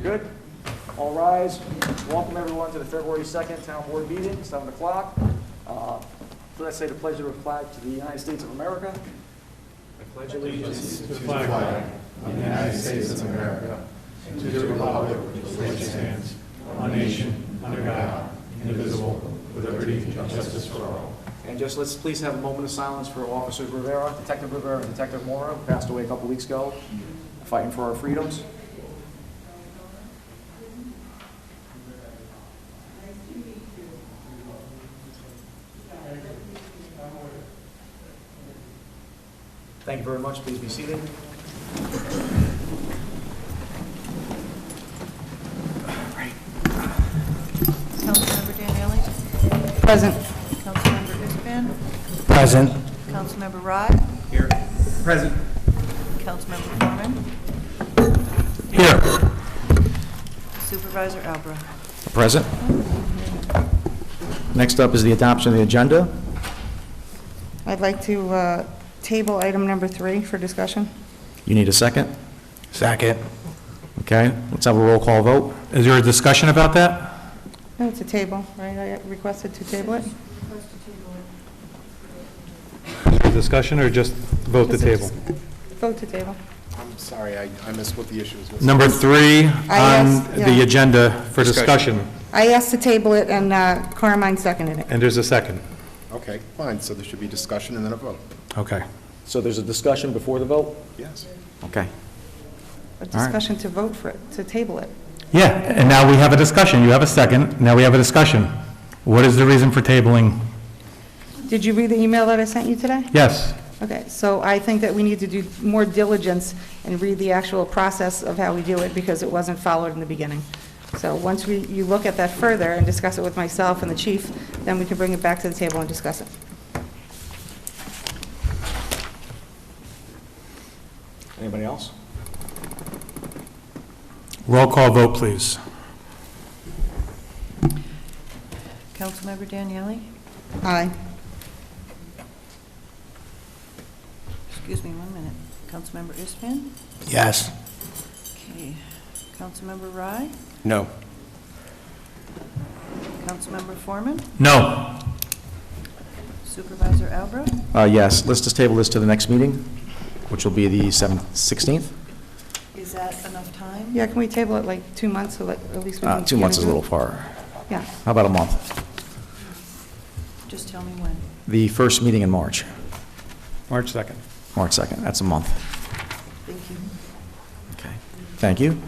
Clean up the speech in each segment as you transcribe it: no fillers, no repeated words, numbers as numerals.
Good. All rise. Welcome everyone to the February 2nd Town Board meeting, 7 o'clock. Let's say the pledge of the flag to the United States of America. I pledge allegiance to the flag of the United States of America and to the republic for which it stands, one nation, under God, indivisible, with liberty and justice for all. And just let's please have a moment of silence for Officers Rivera, Detective Rivera, and Detective Mora, who passed away a couple weeks ago, fighting for our freedoms. Thank you very much. Please be seated. Councilmember Daniele? Present. Councilmember Ispan? Present. Councilmember Rye? Here. Present. Councilmember Foreman? Here. Supervisor Albra? Present. Next up is the adoption of the agenda. I'd like to table item number 3 for discussion. You need a second? Second. Okay, let's have a roll call vote. Is there a discussion about that? No, it's a table, right? I requested to table it. Is there a discussion or just vote the table? Vote to table. I'm sorry, I missed what the issue was. Number 3 on asked, the yeah. agenda for discussion. I asked to table it, and Carmine seconded it. And there's a second. Okay, fine, so there should be discussion and then a vote. Okay. So there's a discussion before the vote? Yes. Okay. A discussion to vote for it, to table it. Yeah, and now we have a discussion. You have a second. Now we have a discussion. What is the reason for tabling? Did you read the email that I sent you today? Yes. Okay, so I think that we need to do more diligence and read the actual process of how we do it, because it wasn't followed in the beginning. So once you look at that further and discuss it with myself and the chief, then we can bring it back to the table and discuss it. Anybody else? Roll call vote, please. Councilmember Daniele? Aye. Excuse me 1 minute. Councilmember Ispan? Yes. Okay. Councilmember Rye? No. Councilmember Foreman? No. Supervisor Albra? Yes, let's just table this to the next meeting, which will be the 16th. Is that enough time? Yeah, can we table it like 2 months, so that at least we can... 2 months is a little far. Yeah. How about a month? Just tell me when. The first meeting in March, March 2nd. March 2nd, that's a month. Thank you. Okay, thank you.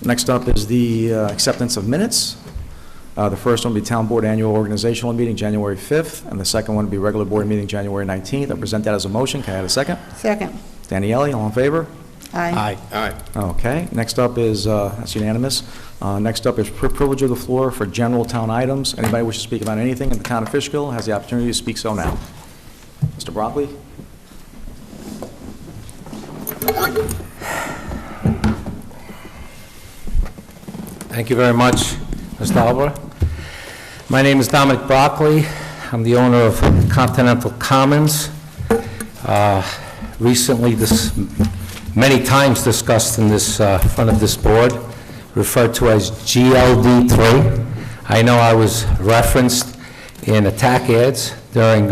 Next up is the acceptance of minutes. The first one will be Town Board Annual Organizational Meeting, January 5th, and the second one will be Regular Board Meeting, January 19th. I present that as a motion. Can I have a second? Second. Daniele, all in favor? Aye. Aye. Okay, next up is, that's unanimous. Next up is privilege of the floor for general town items. Anybody wish to speak about anything in the town of Fishkill has the opportunity to speak so now. Mr. Broccoli? Thank you very much, Mr. Albra. My name is Dominic Broccoli. I'm the owner of Continental Commons. Recently, many times discussed in this front of this board, referred to as GLD3. I know I was referenced in attack ads during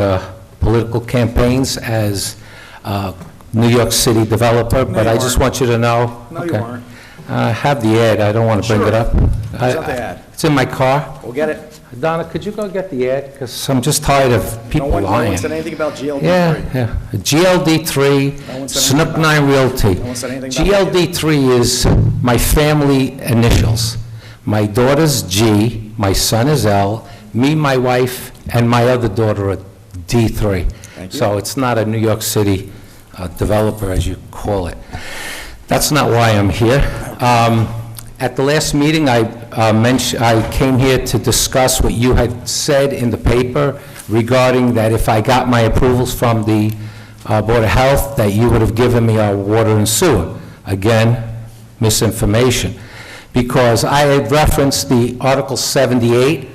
political campaigns as a New York City developer, but I just want you to know. No, you weren't. I have the ad. I don't want to bring it up. Where's the ad? It's in my car. We'll get it. Donna, could you go get the ad? Because I'm just tired of people No lying. one said anything about GLD3. Yeah. GLD3, No one said Snook anything 9 Realty. No one said anything about that. GLD3 is my family initials. My daughter's G, my son is L, me, my wife, and my other daughter are D3. Thank you. So it's not a New York City developer, as you call it. That's not why I'm here. At the last meeting, I came here to discuss what you had said in the paper regarding that if I got my approvals from the Board of Health, that you would have given me our water and sewer. Again, misinformation. Because I had referenced the Article 78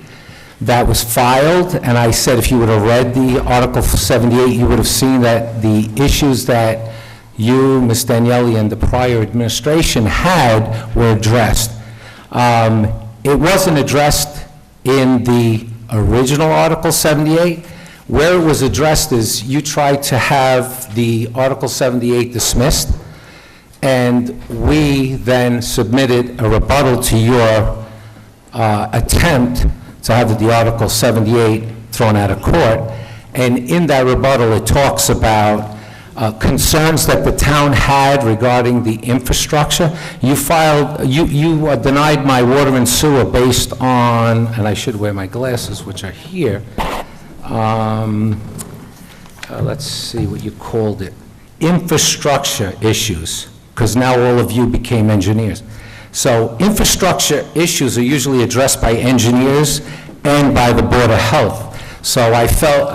that was filed, and I said if you would have read the Article 78, you would have seen that the issues that you, Ms. Daniele, and the prior administration had were addressed. It wasn't addressed in the original Article 78. Where it was addressed is you tried to have the Article 78 dismissed, and we then submitted a rebuttal to your attempt to have the Article 78 thrown out of court. And in that rebuttal, it talks about concerns that the town had regarding the infrastructure. You denied my water and sewer based on, and I should wear my glasses, which are here. Let's see what you called it. Infrastructure issues, because now all of you became engineers. So infrastructure issues are usually addressed by engineers and by the Board of Health. So I felt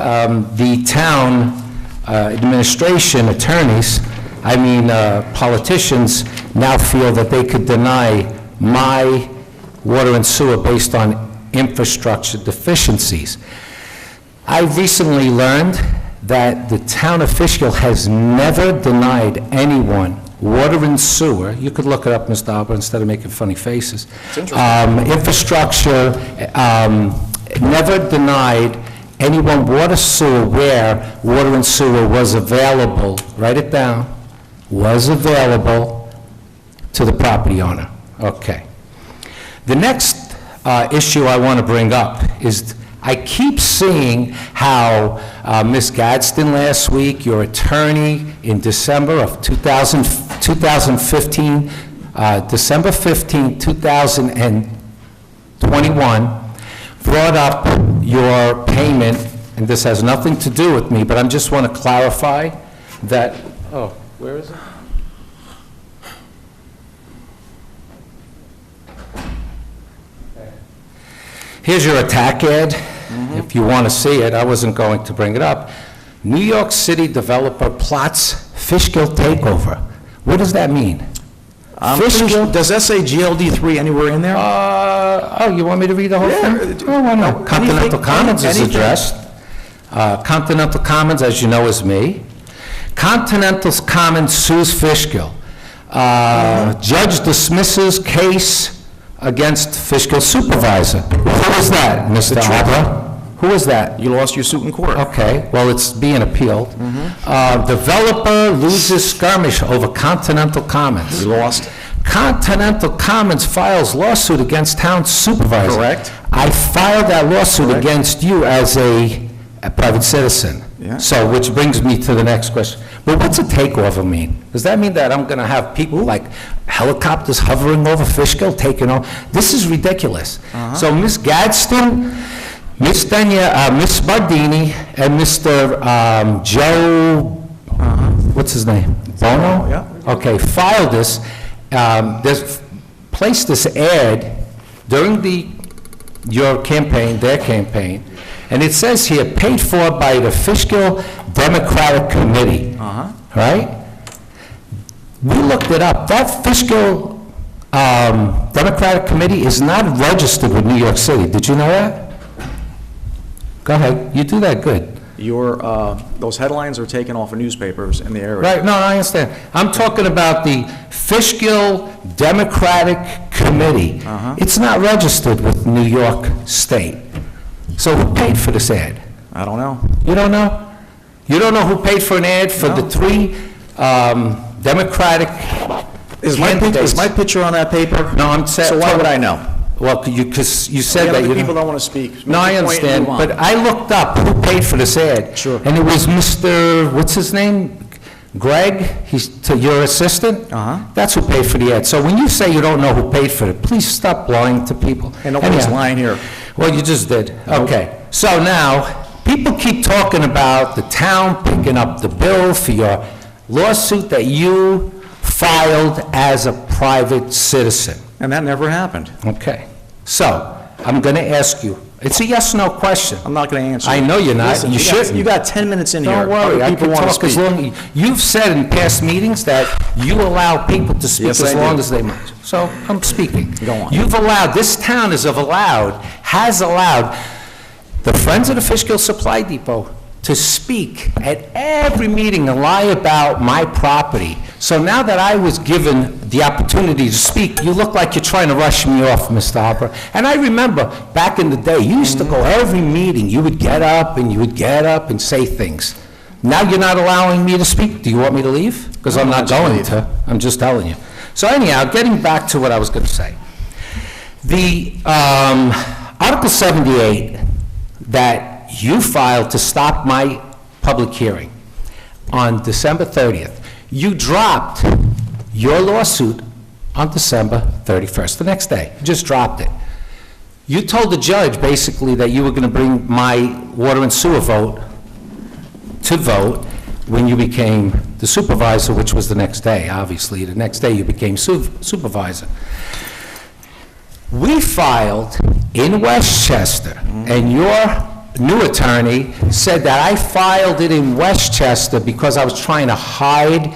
the town administration, attorneys, politicians now feel that they could deny my water and sewer based on infrastructure deficiencies. I recently learned that the town of Fishkill has never denied anyone water and sewer. You could look it up, Mr. Albert, instead of making funny faces. Infrastructure, never denied anyone water, sewer, where water and sewer was available, write it down, was available to the property owner. Okay. The next issue I want to bring up is I keep seeing how Ms. Gadsden last week, your attorney in December of 2015, December 15, 2021, brought up your payment, and this has nothing to do with me, but I just want to clarify that, oh, where is it? Here's your attack ad. If you want to see it, I wasn't going to bring it up. New York City developer plots Fishkill takeover. What does that mean? Fishkill? Does that say GLD3 anywhere in there? You want me to read the whole thing? Oh, why not? Continental Comments is addressed. Continental Comments, as you know, is me. Continental's Comments sues Fishkill. Judge dismisses case against Fishkill supervisor. Who is that, Mr. Albert? Who is that? You lost your suit in court. Okay, well, it's being appealed. Developer loses skirmish over Continental Comments. You lost. Continental Comments files lawsuit against town supervisor. Correct. I filed that lawsuit against you as a private citizen. Yeah. So, which brings me to the next question. But what's a takeover mean? Does that mean that I'm going to have people like helicopters hovering over Fishkill taking over? This is ridiculous. So Ms. Gadsden, Ms. Bardini, and Mr. Joe, what's his name? Bono? Yeah. Okay, filed this, placed this ad during your campaign, their campaign, and it says here, paid for by the Fishkill Democratic Committee. Right? We looked it up. That Fishkill Democratic Committee is not registered with New York City. Did you know that? Go ahead. You do that good. Those headlines are taken off of newspapers in the area. Right, no, I understand. I'm talking about the Fishkill Democratic Committee. It's not registered with New York State. So who paid for this ad? I don't know. You don't know? You don't know who paid for an ad for the three Democratic Is candidates? my picture on that paper? No, I'm saying. So why would I know? Well, because you said The that other you... people don't want to speak. No, I Make your point and understand, move on. but I looked up who paid for this ad. Sure. And it was Mr., what's his name? Greg, he's your assistant? That's who paid for the ad. So when you say you don't know who paid for it, please stop lying to people. And nobody's Anyhow. lying here. Well, you just did. Okay. So now, people keep talking about the town picking up the bill for your lawsuit that you filed as a private citizen. And that never happened. Okay. So, I'm going to ask you, it's a yes/no question. I'm not going to answer. I know you're not. Listen, You shouldn't. You got 10 minutes in here. Don't worry, Other I people can want to talk as speak. long, you've said in past meetings that you allow people to speak Yes, as I long do. as they might. So, I'm speaking. Go on. You've allowed, this town has allowed the Friends of the Fishkill Supply Depot to speak at every meeting and lie about my property. So now that I was given the opportunity to speak, you look like you're trying to rush me off, Mr. Harper. And I remember back in the day, you used to go every meeting, you would get up and say things. Now you're not allowing me to speak. Do you want me to leave? Because I'm not going to. I'm just telling you. So anyhow, getting back to what I was going to say. The Article 78 that you filed to stop my public hearing on December 30th, you dropped your lawsuit on December 31st, the next day. You just dropped it. You told the judge basically that you were going to bring my water and sewer vote to vote when you became the supervisor, which was the next day, obviously. The next day you became supervisor. We filed in Westchester, and your new attorney said that I filed it in Westchester because I was trying to hide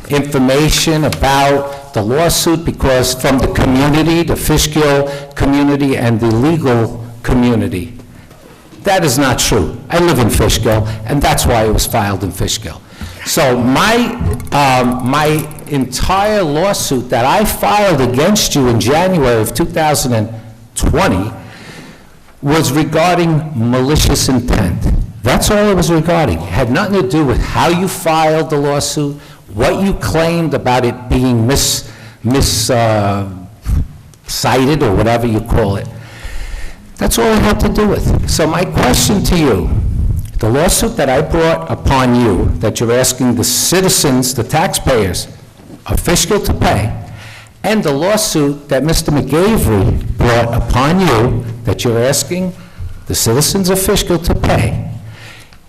information about the lawsuit because from the community, the Fishkill community and the legal community. That is not true. I live in Fishkill, and that's why it was filed in Fishkill. So my entire lawsuit that I filed against you in January of 2020 was regarding malicious intent. That's all it was regarding. It had nothing to do with how you filed the lawsuit, what you claimed about it being cited or whatever you call it. That's all it had to do with. So my question to you, the lawsuit that I brought upon you, that you're asking the citizens, the taxpayers of Fishkill to pay, and the lawsuit that Mr. McGavery brought upon you, that you're asking the citizens of Fishkill to pay,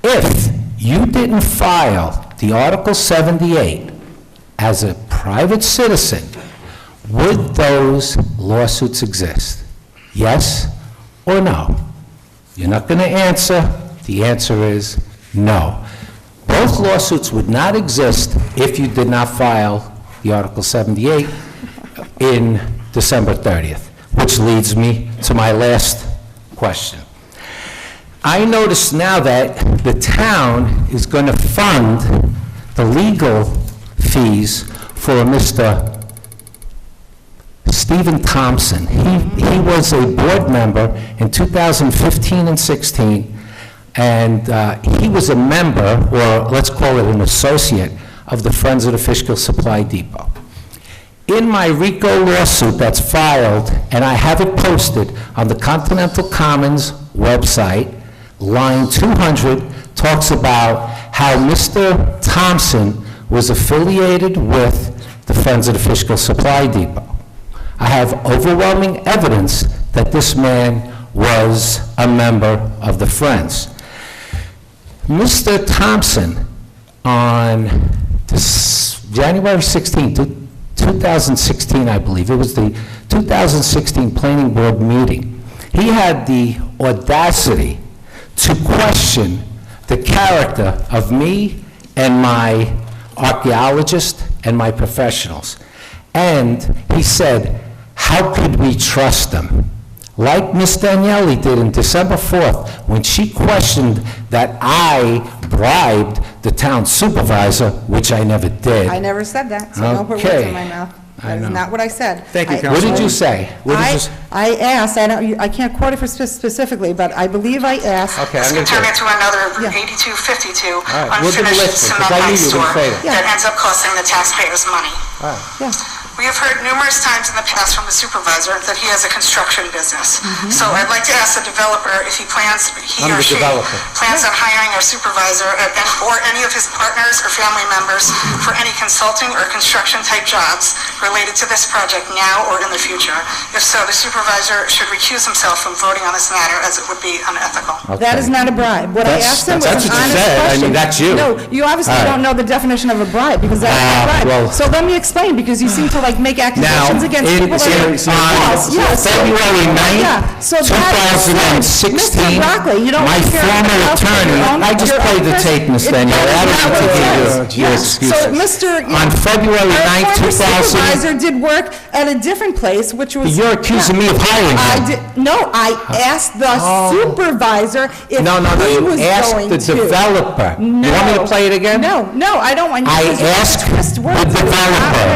if you didn't file the Article 78 as a private citizen, would those lawsuits exist? Yes or no? You're not going to answer. The answer is no. Both lawsuits would not exist if you did not file the Article 78 in December 30th, which leads me to my last question. I notice now that the town is going to fund the legal fees for Mr. Stephen Thompson. He was a board member in 2015 and 16, and he was a member, or let's call it an associate, of the Friends of the Fishkill Supply Depot. In my RICO lawsuit that's filed, and I have it posted on the Continental Commons website, line 200 talks about how Mr. Thompson was affiliated with the Friends of the Fishkill Supply Depot. I have overwhelming evidence that this man was a member of the Friends. Mr. Thompson, on January 16, 2016, I believe, it was the 2016 Planning Board meeting, he had the audacity to question the character of me and my archaeologist and my professionals. And he said, how could we trust them? Like Ms. Daniele did in December 4th, when she questioned that I bribed the town supervisor, which I never did. I never said that, so don't put words Okay. in my mouth. I That is know. not what I said. Thank you, What did you say? What did you s- I asked, I can't quote it specifically, but I believe I asked. Okay, I'm This going can turn to... into another Yeah. 8252 right, we'll do the unfinished list, because cement I knew ice you were store gonna say that. that ends up costing the taxpayers money. Yeah. We have heard numerous times in the past from the supervisor that he has a construction business. So I'd like to ask the developer if he plans, he I'm or the she developer. plans on hiring our supervisor or any of his partners or family members for any consulting or construction type jobs related to this project now or in the future. If so, the supervisor should recuse himself from voting on this matter as it would be unethical. That is not a bribe. What I That's- asked him was that's an what you honest said. I mean, question. that's you. No, you obviously All right. don't know the definition of a bribe, because that's not a well- bribe. So let me explain, because you seem to like, make Now, accusations against people that are false. on Yes. February Yeah, 9th, so that- 2016, Mr. Broccoli, you don't my care former about attorney, your own- I just your played own the person. tape, Ms. It- Danielle. that is I not don't what need it to says. hear your Yeah. excuses. So, Mr. On February 9th, Our former 2000 supervisor did work at a different place, which was... You're accusing Yeah. me of hiring I him. did, no, I asked the supervisor if No, he was you asked going the to. developer. You want me to No. play it again? No, I don't want you to. I because you asked twist the words. That's not what I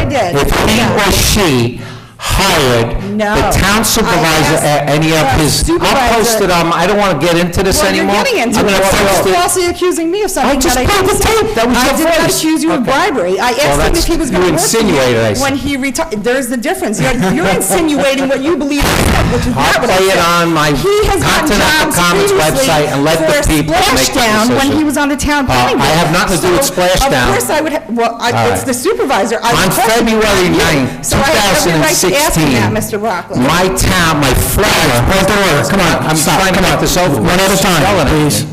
developer did. if he Yeah. or she hired No. the town supervisor I at any of asked his... the I'll post supervisor- it on, I don't want to get into this Well, anymore. you're getting into I'm it. gonna post You're it. falsely accusing me of something I just that I played didn't the say. tape. That was I your did not voice. accuse you of Okay. bribery. I asked him if that's- he was you going to work for insinuated, I me said. when he retired. There's the difference. You're insinuating what you believe is said, which is I'll not what I play it said. on my He has gotten Continental jobs Comments previously website and let the for people make the Splashdown when decision. he was on the town planning I board. have nothing to do with So, Splashdown. Of course I would, it's right. the supervisor. I On would question him, February not you. 9th, So I have every right to ask him 2016, that, Mr. Broccoli. my town, my former... Come on, I'm trying to get this over with. One at a time, Yelling at me. please.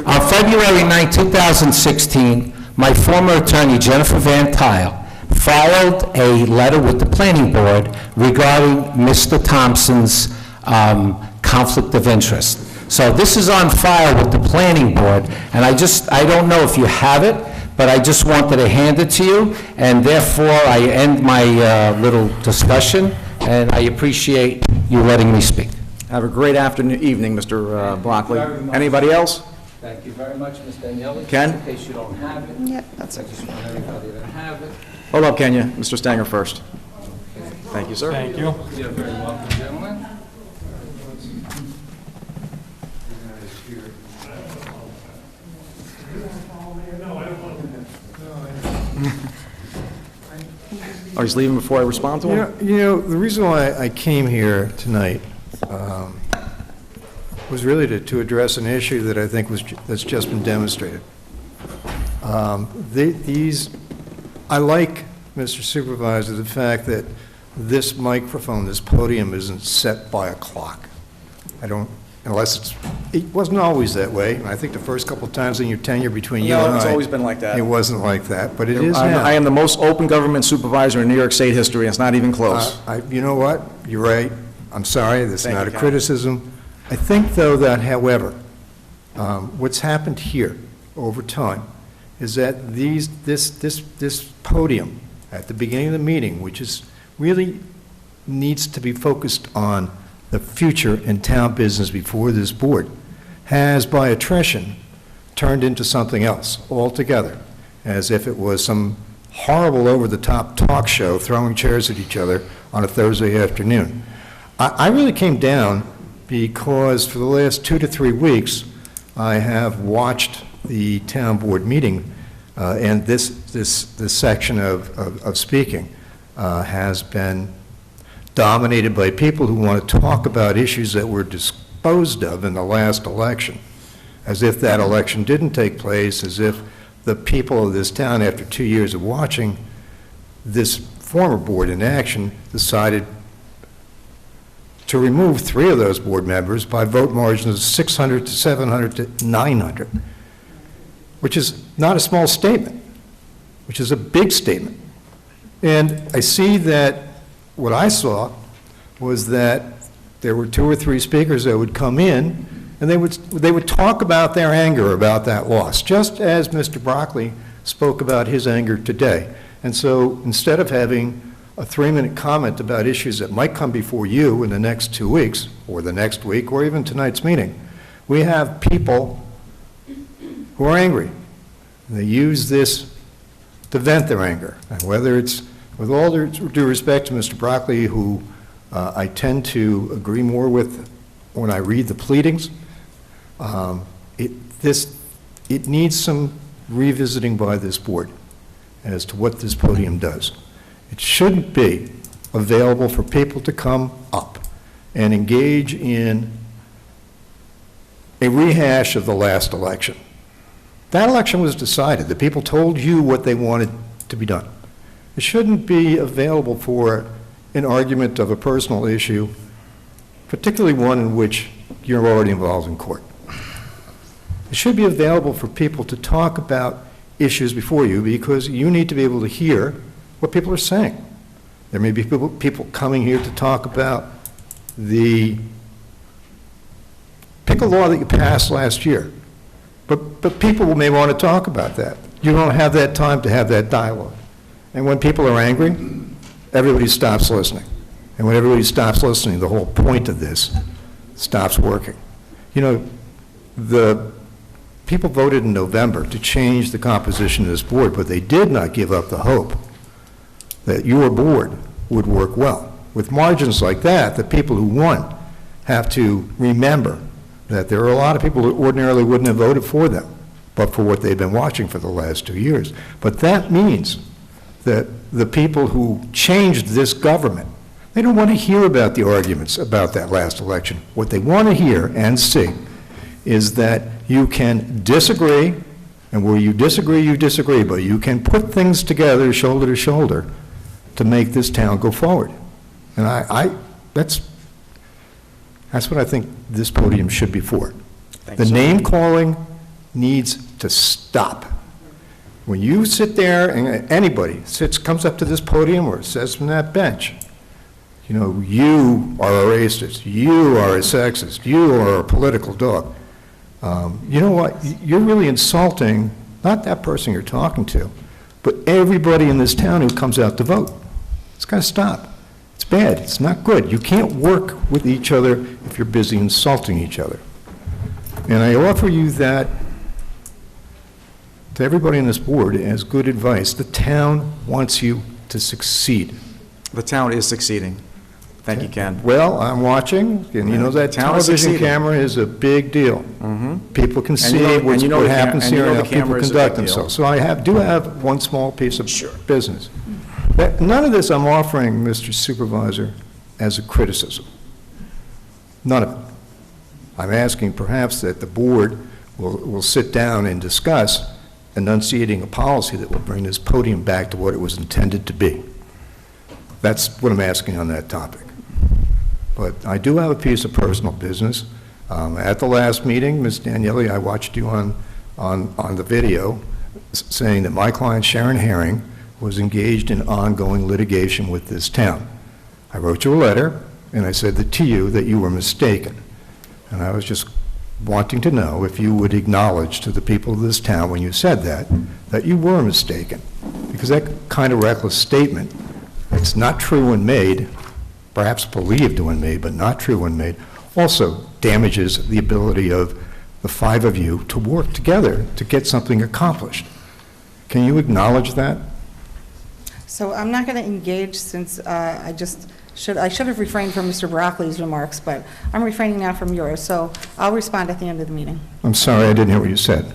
On February 9, 2016, my former attorney, Jennifer Van Tile, filed a letter with the planning board regarding Mr. Thompson's conflict of interest. So this is on file with the planning board, and I don't know if you have it, but I just wanted to hand it to you, and therefore I end my little discussion, and I appreciate you letting me speak. Have a great evening, Mr. Broccoli. Anybody else? Thank you very much, Ms. Daniele. Ken? In case you don't have it, Yeah, that's I just want everybody to have it. Hold up, Kenya. Mr. Stanger first. Thank you, sir. Thank you. You're very welcome, gentlemen. Oh, he's leaving before I respond to him? The reason why I came here tonight was really to address an issue that I think that's just been demonstrated. I like, Mr. Supervisor, the fact that this microphone, this podium isn't set by a clock. I don't, it wasn't always that way. I think the first couple of times in your tenure between you No, and I. it's always been like that. It wasn't like that, but it is now. I am the most open government supervisor in New York State history, and it's not even close. You know what? You're right. I'm sorry. That's Thank not you, a Ken. criticism. I think, though, that however, what's happened here over time is that this podium at the beginning of the meeting, which is really needs to be focused on the future and town business before this board, has by attrition turned into something else altogether, as if it was some horrible over-the-top talk show throwing chairs at each other on a Thursday afternoon. I really came down because for the last 2 to 3 weeks, I have watched the town board meeting, and this section of speaking has been dominated by people who want to talk about issues that were disposed of in the last election, as if that election didn't take place, as if the people of this town, after 2 years of watching this former board in action, decided to remove 3 of those board members by vote margins of 600 to 700 to 900, which is not a small statement, which is a big statement. And I see that what I saw was that there were 2 or 3 speakers that would come in, and they would talk about their anger about that loss, just as Mr. Broccoli spoke about his anger today. And so instead of having a 3-minute comment about issues that might come before you in the next 2 weeks, or the next week, or even tonight's meeting, we have people who are angry. They use this to vent their anger. And whether it's, with all due respect to Mr. Broccoli, who I tend to agree more with when I read the pleadings, it needs some revisiting by this board as to what this podium does. It shouldn't be available for people to come up and engage in a rehash of the last election. That election was decided. The people told you what they wanted to be done. It shouldn't be available for an argument of a personal issue, particularly one in which you're already involved in court. It should be available for people to talk about issues before you, because you need to be able to hear what people are saying. There may be people coming here to talk about pick a law that you passed last year. But people may want to talk about that. You don't have that time to have that dialogue. And when people are angry, everybody stops listening. And when everybody stops listening, the whole point of this stops working. You know, the people voted in November to change the composition of this board, but they did not give up the hope that your board would work well. With margins like that, the people who won have to remember that there are a lot of people who ordinarily wouldn't have voted for them, but for what they've been watching for the last 2 years. But that means that the people who changed this government, they don't want to hear about the arguments about that last election. What they want to hear and see is that you can disagree, and where you disagree, but you can put things together shoulder to shoulder to make this town go forward. And that's what I think this podium should be for. The name calling needs to stop. When you sit there and anybody comes up to this podium or says from that bench, you know, you are a racist, you are a sexist, you are a political dog. You know what? You're really insulting not that person you're talking to, but everybody in this town who comes out to vote. It's got to stop. It's bad. It's not good. You can't work with each other if you're busy insulting each other. And I offer you that to everybody on this board as good advice. The town wants you to succeed. The town is succeeding. Thank you, Ken. Well, I'm watching, and you know that Town is television succeeding. camera is a big deal. People can see what happens here and how people conduct themselves. So I do have one small piece of business. None of this I'm offering, Mr. Supervisor, as a criticism. None of it. I'm asking perhaps that the board will sit down and discuss enunciating a policy that will bring this podium back to what it was intended to be. That's what I'm asking on that topic. But I do have a piece of personal business. At the last meeting, Ms. Daniele, I watched you on the video saying that my client, Sharon Herring, was engaged in ongoing litigation with this town. I wrote you a letter, and I said that to you that you were mistaken. And I was just wanting to know if you would acknowledge to the people of this town when you said that you were mistaken. Because that kind of reckless statement, it's not true when made, perhaps believed when made, but not true when made, also damages the ability of the five of you to work together to get something accomplished. Can you acknowledge that? So I'm not going to engage since I should have refrained from Mr. Broccoli's remarks, but I'm refraining now from yours, so I'll respond at the end of the meeting. I'm sorry, I didn't hear what you said.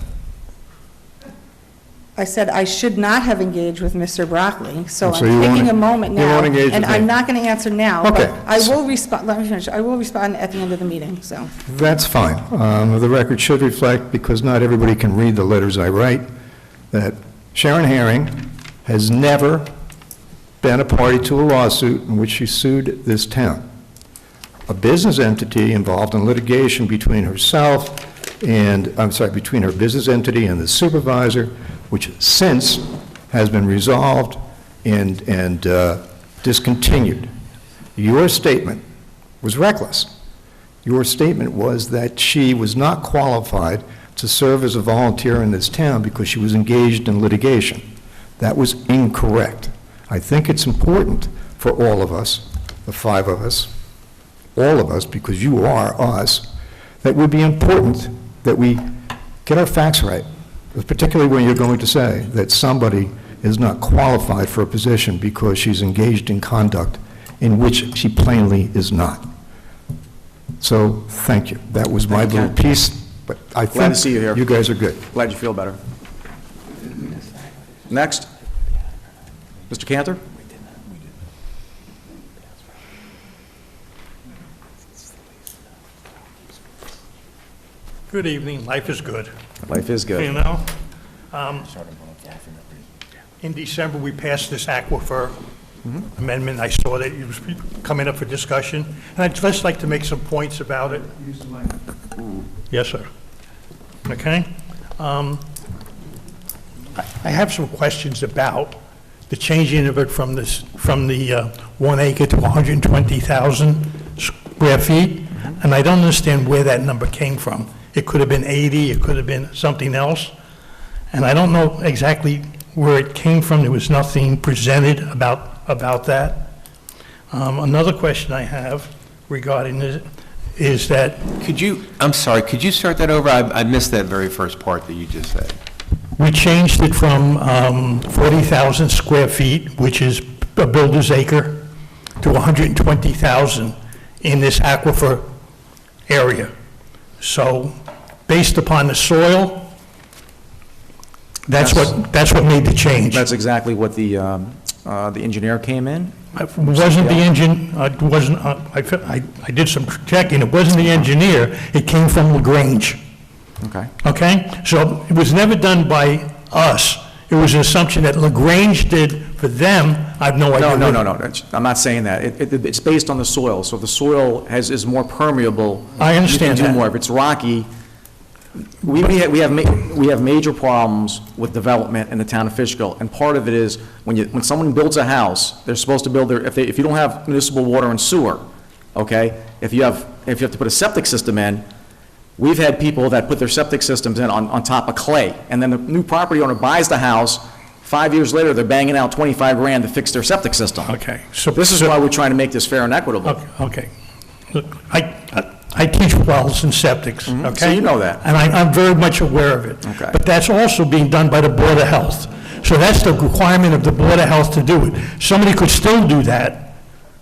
I said I should not have engaged with Mr. Broccoli, so So I'm you taking won't- a moment you now. won't engage And with me. I'm not going to answer now, Okay. but I will respond, let me finish, I will respond at the end of the meeting, so. That's fine. The record should reflect, because not everybody can read the letters I write, that Sharon Herring has never been a party to a lawsuit in which she sued this town. A business entity involved in litigation between herself and, between her business entity and the supervisor, which since has been resolved and discontinued. Your statement was reckless. Your statement was that she was not qualified to serve as a volunteer in this town because she was engaged in litigation. That was incorrect. I think it's important for all of us, the five of us, all of us, because you are us, that it would be important that we get our facts right, particularly when you're going to say that somebody is not qualified for a position because she's engaged in conduct in which she plainly is not. So, thank you. That was my Thank you, little Ken. piece, but I Glad to think see you here. you guys are good. Glad you feel better. Next. Mr. Cantor? Good evening. Life is good. Life is You good. know? In December, we passed this Aquifer amendment. I saw that it was coming up for discussion, and I'd just like to make some points about it. Yes, sir. Okay? I have some questions about the changing of it from the 1 acre to 120,000 square feet, and I don't understand where that number came from. It could have been 80, it could have been something else, and I don't know exactly where it came from. There was nothing presented about that. Another question I have regarding it is that, I'm sorry, could you start that over? I missed that very first part that you just said. we changed it from 40,000 square feet, which is a builder's acre, to 120,000 in this aquifer area. So based upon the soil, that's what made the change. That's exactly what the engineer came in. It wasn't the engine, I did some checking, it wasn't the engineer, it came from LaGrange. Okay. Okay? So it was never done by us. It was an assumption that LaGrange did for them. I have no idea. No. I'm not saying that. It's based on the soil. So if the soil is more permeable, I understand you can that. do more. If it's rocky, we have major problems with development in the town of Fishkill, and part of it is when someone builds a house, they're supposed to build if you don't have municipal water and sewer, okay? If you have to put a septic system in, we've had people that put their septic systems in on top of clay, and then the new property owner buys the house. 5 years later, they're banging out 25 grand to fix their septic system. Okay. So This is why we're trying to make this fair and equitable. Okay. Look, I teach wells and septics, okay? So you know that. And I'm very much aware of it. Okay. But that's also being done by the Board of Health. So that's the requirement of the Board of Health to do it. Somebody could still do that,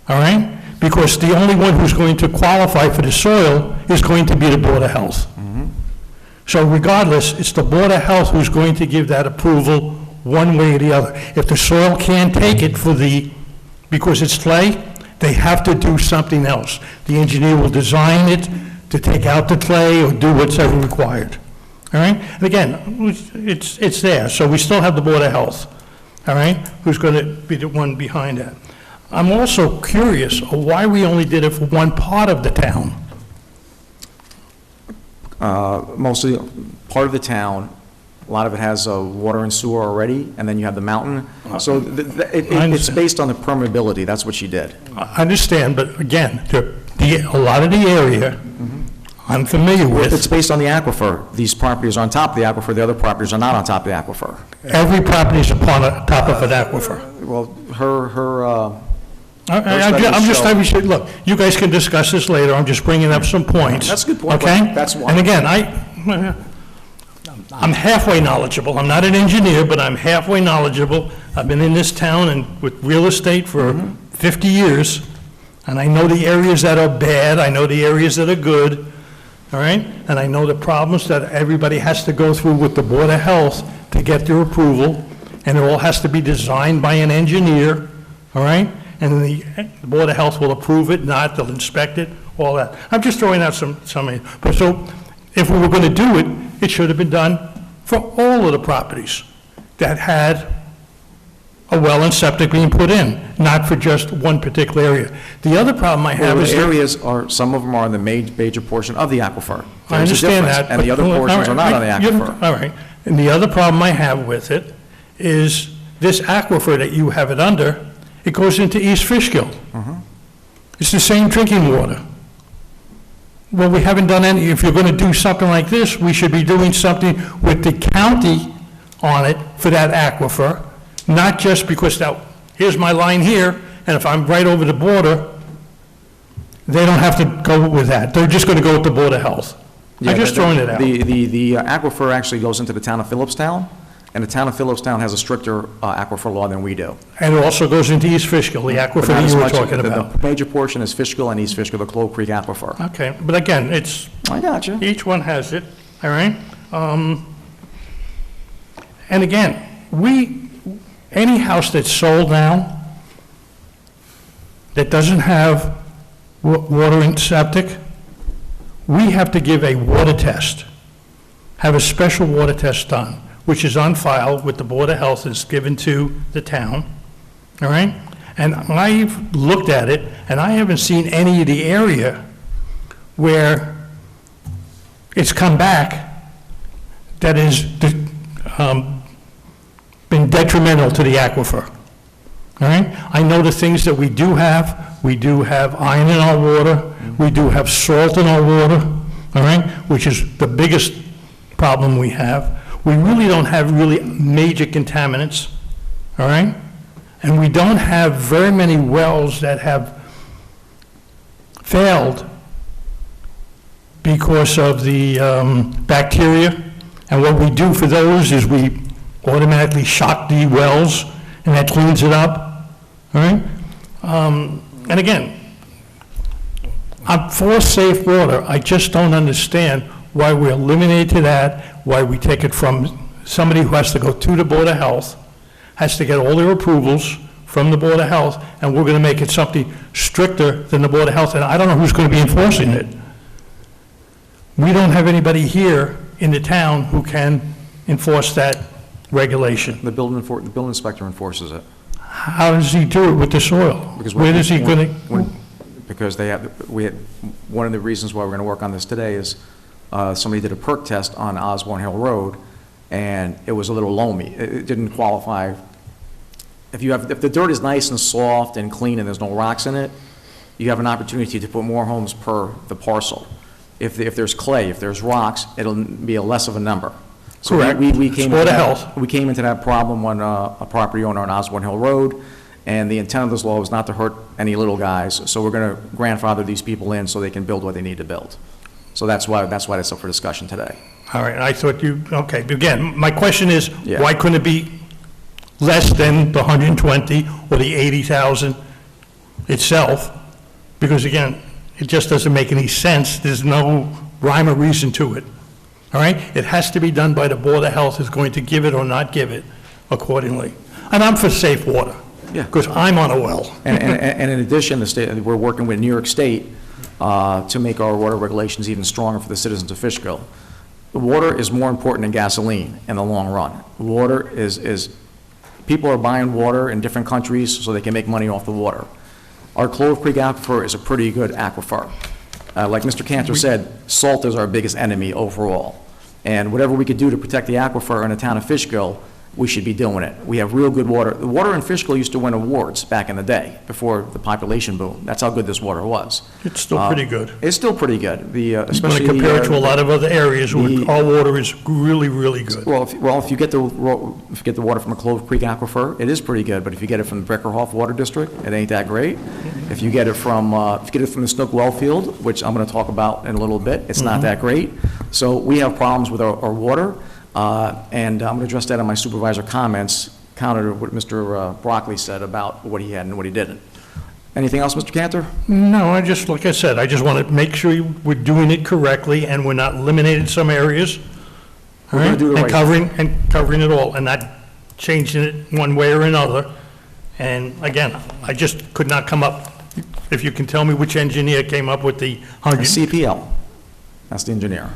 all right? Because the only one who's going to qualify for the soil is going to be the Board of Health. So regardless, it's the Board of Health who's going to give that approval one way or the other. If the soil can't take it because it's clay, they have to do something else. The engineer will design it to take out the clay or do whatever required. All right? And again, it's there, so we still have the Board of Health, all right, who's going to be the one behind that. I'm also curious why we only did it for one part of the town. Mostly part of the town, a lot of it has water and sewer already, and then you have the mountain. So it's based on the permeability. That's what she did. I understand, but again, a lot of the area I'm familiar with. It's based on the aquifer. These properties are on top of the aquifer. The other properties are not on top of the aquifer. Every property is upon the top of an aquifer. Well, her I'm just, look, you guys can discuss this later, I'm just bringing up some points. That's a good point, Okay? but that's why. And again, I'm halfway knowledgeable, I'm not an engineer, but I'm halfway knowledgeable. I've been in this town and with real estate for 50 years, and I know the areas that are bad, I know the areas that are good, all right? And I know the problems that everybody has to go through with the Board of Health to get their approval, and it all has to be designed by an engineer, all right? And the Board of Health will approve it, not, they'll inspect it, all that. I'm just throwing out some, but so, if we were going to do it, it should have been done for all of the properties that had a well and septic being put in, not for just one particular area. The other problem I have is... The areas are, some of them are in the major portion of the aquifer. I understand that. And the other portions are not on the aquifer. All right. And the other problem I have with it is this aquifer that you have it under, it goes into East Fishkill. It's the same drinking water. Well, we haven't done any, if you're going to do something like this, we should be doing something with the county on it for that aquifer, not just because now, here's my line here, and if I'm right over the border, they don't have to go with that. They're just going to go with the Board of Health. I'm just throwing it out. The aquifer actually goes into the town of Phillipstown, and the town of Phillipstown has a stricter aquifer law than we do. And it also goes into East Fishkill, the aquifer But not that as you were much- talking the about. major portion is Fishkill and East Fishkill, the Clove Creek aquifer. Okay, but again, it's, I got you. each one has it, all right? And again, any house that's sold now that doesn't have water and septic, we have to give a water test, have a special water test done, which is on file with the Board of Health, is given to the town, all right? And I've looked at it, and I haven't seen any of the area where it's come back that has been detrimental to the aquifer. all right? I know the things that we do have iron in our water, we do have salt in our water, all right, which is the biggest problem we have. We really don't have really major contaminants, all right? And we don't have very many wells that have failed because of the bacteria. And what we do for those is we automatically shock the wells, and that cleans it up, all right? And again, I'm for safe water. I just don't understand why we're limited to that, why we take it from somebody who has to go to the Board of Health, has to get all their approvals from the Board of Health, and we're going to make it something stricter than the Board of Health, and I don't know who's going to be enforcing it. We don't have anybody here in the town who can enforce that regulation. The building inspector enforces it. How does he do it with the soil? Because Where is he going to? Because one of the reasons why we're going to work on this today is somebody did a perk test on Osborne Hill Road, and it was a little loamy. It didn't qualify. If the dirt is nice and soft and clean and there's no rocks in it, you have an opportunity to put more homes per the parcel. If there's clay, if there's rocks, it'll be a less of a number. So Correct. We came Board into of that- Health. We came into that problem when a property owner on Osborne Hill Road, and the intent of this law was not to hurt any little guys, so we're going to grandfather these people in so they can build what they need to build. So that's why that's up for discussion today. All right, I thought okay, again, my question is, Yeah. why couldn't it be less than the 120 or the 80,000 itself? Because again, it just doesn't make any sense. There's no rhyme or reason to it. All right? It has to be done by the Board of Health is going to give it or not give it accordingly. And I'm for safe water. Yeah. Because I'm on a well. And in addition, we're working with New York State to make our water regulations even stronger for the citizens of Fishkill. Water is more important than gasoline in the long run. Water is people are buying water in different countries so they can make money off the water. Our Clove Creek aquifer is a pretty good aquifer. Like Mr. Cantor said, salt is our biggest enemy overall. And whatever we could do to protect the aquifer in the town of Fishkill, we should be doing it. We have real good water. The water in Fishkill used to win awards back in the day, before the population boom. That's how good this water was. It's still pretty good. It's still pretty good. When Especially compared to a lot of other areas where the- our water is really, really good. Well, if you get the water from a Clove Creek aquifer, it is pretty good. But if you get it from the Breckerhoff Water District, it ain't that great. If you get it from the Snook Well Field, which I'm going to talk about in a little bit, it's not that great. So we have problems with our water, and I'm going to address that in my supervisor comments, counter to what Mr. Broccoli said about what he had and what he didn't. Anything else, Mr. Cantor? No, like I said, I just want to make sure we're doing it correctly and we're not eliminating some areas. We're gonna do the right thing. And covering it all and not changing it one way or another. And again, I just could not come up, if you can tell me which engineer came up with the 100. CPL. That's the engineer.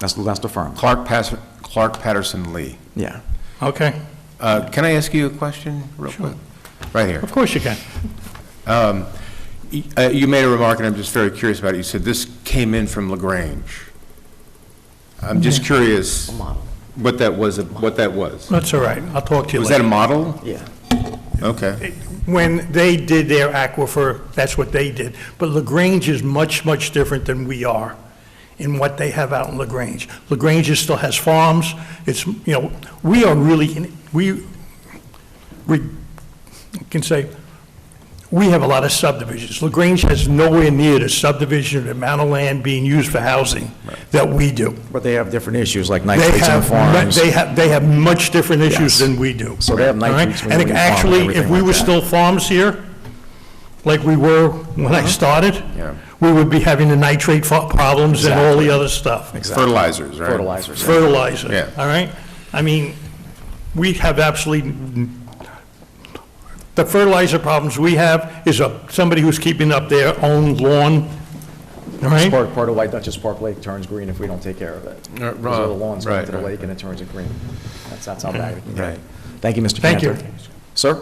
That's the firm. Clark Patterson Lee. Yeah. Okay, Can I ask you a question real quick? Right here. of course you can. You made a remark, and I'm just very curious about it. You said this came in from LaGrange. I'm just curious what that was. That's all right, I'll talk to you Was later. that a model? Yeah. Okay. When they did their aquifer, that's what they did. But LaGrange is much, much different than we are in what they have out in LaGrange. LaGrange still has farms. It's, we are really, we can say, we have a lot of subdivisions. LaGrange has nowhere near the subdivision, the amount of land being used for housing that we do. But they have different issues, like They nitrates on have, farms. they have much different issues Yes. than we do. So they have All right? nitrates when And you farm and actually, if everything we like were that. still farms here, like we were when I started, Yeah. we would be having the nitrate problems and all the Exactly. other stuff. Exactly. Fertilizers, right? Fertilizers. Fertilizer, Yeah. all right? I mean, we have absolutely, the fertilizer problems we have is somebody who's keeping up their own lawn, all right? Part of White Dutchess Park Lake turns green if we don't take care of it. Because all the lawns go right, into the right, lake and it turns it green. That's how bad it can Right. get. Thank you, Mr. Thank you. Cantor. Sir?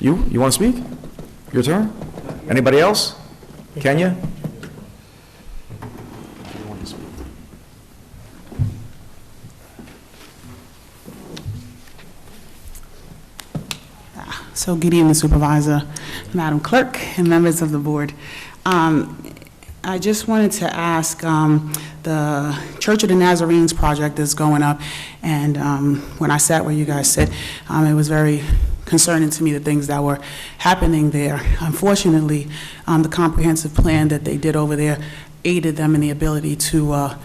You want to speak? Your turn? Anybody else? Kenya? So good evening, Supervisor, Madam Clerk, and members of the board. I just wanted to ask, the Church of the Nazarenes project is going up, and when I sat where you guys sit, it was very concerning to me the things that were happening there. Unfortunately, the comprehensive plan that they did over there aided them in the ability to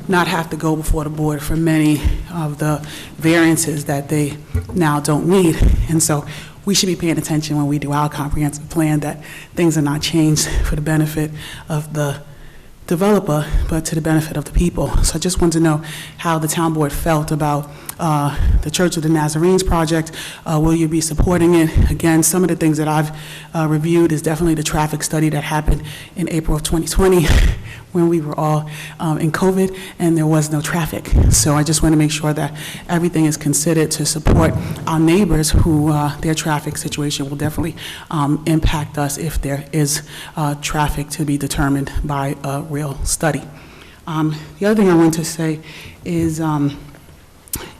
not have to go before the board for many of the variances that they now don't need. And so we should be paying attention when we do our comprehensive plan that things are not changed for the benefit of the developer, but to the benefit of the people. So I just wanted to know how the town board felt about the Church of the Nazarenes project. Will you be supporting it? Again, some of the things that I've reviewed is definitely the traffic study that happened in April of 2020 when we were all in COVID and there was no traffic. So I just want to make sure that everything is considered to support our neighbors who their traffic situation will definitely impact us if there is traffic to be determined by a real study. The other thing I want to say is,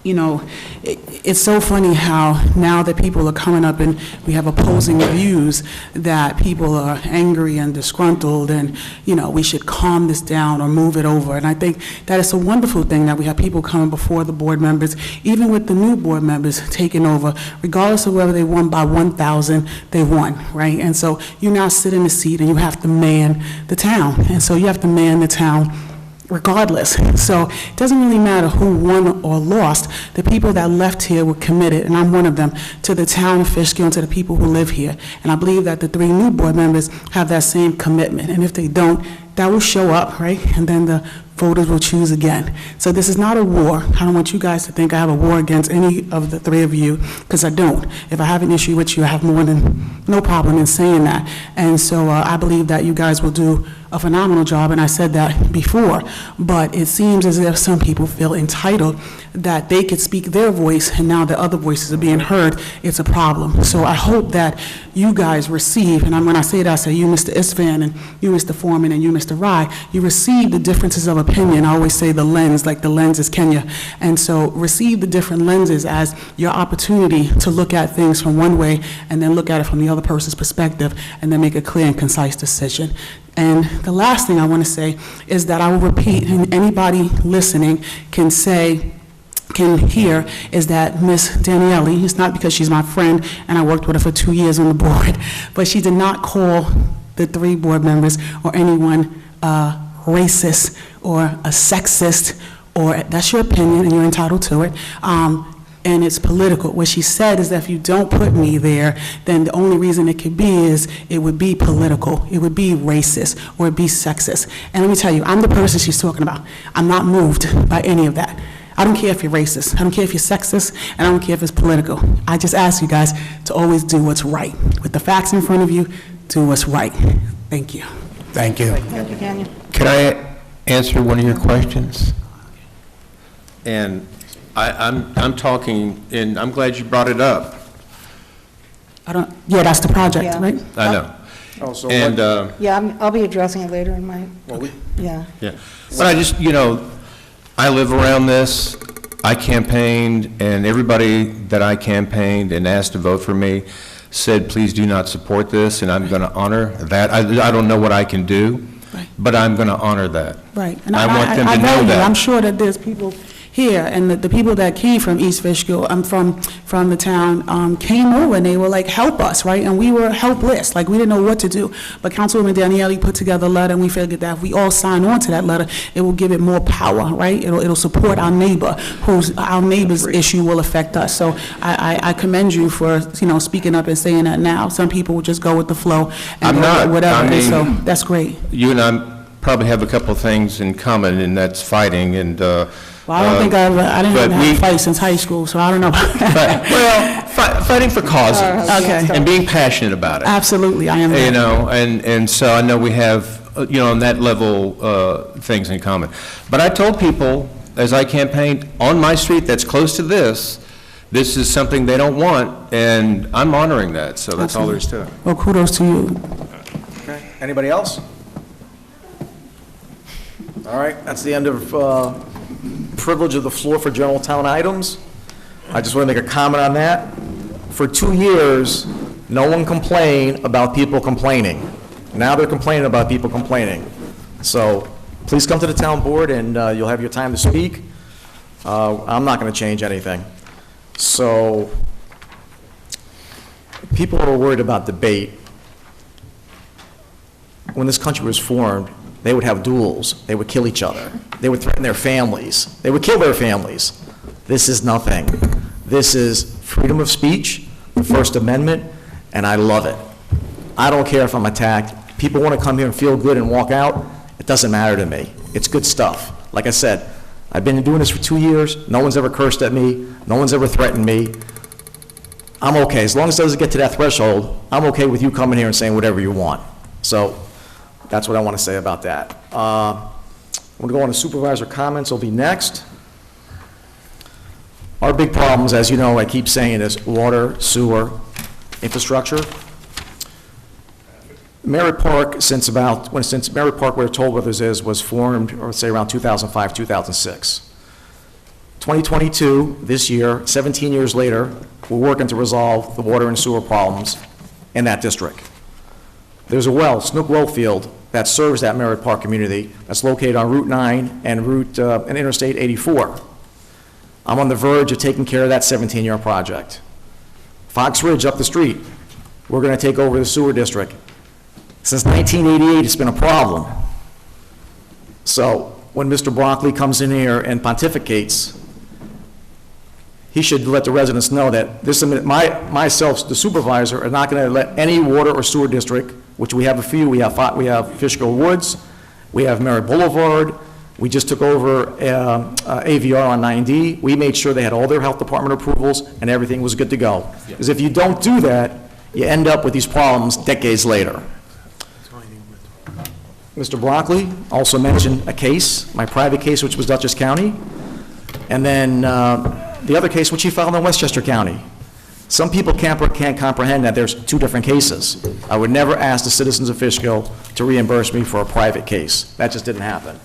you know, it's so funny how now that people are coming up and we have opposing views that people are angry and disgruntled and, you know, we should calm this down or move it over. And I think that it's a wonderful thing that we have people coming before the board members, even with the new board members taking over, regardless of whether they won by 1,000, they won, right? And so you now sit in the seat and you have to man the town. And so you have to man the town regardless. So it doesn't really matter who won or lost. The people that left here were committed, and I'm one of them, to the town of Fishkill and to the people who live here. And I believe that the 3 new board members have that same commitment. And if they don't, that will show up, right? And then the voters will choose again. So this is not a war. I don't want you guys to think I have a war against any of the 3 of you, because I don't. If I have an issue with you, I have more than no problem in saying that. And so I believe that you guys will do a phenomenal job, and I said that before, but it seems as if some people feel entitled that they could speak their voice, and now the other voices are being heard. It's a problem. So I hope that you guys receive, and when I say that, I say you, Mr. Isfan, and you, Mr. Foreman, and you, Mr. Rye, you receive the differences of opinion. I always say the lens, like the lens is Kenya. And so receive the different lenses as your opportunity to look at things from one way and then look at it from the other person's perspective and then make a clear and concise decision. And the last thing I want to say is that I will repeat, and anybody listening can hear, is that Miss Daniele, it's not because she's my friend and I worked with her for 2 years on the board, but she did not call the 3 board members or anyone racist or a sexist, or that's your opinion and you're entitled to it. And it's political. What she said is that if you don't put me there, then the only reason it could be is it would be political, it would be racist, or it'd be sexist. And let me tell you, I'm the person she's talking about. I'm not moved by any of that. I don't care if you're racist, I don't care if you're sexist, and I don't care if it's political. I just ask you guys to always do what's right. With the facts in front of you, do what's right. Thank you. Thank you. Thank you, Kenya. Can I answer one of your questions? And I'm talking, and I'm glad you brought it up. Yeah, that's the project, Yeah. right? I know. Oh, so And, Yeah, I'll be addressing it later in my, yeah. yeah. But I just, you know, I live around this. I campaigned, and everybody that I campaigned and asked to vote for me said, please do not support this, and I'm going to honor that. I don't know what I can do, Right. but I'm going to honor that. Right. And I want them to I know value, that. I'm sure that there's people here, and the people that came from East Fishkill, from the town, came over and they were like, help us, right? And we were helpless, like we didn't know what to do. But Councilwoman Daniele put together a letter, and we figured that if we all sign on to that letter, it will give it more power, right? It'll support our neighbor, our neighbor's issue will affect us. So I commend you for, you know, speaking up and saying that now. Some people will just go with the flow and I'm not. whatever, I and so mean, that's great. You and I probably have a couple of things in common, and that's fighting, and, Well, I don't think I didn't but have we- a fight since high school, so I don't know about that. well, fighting for causes. Okay. And being passionate about it. Absolutely, I am. You know, and so I know we have, you know, on that level, things in common. But I told people, as I campaigned, on my street that's close to this is something they don't want, and I'm honoring that, so that's all there is to it. Well, kudos to you. Okay. Anybody else? All right, that's the end of privilege of the floor for general town items. I just want to make a comment on that. For 2 years, no one complained about people complaining. Now they're complaining about people complaining. So please come to the town board and you'll have your time to speak. I'm not going to change anything. So people are worried about debate. When this country was formed, they would have duels. They would kill each other. They would threaten their families. They would kill their families. This is nothing. This is freedom of speech, the First Amendment, and I love it. I don't care if I'm attacked. People want to come here and feel good and walk out. It doesn't matter to me. It's good stuff. Like I said, I've been doing this for 2 years. No one's ever cursed at me. No one's ever threatened me. I'm okay. As long as it doesn't get to that threshold, I'm okay with you coming here and saying whatever you want. So that's what I want to say about that. I'm going to go on to supervisor comments. Will be next. Our big problems, as you know, I keep saying, is water, sewer, infrastructure. Merritt Park, since Merritt Park, where Toll Brothers is, was formed, or say around 2005, 2006. 2022, this year, 17 years later, we're working to resolve the water and sewer problems in that district. There's a well, Snook Well Field, that serves that Merritt Park community, that's located on Route 9 and Interstate 84. I'm on the verge of taking care of that 17-year project. Fox Ridge up the street, we're going to take over the sewer district. Since 1988, it's been a problem. So when Mr. Broccoli comes in here and pontificates, he should let the residents know that myself, the supervisor, are not going to let any water or sewer district, which we have a few. We have Fishkill Woods, we have Merritt Boulevard. We just took over AVR on 9D. We made sure they had all their health department approvals and everything was good to go. Because if you don't do that, you end up with these problems decades later. Mr. Broccoli also mentioned a case, my private case, which was Dutchess County, and then the other case, which he filed in Westchester County. Some people can't comprehend that there's two different cases. I would never ask the citizens of Fishkill to reimburse me for a private case. That just didn't happen.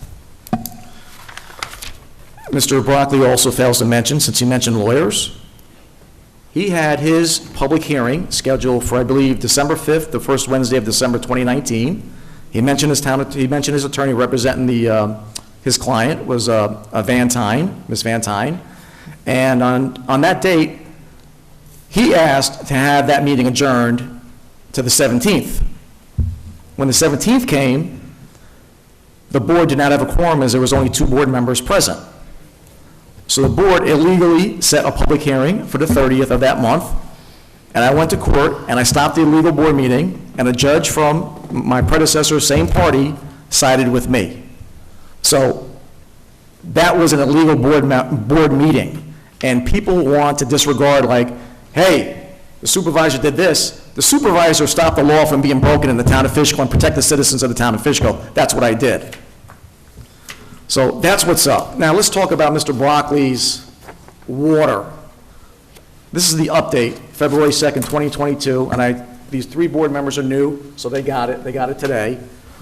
Mr. Broccoli also fails to mention, since he mentioned lawyers, he had his public hearing scheduled for, I believe, December 5th, the first Wednesday of December 2019. He mentioned his attorney representing his client was Van Tyne, Ms. Van Tyne, and on that date, he asked to have that meeting adjourned to the 17th. When the 17th came, the board did not have a quorum as there was only 2 board members present. So the board illegally set a public hearing for the 30th of that month, and I went to court and I stopped the illegal board meeting, and a judge from my predecessor, same party, sided with me. So that was an illegal board meeting, and people want to disregard, like, hey, the supervisor did this. The supervisor stopped the law from being broken in the town of Fishkill and protect the citizens of the town of Fishkill. That's what I did. So that's what's up. Now let's talk about Mr. Broccoli's water. This is the update, February 2nd, 2022, and these 3 board members are new, so they got it today.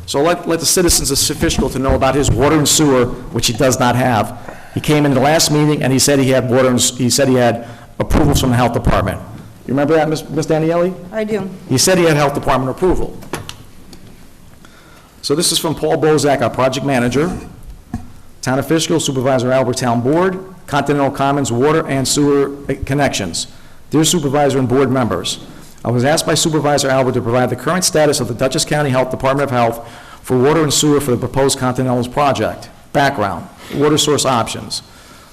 So let the citizens of Fishkill to know about his water and sewer, which he does not have. He came in the last meeting and he said he had he had approvals from the health department. You remember that, Ms. Daniele? I do. He said he had health department approval. So this is from Paul Bozak, our project manager. Town of Fishkill, Supervisor Albert, Town Board, Continental Commons Water and Sewer Connections. Dear Supervisor and Board members, I was asked by Supervisor Albert to provide the current status of the Dutchess County Health Department of Health for water and sewer for the proposed Continental's project. Background, water source options.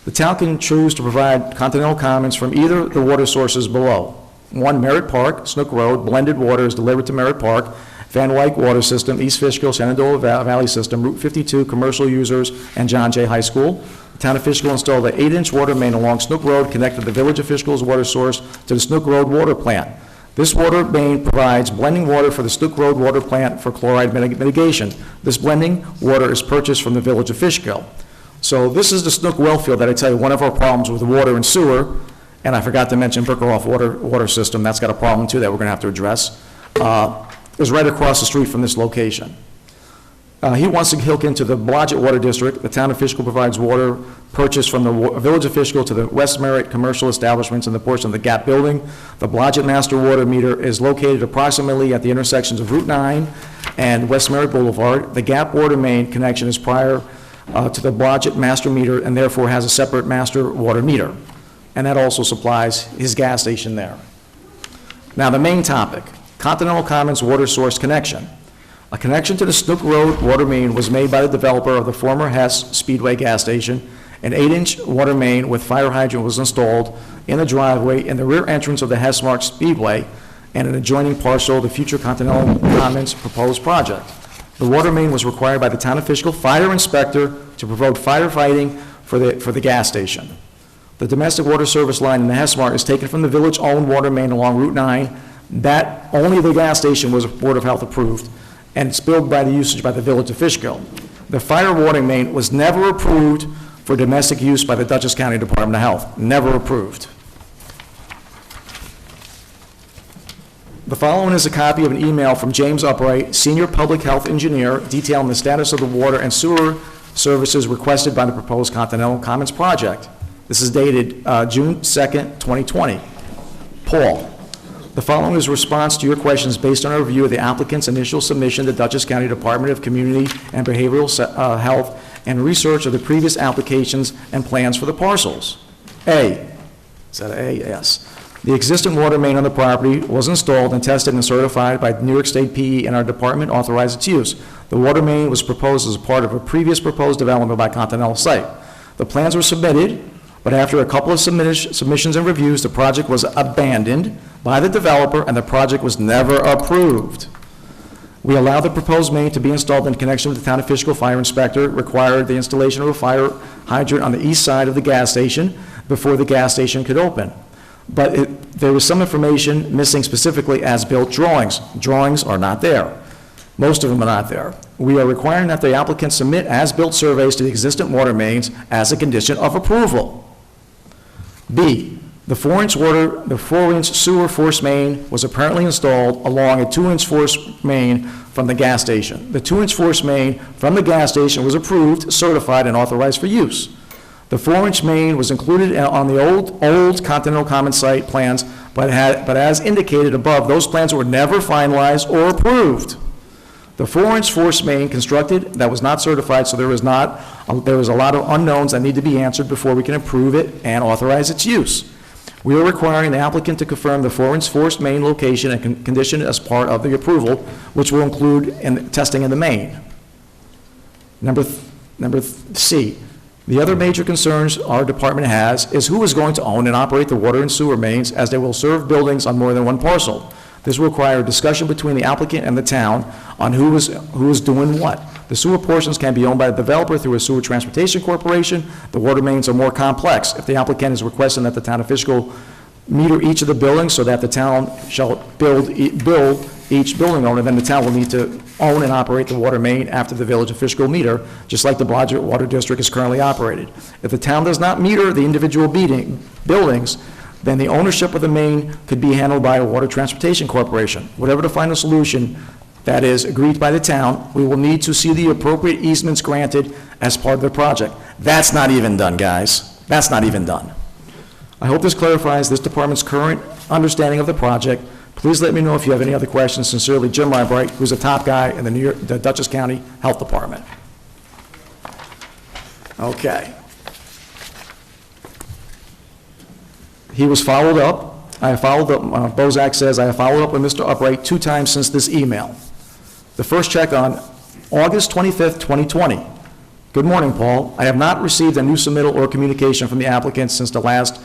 The town can choose to provide Continental Commons from either the water sources below. 1, Merritt Park, Snook Road, blended water is delivered to Merritt Park, Van Wyck Water System, East Fishkill, Shenandoah Valley System, Route 52, commercial users, and John Jay High School. The town of Fishkill installed an 8-inch water main along Snook Road, connected the village of Fishkill's water source to the Snook Road water plant. This water main provides blending water for the Snook Road water plant for chloride mitigation. This blending water is purchased from the village of Fishkill. So this is the Snook well field that I tell you, one of our problems with the water and sewer, and I forgot to mention Brickeroff water system, that's got a problem too that we're gonna have to address. Is right across the street from this location. He wants to hook into the Blodgett Water District. The town of Fishkill provides water purchased from the village of Fishkill to the West Merritt commercial establishments in the portion of the Gap building. The Blodgett master water meter is located approximately at the intersections of Route 9 and West Merritt Boulevard. The Gap water main connection is prior to the Blodgett master meter and therefore has a separate master water meter. And that also supplies his gas station there. Now, the main topic, Continental Comments water source connection. A connection to the Snook Road water main was made by the developer of the former Hess Speedway gas station. An 8-inch water main with fire hydrant was installed in the driveway in the rear entrance of the Hess Mark Speedway and an adjoining parcel of the future Continental Comments proposed project. The water main was required by the town of Fishkill fire inspector to provide firefighting for the gas station. The domestic water service line in the Hess Mark is taken from the village-owned water main along Route 9. That only the gas station was Board of Health approved, and it's billed by the usage by the village of Fishkill. The fire water main was never approved for domestic use by the Dutchess County Department of Health. Never approved. The following is a copy of an email from James Upright, Senior Public Health Engineer, detailing the status of the water and sewer services requested by the proposed Continental Comments project. This is dated June 2nd, 2020. Paul. The following is a response to your questions based on a review of the applicant's initial submission to Dutchess County Department of Community and Behavioral Health and research of the previous applications and plans for the parcels. A, is that A? Yes. The existing water main on the property was installed and tested and certified by New York State PE, and our department authorized its use. The water main was proposed as a part of a previous proposed development by Continental site. The plans were submitted, but after a couple of submissions and reviews, the project was abandoned by the developer and the project was never approved. We allowed the proposed main to be installed in connection with the town of Fishkill fire inspector, required the installation of a fire hydrant on the east side of the gas station before the gas station could open. But there was some information missing, specifically as-built drawings. Drawings are not there. Most of them are not there. We are requiring that the applicant submit as-built surveys to the existing water mains as a condition of approval. B, the 4-inch sewer force main was apparently installed along a 2-inch force main from the gas station. The 2-inch force main from the gas station was approved, certified, and authorized for use. The 4-inch main was included on the old Continental Common site plans, but as indicated above, those plans were never finalized or approved. The 4-inch force main constructed that was not certified, so there was a lot of unknowns that need to be answered before we can approve it and authorize its use. We are requiring the applicant to confirm the 4-inch force main location and condition as part of the approval, which will include testing in the main. Number C, the other major concerns our department has is who is going to own and operate the water and sewer mains, as they will serve buildings on more than one parcel. This will require a discussion between the applicant and the town on who is doing what. The sewer portions can be owned by the developer through a sewer transportation corporation. The water mains are more complex. If the applicant is requesting that the town of Fishkill meter each of the buildings so that the town shall bill each building owner, then the town will need to own and operate the water main after the village of Fishkill meter, just like the Blodgett Water District is currently operated. If the town does not meter the individual buildings, then the ownership of the main could be handled by a water transportation corporation. Whatever the final solution that is agreed by the town, we will need to see the appropriate easements granted as part of the project. That's not even done, guys. That's not even done. I hope this clarifies this department's current understanding of the project. Please let me know if you have any other questions. Sincerely, Jim Rybright, who's a top guy in the Dutchess County Health Department. Okay. He was followed up. I have followed up, Bozak says, I have followed up with Mr. Upright 2 times since this email. The first check on August 25th, 2020. Good morning, Paul. I have not received a new submittal or communication from the applicant since the last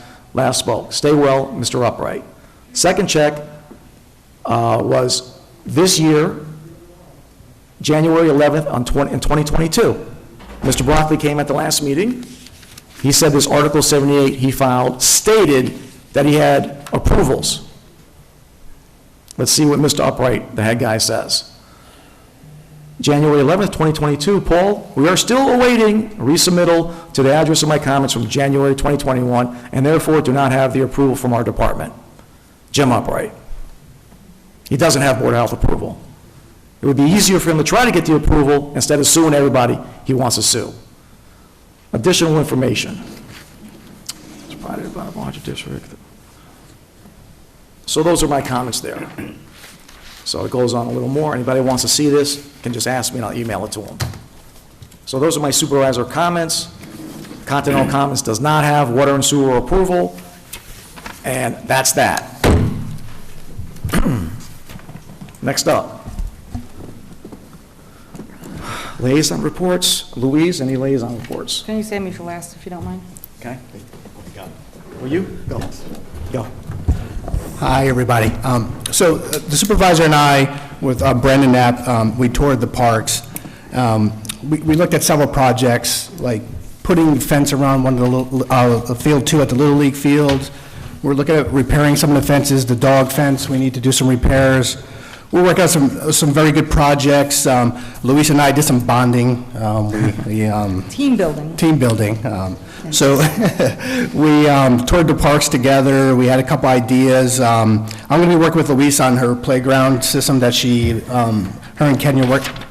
spoke. Stay well, Mr. Upright. Second check was this year, January 11th in 2022. Mr. Broccoli came at the last meeting. He said this Article 78 he filed stated that he had approvals. Let's see what Mr. Upright, the head guy, says. January 11th, 2022, Paul, we are still awaiting resubmittal to the address of my comments from January 2021, and therefore do not have the approval from our department. Jim Upright. He doesn't have Board of Health approval. It would be easier for him to try to get the approval instead of suing everybody he wants to sue. Additional information. It's provided by the Larger District. So those are my comments there. So it goes on a little more. Anybody who wants to see this can just ask me and I'll email it to them. So those are my supervisor comments. Continental Comments does not have water and sewer approval, and that's that. Next up. Liaison reports. Louise, any liaison reports? Can you save me for last, if you don't mind? Okay. Will you? Go. Go. Hi, everybody. So the supervisor and I, with Brandon Knapp, we toured the parks. We looked at several projects, like putting fence around one of the field 2 at the Little League field. We're looking at repairing some of the fences, the dog fence, we need to do some repairs. We're working on some very good projects. Luis and I did some bonding. Team building. Team building. So we toured the parks together. We had a couple ideas. I'm going to be working with Luis on her playground system that her and Kenya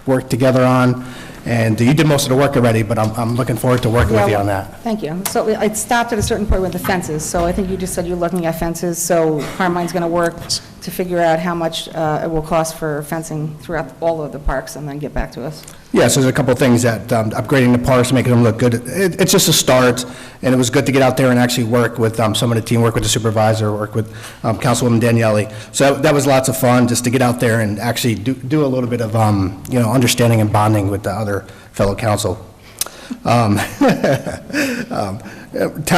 worked together on. And you did most of the work already, but I'm looking forward to working with you on that. Thank you. So it stopped at a certain point with the fences. So I think you just said you're looking at fences. So Carmine's going to work to figure out how much it will cost for fencing throughout all of the parks and then get back to us. Yes, there's a couple of things that upgrading the parks, making them look good. It's just a start, and it was good to get out there and actually work with some of the team, work with the supervisor, work with Councilwoman Daniele. So that was lots of fun, just to get out there and actually do a little bit of understanding and bonding with the other fellow council. Town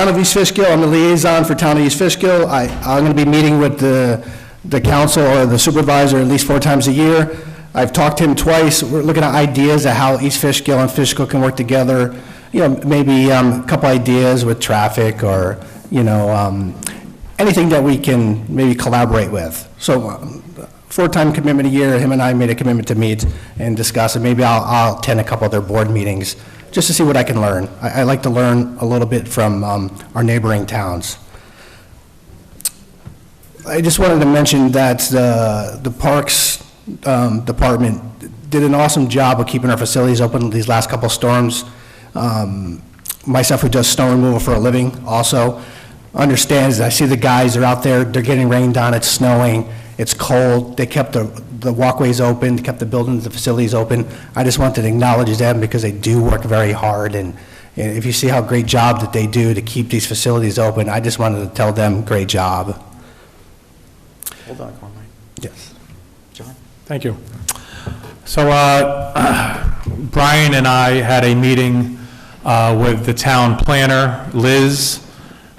of East Fishkill, I'm the liaison for Town of East Fishkill. I'm going to be meeting with the council or the supervisor at least 4 times a year. I've talked to him twice. We're looking at ideas of how East Fishkill and Fishkill can work together. Maybe a couple ideas with traffic or, anything that we can maybe collaborate with. So 4-time commitment a year, him and I made a commitment to meet and discuss, and maybe I'll attend a couple of their board meetings just to see what I can learn. I like to learn a little bit from our neighboring towns. I just wanted to mention that the Parks Department did an awesome job of keeping our facilities open these last couple storms. Myself, who does snow removal for a living, also understands that I see the guys, they're out there, they're getting rained on, it's snowing, it's cold, they kept the walkways open, kept the buildings, the facilities open. I just wanted to acknowledge them because they do work very hard, and if you see how great job that they do to keep these facilities open, I just wanted to tell them great job. Hold on, Carmine. Yes. John? Thank you. So Brian and I had a meeting with the town planner, Liz,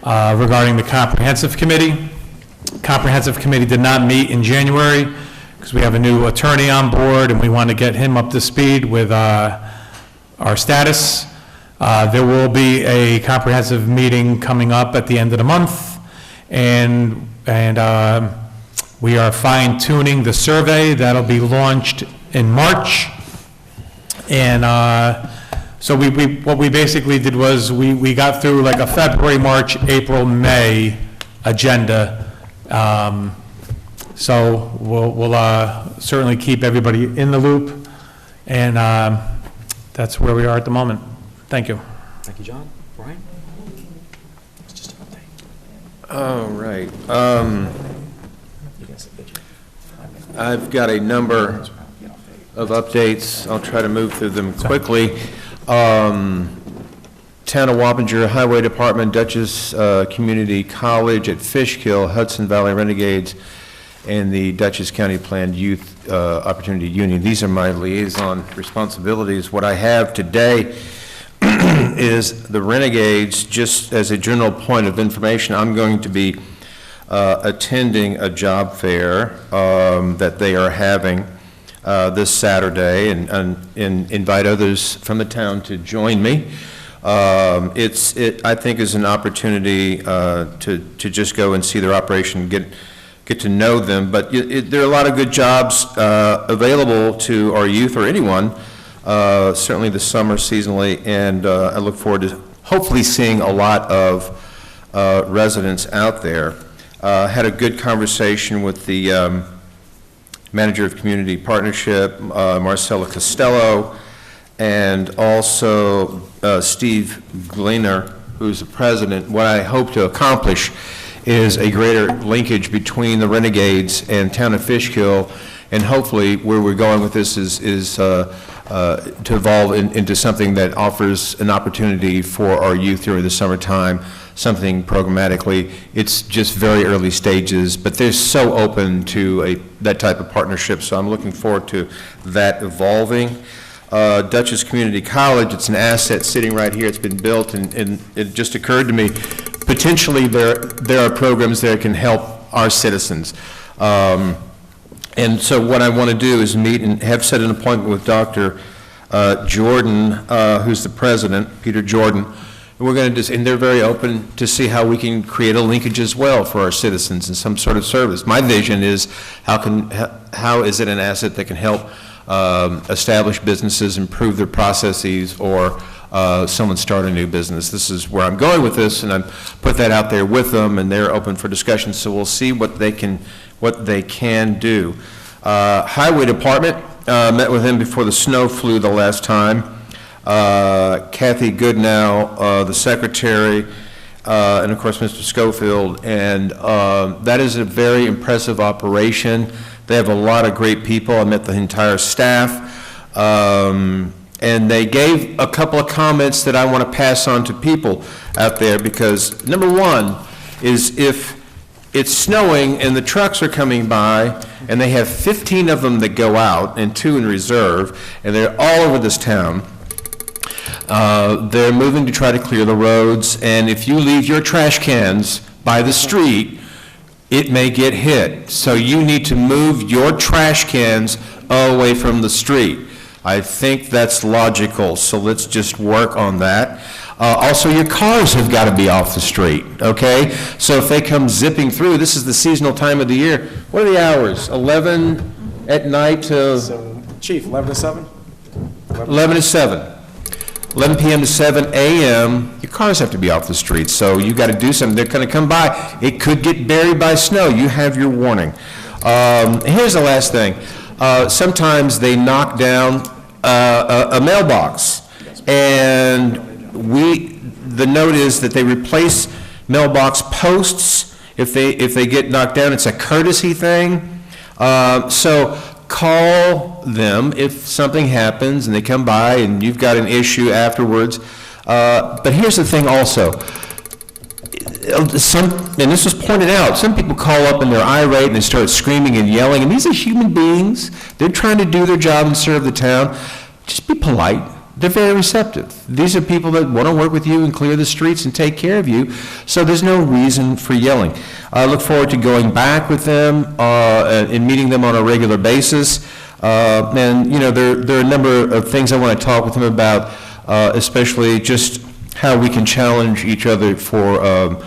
regarding the comprehensive committee. Comprehensive committee did not meet in January because we have a new attorney on board and we want to get him up to speed with our status. There will be a comprehensive meeting coming up at the end of the month, and we are fine-tuning the survey. That'll be launched in March. And so what we basically did was we got through like a February, March, April, May agenda. So we'll certainly keep everybody in the loop. And that's where we are at the moment. Thank you. Thank you, John. Brian? It's just an update. All right. I've got a number of updates. I'll try to move through them quickly. Town of Wappinger Highway Department, Dutchess Community College at Fishkill, Hudson Valley Renegades, and the Dutchess County Planned Youth Opportunity Union. These are my liaison responsibilities. What I have today is the Renegades. Just as a general point of information, I'm going to be attending a job fair that they are having this Saturday, and invite others from the town to join me. It I think is an opportunity to just go and see their operation, get to know them. But there are a lot of good jobs available to our youth or anyone, certainly this summer seasonally, and I look forward to hopefully seeing a lot of residents out there. Had a good conversation with the Manager of Community Partnership, Marcella Costello, and also Steve Glenum, who's the president. What I hope to accomplish is a greater linkage between the Renegades and town of Fishkill, and hopefully where we're going with this is to evolve into something that offers an opportunity for our youth during the summertime, something programmatically. It's just very early stages, but they're so open to that type of partnership, so I'm looking forward to that evolving. Dutchess Community College, it's an asset sitting right here. It's been built, and it just occurred to me, potentially there are programs there that can help our citizens. And so what I want to do is meet and have set an appointment with Dr. Jordan, who's the president, Peter Jordan. And we're going to and they're very open to see how we can create a linkage as well for our citizens in some sort of service. My vision is how is it an asset that can help establish businesses, improve their processes, or someone start a new business. This is where I'm going with this, and I put that out there with them, and they're open for discussion. So we'll see what they can do. Highway Department, met with him before the snow flew the last time. Kathy Goodnow, the secretary, and of course Mr. Schofield, and that is a very impressive operation. They have a lot of great people. I met the entire staff, and they gave a couple of comments that I want to pass on to people out there, because number one is if it's snowing and the trucks are coming by and they have 15 of them that go out and 2 in reserve, and they're all over this town, they're moving to try to clear the roads, and if you leave your trash cans by the street, it may get hit. So you need to move your trash cans away from the street. I think that's logical, so let's just work on that. Also, your cars have got to be off the street, okay? So if they come zipping through, this is the seasonal time of the year. What are the hours? 11 at night to? So, Chief, 11 to 7? 11 to 7. 11 p.m. to 7 a.m., your cars have to be off the street, so you got to do something. They're going to come by. It could get buried by snow. You have your warning. Here's the last thing. Sometimes they knock down a mailbox, and the note is that they replace mailbox posts if they get knocked down. It's a courtesy thing. So call them if something happens and they come by and you've got an issue afterwards. But here's the thing also. And this was pointed out, some people call up and they're irate and they start screaming and yelling, and these are human beings. They're trying to do their job and serve the town. Just be polite. They're very receptive. These are people that want to work with you and clear the streets and take care of you, so there's no reason for yelling. I look forward to going back with them and meeting them on a regular basis. And, you know, there are a number of things I want to talk with them about, especially just how we can challenge each other for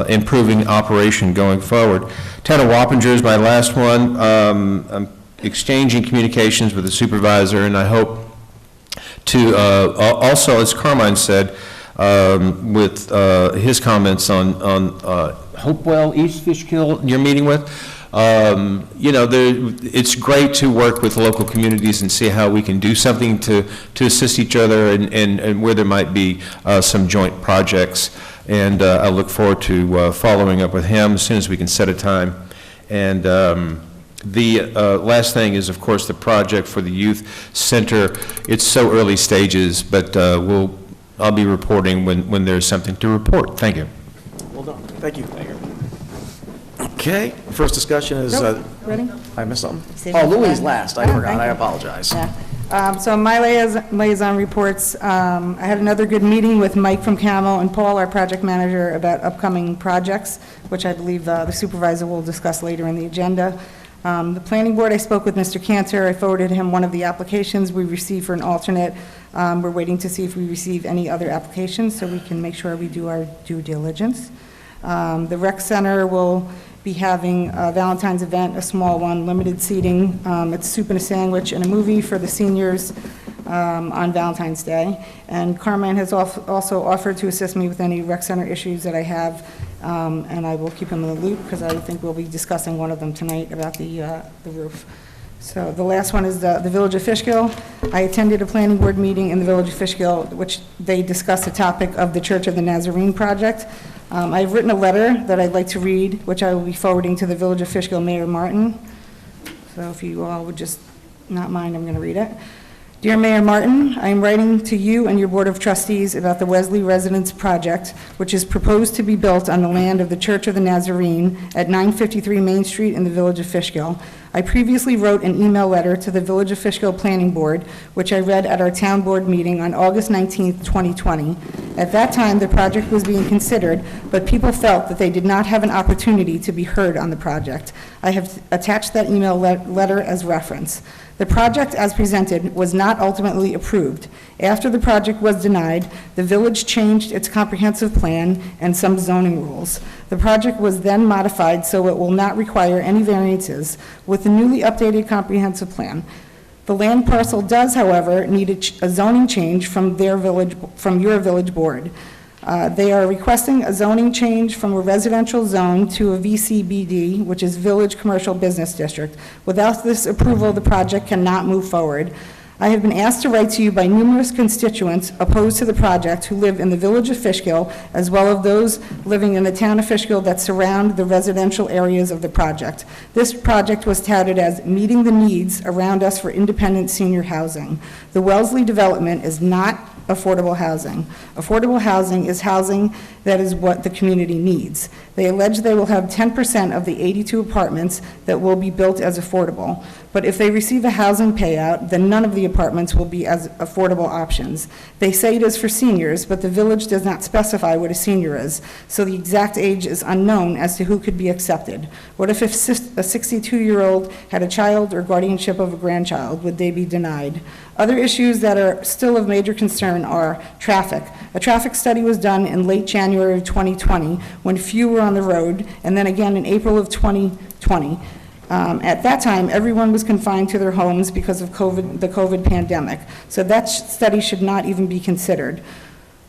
improving operation going forward. Town of Wappinger is my last one. I'm exchanging communications with the supervisor, and I hope to also, as Carmine said, with his comments on Hopewell, East Fishkill, you're meeting with, you know, it's great to work with local communities and see how we can do something to assist each other and where there might be some joint projects. And I look forward to following up with him as soon as we can set a time. And the last thing is, of course, the project for the youth center. It's so early stages, but I'll be reporting when there's something to report. Thank you. Well done. Thank you. Okay, first discussion is, Ready? I missed something? Save Oh, it for Louis last. last. I Oh, forgot. thank I you. apologize. Yeah. So my liaison reports, I had another good meeting with Mike from Camel and Paul, our project manager, about upcoming projects, which I believe the supervisor will discuss later in the agenda. The planning board, I spoke with Mr. Cantor. I forwarded him one of the applications we received for an alternate. We're waiting to see if we receive any other applications so we can make sure we do our due diligence. The rec center will be having a Valentine's event, a small one, limited seating. It's soup and a sandwich and a movie for the seniors on Valentine's Day. And Carmine has also offered to assist me with any rec center issues that I have, and I will keep him in the loop because I think we'll be discussing one of them tonight about the roof. So the last one is the Village of Fishkill. I attended a planning board meeting in the Village of Fishkill, which they discussed the topic of the Church of the Nazarene project. I've written a letter that I'd like to read, which I will be forwarding to the Village of Fishkill Mayor Martin. So if you all would just not mind, I'm going to read it. Dear Mayor Martin, I am writing to you and your Board of Trustees about the Wesley Residence Project, which is proposed to be built on the land of the Church of the Nazarene at 953 Main Street in the Village of Fishkill. I previously wrote an email letter to the Village of Fishkill Planning Board, which I read at our town board meeting on August 19, 2020. At that time, the project was being considered, but people felt that they did not have an opportunity to be heard on the project. I have attached that email letter as reference. The project, as presented, was not ultimately approved. After the project was denied, the village changed its comprehensive plan and some zoning rules. The project was then modified so it will not require any variances with the newly updated comprehensive plan. The land parcel does, however, need a zoning change from your village board. They are requesting a zoning change from a residential zone to a VCBD, which is Village Commercial Business District. Without this approval, the project cannot move forward. I have been asked to write to you by numerous constituents opposed to the project who live in the Village of Fishkill, as well as those living in the town of Fishkill that surround the residential areas of the project. This project was touted as meeting the needs around us for independent senior housing. The Wellesley development is not affordable housing. Affordable housing is housing that is what the community needs. They allege they will have 10% of the 82 apartments that will be built as affordable. But if they receive a housing payout, then none of the apartments will be as affordable options. They say it is for seniors, but the village does not specify what a senior is, so the exact age is unknown as to who could be accepted. What if a 62-year-old had a child or guardianship of a grandchild? Would they be denied? Other issues that are still of major concern are traffic. A traffic study was done in late January of 2020 when few were on the road, and then again in April of 2020. At that time, everyone was confined to their homes because of the COVID pandemic, so that study should not even be considered.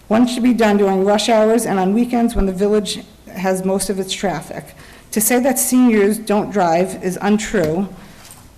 One should be done during rush hours and on weekends when the village has most of its traffic. To say that seniors don't drive is untrue,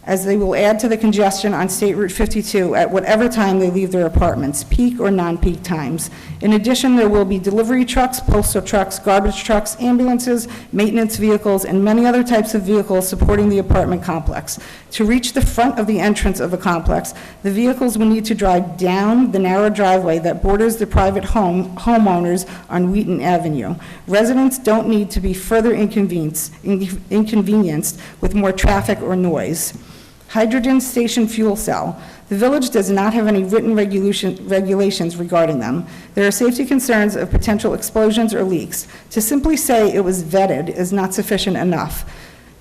as they will add to the congestion on State Route 52 at whatever time they leave their apartments, peak or non-peak times. In addition, there will be delivery trucks, postal trucks, garbage trucks, ambulances, maintenance vehicles, and many other types of vehicles supporting the apartment complex. To reach the front of the entrance of the complex, the vehicles will need to drive down the narrow driveway that borders the private homeowners on Wheaton Avenue. Residents don't need to be further inconvenienced with more traffic or noise. Hydrogen station fuel cell. The village does not have any written regulations regarding them. There are safety concerns of potential explosions or leaks. To simply say it was vetted is not sufficient enough.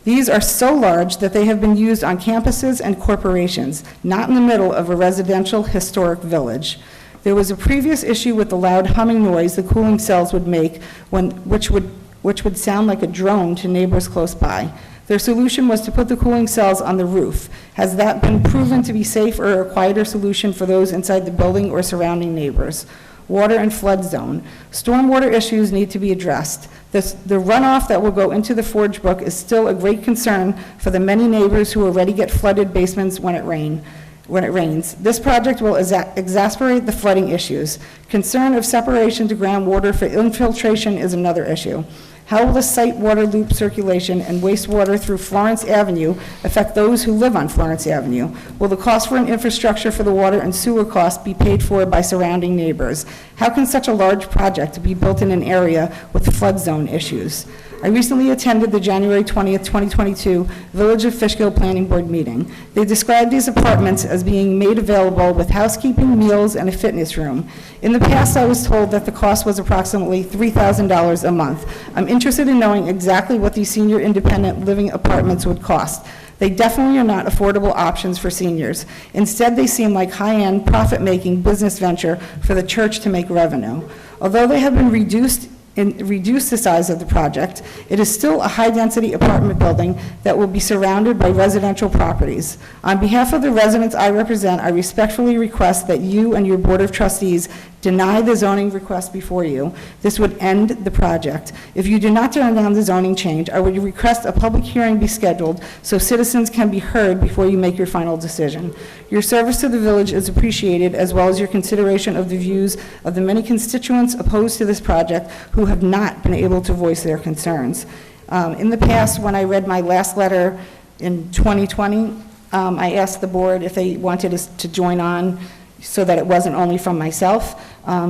These are so large that they have been used on campuses and corporations, not in the middle of a residential historic village. There was a previous issue with the loud humming noise the cooling cells would make, which would sound like a drone to neighbors close by. Their solution was to put the cooling cells on the roof. Has that been proven to be safe or a quieter solution for those inside the building or surrounding neighbors? Water and flood zone. Stormwater issues need to be addressed. The runoff that will go into the Forge Brook is still a great concern for the many neighbors who already get flooded basements when it rains. This project will exacerbate the flooding issues. Concern of separation to groundwater for infiltration is another issue. How will the site water loop circulation and wastewater through Florence Avenue affect those who live on Florence Avenue? Will the cost for an infrastructure for the water and sewer costs be paid for by surrounding neighbors? How can such a large project be built in an area with flood zone issues? I recently attended the January 20th, 2022 Village of Fishkill Planning Board meeting. They described these apartments as being made available with housekeeping, meals, and a fitness room. In the past, I was told that the cost was approximately $3,000 a month. I'm interested in knowing exactly what these senior independent living apartments would cost. They definitely are not affordable options for seniors. Instead, they seem like high-end, profit-making business venture for the church to make revenue. Although they have been reduced and reduce the size of the project, it is still a high-density apartment building that will be surrounded by residential properties. On behalf of the residents I represent, I respectfully request that you and your Board of Trustees deny the zoning request before you. This would end the project. If you do not turn down the zoning change, I would request a public hearing be scheduled so citizens can be heard before you make your final decision. Your service to the village is appreciated, as well as your consideration of the views of the many constituents opposed to this project who have not been able to voice their concerns. In the past, when I read my last letter in 2020, I asked the board if they wanted us to join on so that it wasn't only from myself.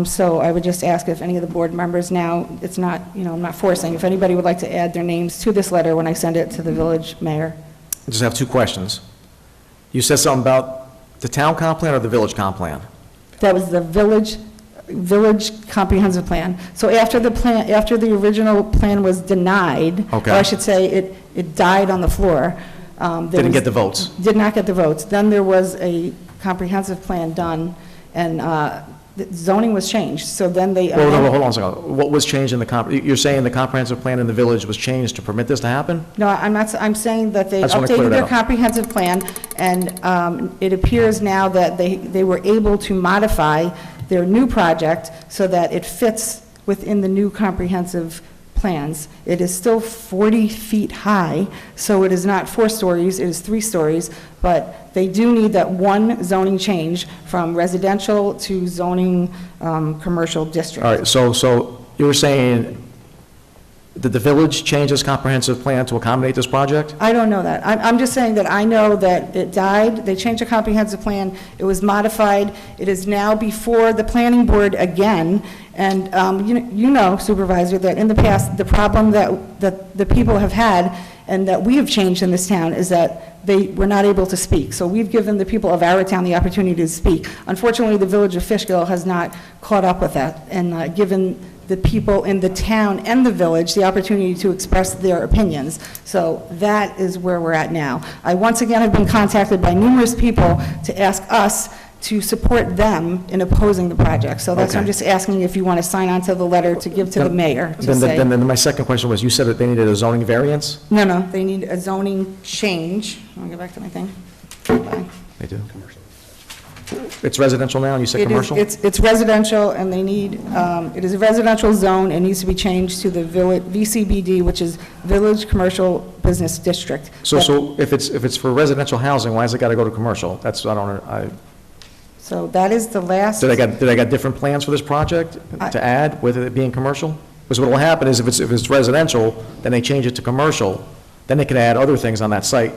So I would just ask if any of the board members now, it's not, I'm not forcing, if anybody would like to add their names to this letter when I send it to the village mayor. I just have two questions. You said something about the town comp plan or the village comp plan? That was the village comprehensive plan. So after the original plan was denied, Okay. or I should say it died on the floor. Didn't get the votes? Did not get the votes. Then there was a comprehensive plan done, and the zoning was changed. So then they... Well, no, hold on a second. What was changed in the you're saying the comprehensive plan in the village was changed to permit this to happen? No, I'm not, I'm saying that they I just wanna clear updated it their up. comprehensive plan, and it appears now that they were able to modify their new project so that it fits within the new comprehensive plans. It is still 40 feet high, so it is not 4 stories, it is 3 stories, but they do need that one zoning change from residential to zoning commercial district. All right, so you were saying, did the village change its comprehensive plan to accommodate this project? I don't know that. I'm just saying that I know that it died, they changed the comprehensive plan, it was modified, it is now before the planning board again, and you know, Supervisor, that in the past, the problem that the people have had and that we have changed in this town is that they were not able to speak. So we've given the people of our town the opportunity to speak. Unfortunately, the village of Fishkill has not caught up with that and given the people in the town and the village the opportunity to express their opinions. So that is where we're at now. I once again have been contacted by numerous people to ask us to support them in opposing the project. So that's why I'm Okay. just asking if you want to sign on to the letter to give to the mayor to say. Then my second question was, you said that they needed a zoning variance? No, they need a zoning change. I'll go back to my thing. Bye. They do. It's residential now, and you said It is- commercial? It's residential, and they need, it is a residential zone, and needs to be changed to the village, VCBD, which is Village Commercial Business District. So if it's for residential housing, why has it got to go to commercial? So that is the last. Did I got different plans for this project to add with it being commercial? Because what will happen is if it's residential, then they change it to commercial, then they can add other things on that site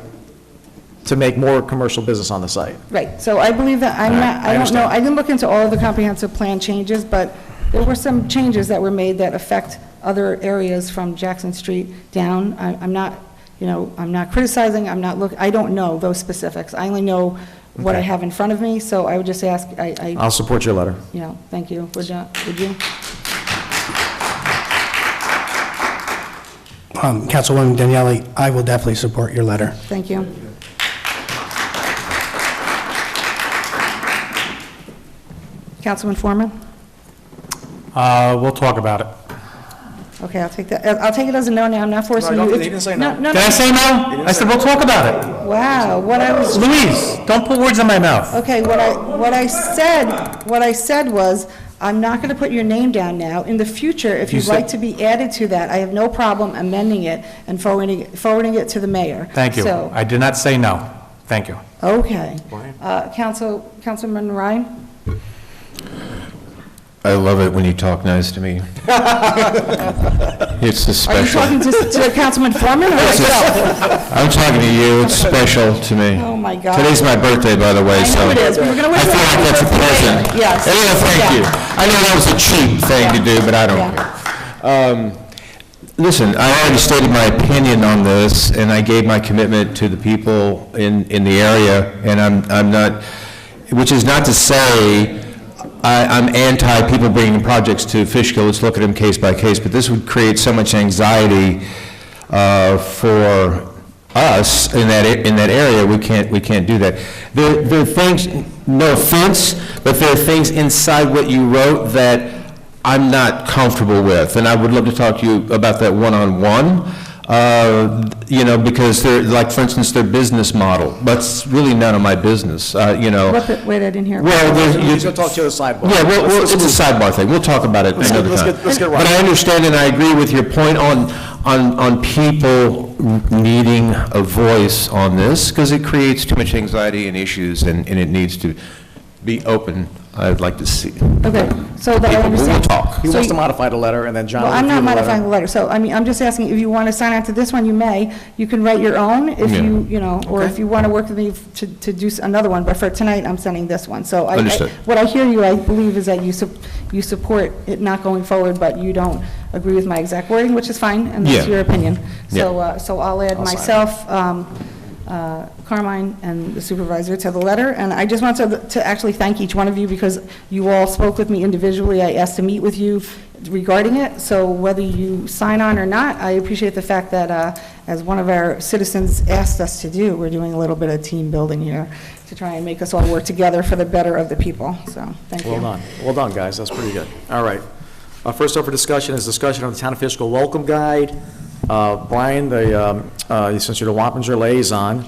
to make more commercial business on the site. Right, so I believe that, All right, I I don't know, understand. I didn't look into all of the comprehensive plan changes, but there were some changes that were made that affect other areas from Jackson Street down. I'm not, I'm not criticizing, I don't know those specifics. I only know what I Okay. have in front of me, so I would just ask, I'll support your letter. thank you. Would you? Councilwoman Daniele, I will definitely support your letter. Thank you. Councilman Foreman? We'll talk about it. Okay, I'll take that, I'll take it as a no now, I'm not forcing No, you. he didn't say no. No, Did I say no? I said we'll talk about it. Wow, what I was. Louise, don't put words in my mouth. Okay, what I said was, I'm not going to put your name down now. In the future, if You you'd said- like to be added to that, I have no problem amending it and forwarding it to the mayor. Thank you. So, I did not say no. Thank you. okay. Councilman Ryan? I love it when you talk nice to me. It's a Are you special. talking to Councilman Foreman or myself? I'm talking to you, it's special to me. Oh, my God. Today's my birthday, by the way, I so. know it is. We were going to wish I you feel like that's a present. Yes. Yeah, thank Yeah. you. I know that was a cheap thing to do, but I don't Yeah. care. Listen, I already stated my opinion on this, and I gave my commitment to the people in the area, and I'm not, which is not to say I'm anti people bringing projects to Fishkill. Let's look at them case by case, but this would create so much anxiety for us in that area. We can't do that. There are things, no offense, but there are things inside what you wrote that I'm not comfortable with, and I would love to talk to you about that one-on-one, because they're, like, for instance, their business model, that's really none of my business, Wait, I didn't hear. Well, He's going to talk to you at the sidebar. Yeah, well, it's a sidebar thing, we'll talk about it another time. Let's get right. But I understand and I agree with your point on people needing a voice on this, because it creates too much anxiety and issues, and it needs to be open. I'd like to see. Okay, so that I We'll understand. talk. He So wants to you- modify the letter, and then John will Well, I'm review not the letter. modifying the letter, so, I mean, I'm just asking, if you want to sign on to this one, you may. You can write your own, if Yeah. or if you want to work with me to do another one, but for tonight, I'm sending this one. So Understood. what I hear you, I believe, is that you support it not going forward, but you don't agree with my exact wording, which is fine, and that's Yeah. your opinion. Yeah. So I'll add I'll sign it. myself, Carmine, and the supervisor to the letter, and I just want to actually thank each one of you, because you all spoke with me individually. I asked to meet with you regarding it, so whether you sign on or not, I appreciate the fact that, as one of our citizens asked us to do, we're doing a little bit of team building here to try and make us all work together for the better of the people, so, thank you. Well done. Well done, guys. That's pretty good. All right. First up for discussion is discussion of the Town of Fishkill Welcome Guide. Brian, since you're the Wappinger liaison,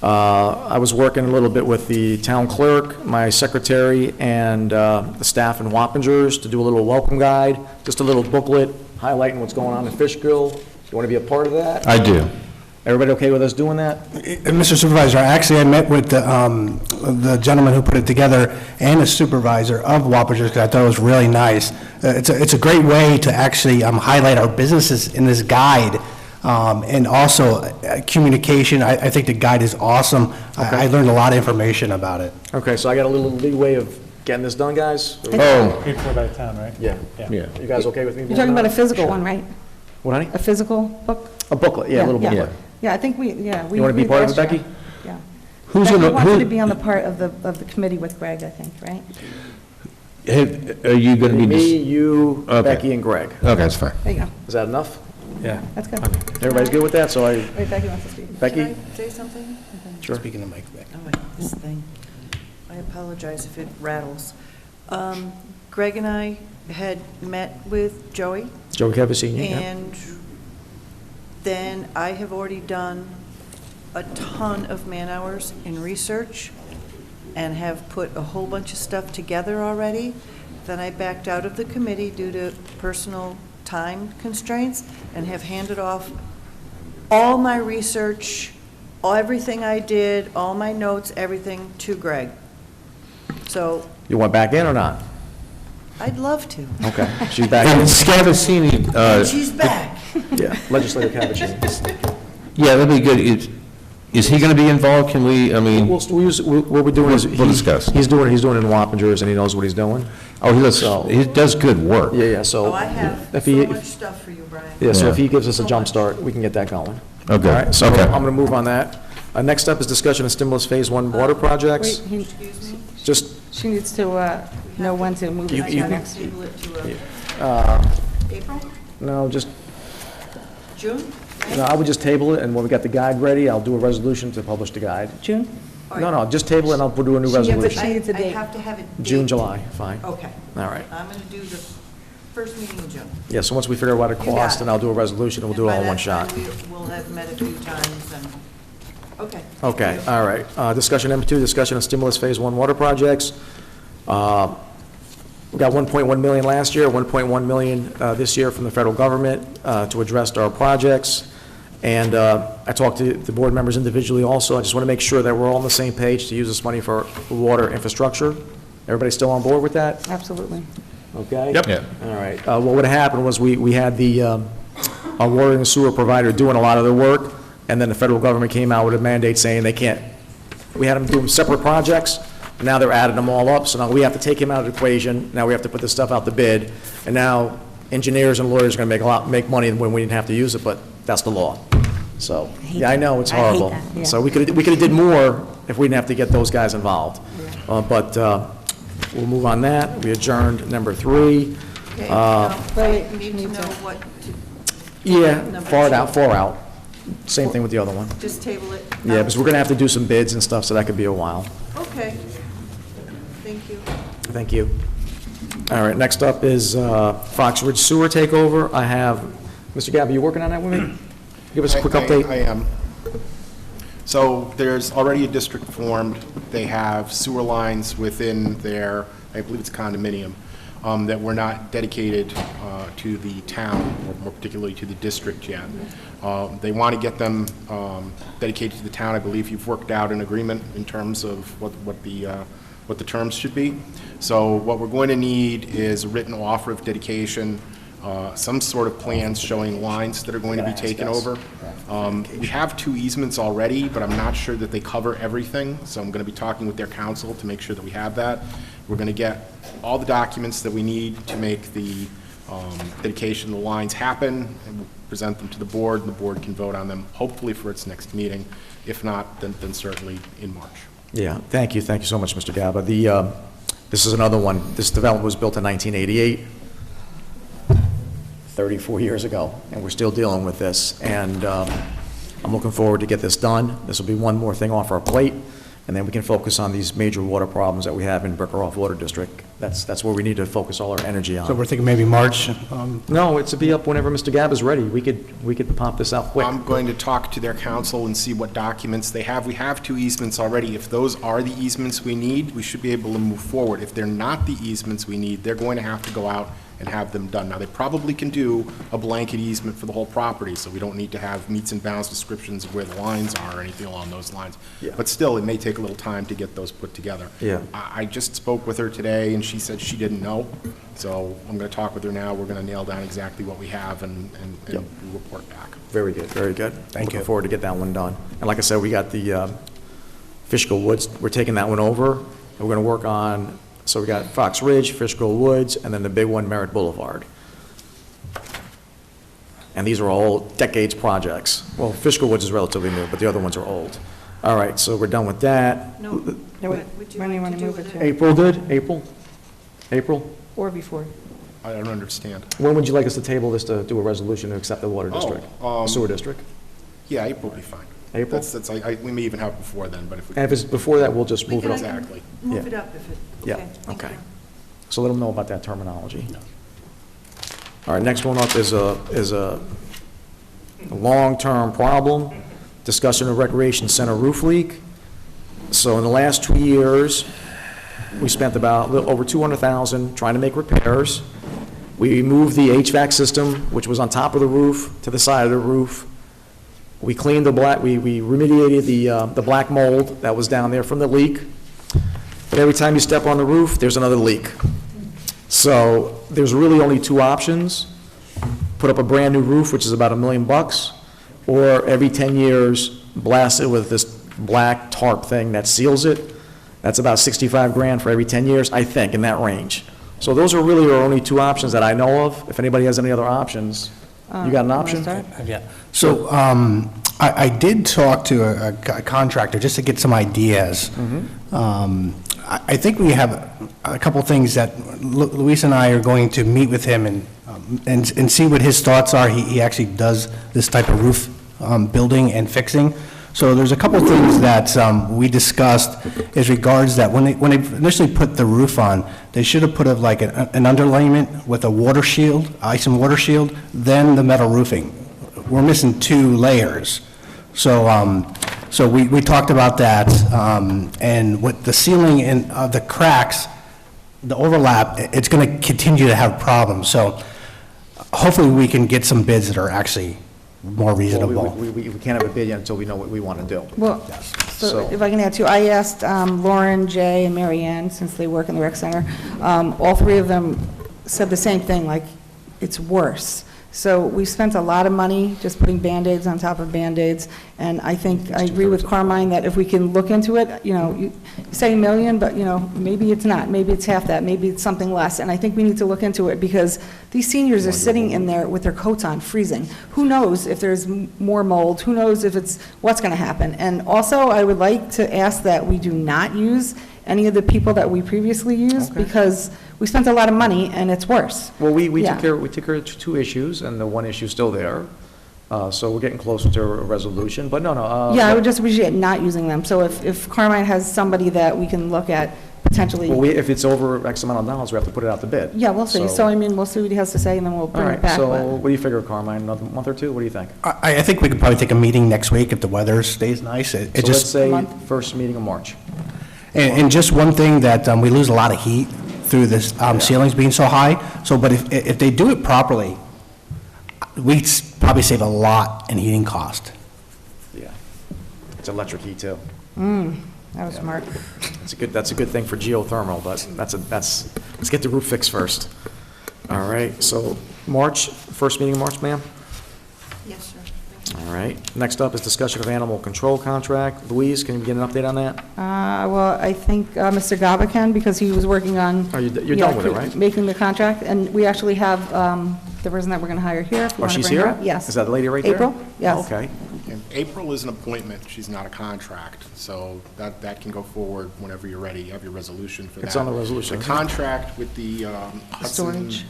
I was working a little bit with the town clerk, my secretary, and the staff in Wappingers to do a little welcome guide, just a little booklet highlighting what's going on in Fishkill. You want to be a part of that? I do. Everybody okay with us doing that? Mr. Supervisor, actually, I met with the gentleman who put it together and the supervisor of Wappingers, because I thought it was really nice. It's a great way to actually highlight our businesses in this guide, and also communication. I think the guide is awesome. I learned a lot of information about it. Okay, so I got a little leeway of getting this done, guys? Oh, Paid for by the town, right? Yeah. yeah. You guys okay with me? You're talking about a physical one, right? What, honey? A physical book? A booklet, yeah, a little booklet. Yeah, I think we. You want to be part of it, Becky? Yeah. Who's Becky gonna, wanted to who, be on the part of the committee with Greg, I think, right? are you gonna be? Me, you, Okay. Becky, and Greg. Okay, that's fine. There you go. Is that enough? Yeah. That's good. Everybody's good with that? So I, Wait, Becky wants to speak. Becky? Can I say something? Sure. Speaking of Mike. Oh, wait, this thing. I apologize if it rattles. Greg and I had met with Joey, Joe Kevin Senior, yeah. and then I have already done a ton of man-hours in research and have put a whole bunch of stuff together already. Then I backed out of the committee due to personal time constraints and have handed off all my research, everything I did, all my notes, everything to Greg. So You want back in or not? I'd love to. Okay, she's back And in. Scavacini, And she's back. Yeah, Legislator Cavachini. yeah, that'd be good. Is he gonna be involved? Can we, I mean, What we're doing is. We'll discuss. He's doing it in Wappingers, and he knows what he's doing. oh, So- he does good work. Yeah, so. Oh, I have if so he- much stuff for you, Brian. Yeah, so if Yeah. he gives us a So jump much. start, we can get that going. Okay, All right, so okay. I'm going to move on that. Next up is discussion of stimulus Phase 1 water projects. Wait, Excuse me? Just, she needs to know when to move it You- to you- the next. Table it to April, no, just, June? no, I would just table it, and when we got the guide ready, I'll do a resolution to publish the guide. June? No, no, just table it, and I'll do a new Yeah, but resolution. she needs a I date. have to have it. June, dated. July, fine. Okay. All right. I'm going to do the first meeting in June. Yeah, so once we figure out what it You got costs, it. then I'll do a resolution, and we'll do it all in one shot. And by that time, we'll have met a few times and, okay. Okay, all right. Discussion number 2, discussion of stimulus Phase 1 water projects. We got 1.1 million last year, 1.1 million this year from the federal government to address our projects. And I talked to the board members individually also. I just want to make sure that we're all on the same page to use this money for water infrastructure. Everybody still on board with that? Absolutely. Okay? Yep. Yeah. All right. What would have happened was we had our water and sewer provider doing a lot of their work, and then the federal government came out with a mandate saying they can't. We had them doing separate projects, and now they're adding them all up, so now we have to take him out of the equation. Now we have to put this stuff out to bid, and now engineers and lawyers are going to make money when we didn't have to use it, but that's the law. So, yeah, I know, it's I hate horrible. that, yeah. So we could have did more if we didn't have to get those guys involved. But we'll move on that. We adjourned number 3. Okay, wait, I need to know what, Yeah, Number far 2. out. Same thing with the other one. just table it. Yeah, because we're going to have to do some bids and stuff, so that could be a while. Okay. Thank you. Thank you. All right, next up is Fox Ridge Sewer Takeover. I have, Mr. Gabby, you working on that with me? Give us a quick update. I am. So there's already a district formed. They have sewer lines within their, I believe it's condominium, that were not dedicated to the town, or more particularly to the district yet. They want to get them dedicated to the town. I believe you've worked out an agreement in terms of what the terms should be. So what we're going to need is a written offer of dedication, some sort of plans showing lines that are going to be taken over. We have 2 easements already, but I'm not sure that they cover everything, so I'm going to be talking with their counsel to make sure that we have that. We're going to get all the documents that we need to make the dedication of the lines happen, and we'll present them to the board, and the board can vote on them, hopefully for its next meeting. If not, then certainly in March. Yeah, thank you so much, Mr. Gaba. This is another one. This development was built in 1988, 34 years ago, and we're still dealing with this. And I'm looking forward to get this done. This will be one more thing off our plate, and then we can focus on these major water problems that we have in Bickerhoff Water District. That's where we need to focus all our energy on. So we're thinking maybe March? No, it's to be up whenever Mr. Gab is ready. We could pop this out quick. I'm going to talk to their counsel and see what documents they have. We have 2 easements already. If those are the easements we need, we should be able to move forward. If they're not the easements we need, they're going to have to go out and have them done. Now, they probably can do a blanket easement for the whole property, so we don't need to have meets and bounds descriptions of where the lines are or anything along those lines. Yeah. But still, it may take a little time to get those put together. Yeah. I just spoke with her today, and she said she didn't know, so I'm going to talk with her now. We're going to nail down exactly what we have and Yep. report back. Very good, very good. Thank you. Looking forward to get that one done. And like I said, we got the Fishkill Woods. We're taking that one over, and we're going to work on, so we got Fox Ridge, Fishkill Woods, and then the big one, Merritt Boulevard. And these are all decades projects. Well, Fishkill Woods is relatively new, but the other ones are old. All right, so we're done with that. No, No, what would you when do you like wanna to do move with it it? to? April, good? April? Or before? I don't understand. When would you like us to table this to do a resolution to accept the water district? Sewer district? Yeah, April will be fine. April? We may even have it before then, but if we. And if it's before that, we'll just move it up. Exactly. Move Yeah. it up if it, Yeah, okay. thank okay. you. So let them know about that terminology. All right, next one up is a long-term problem, discussion of recreation center roof leak. So in the last 2 years, we spent about a little over $200,000 trying to make repairs. We moved the HVAC system, which was on top of the roof, to the side of the roof. We cleaned we remediated the black mold that was down there from the leak. But every time you step on the roof, there's another leak. So there's really only 2 options. Put up a brand-new roof, which is about $1 million, or every 10 years, blast it with this black tarp thing that seals it. That's about 65 grand for every 10 years, I think, in that range. So those are really our only 2 options that I know of. If anybody has any other options, you got an option? Yeah. So I did talk to a contractor just to get some ideas. I think we have a couple things that Luis and I are going to meet with him and see what his thoughts are. He actually does this type of roof building and fixing. So there's a couple things that we discussed as regards that when they initially put the roof on, they should have put like an underlayment with a water shield, ice and water shield, then the metal roofing. We're missing 2 layers. So we talked about that, and with the ceiling and the cracks, the overlap, it's going to continue to have problems. So hopefully we can get some bids that are actually more reasonable. Well, we can't have a bid yet until we know what we want to do. Well, so if I can add too, I asked Lauren, Jay, and Mary Ann, since they work in the rec center, all 3 of them said the same thing, like, it's worse. So we spent a lot of money just putting Band-Aids on top of Band-Aids, and I think, I agree with Carmine that if we can look into it, you say $1 million, but, maybe it's not, maybe it's half that, maybe it's something less, and I think we need to look into it, because these seniors are sitting in there with their coats on, freezing. Who knows if there's more mold, who knows if what's going to happen? And also, I would like to ask that we do not use any of the people that we previously used, because we spent a lot of money, and it's worse. Well, we Yeah. took care of 2 issues, and the 1 issue is still there. So we're getting closer to a resolution, but no. Yeah, I would just appreciate not using them. So if Carmine has somebody that we can look at potentially. Well, if it's over X amount of dollars, we have to put it out to bid. Yeah, we'll see. So, I mean, we'll see what he has to say, and then we'll All bring right, it back. so but- what do you figure, Carmine, another month or two? What do you think? I think we could probably take a meeting next week if the weather stays nice. It So let's just, say month? first meeting of March. and just one thing that we lose a lot of heat through this ceilings being so high. So, but if they do it properly, we'd probably save a lot in heating cost. Yeah. It's electric heat, too. That was smart. That's a good thing for geothermal, but let's get the roof fixed first. All right, so March, first meeting in March, ma'am? Yes, sir. All right. Next up is discussion of animal control contract. Louise, can you get an update on that? Well, I think Mr. Gaba can, because he was working on. Oh, you're done with it, right? Making the contract, and we actually have the person that we're going to hire here. If you Oh, wanna she's bring her here? up. Yes. Is that the lady right there? April? Yes. Okay. And April is an appointment, she's not a contract, so that can go forward whenever you're ready. You have your resolution for that. It's on the resolution, The isn't it? contract with the Hudson Storage.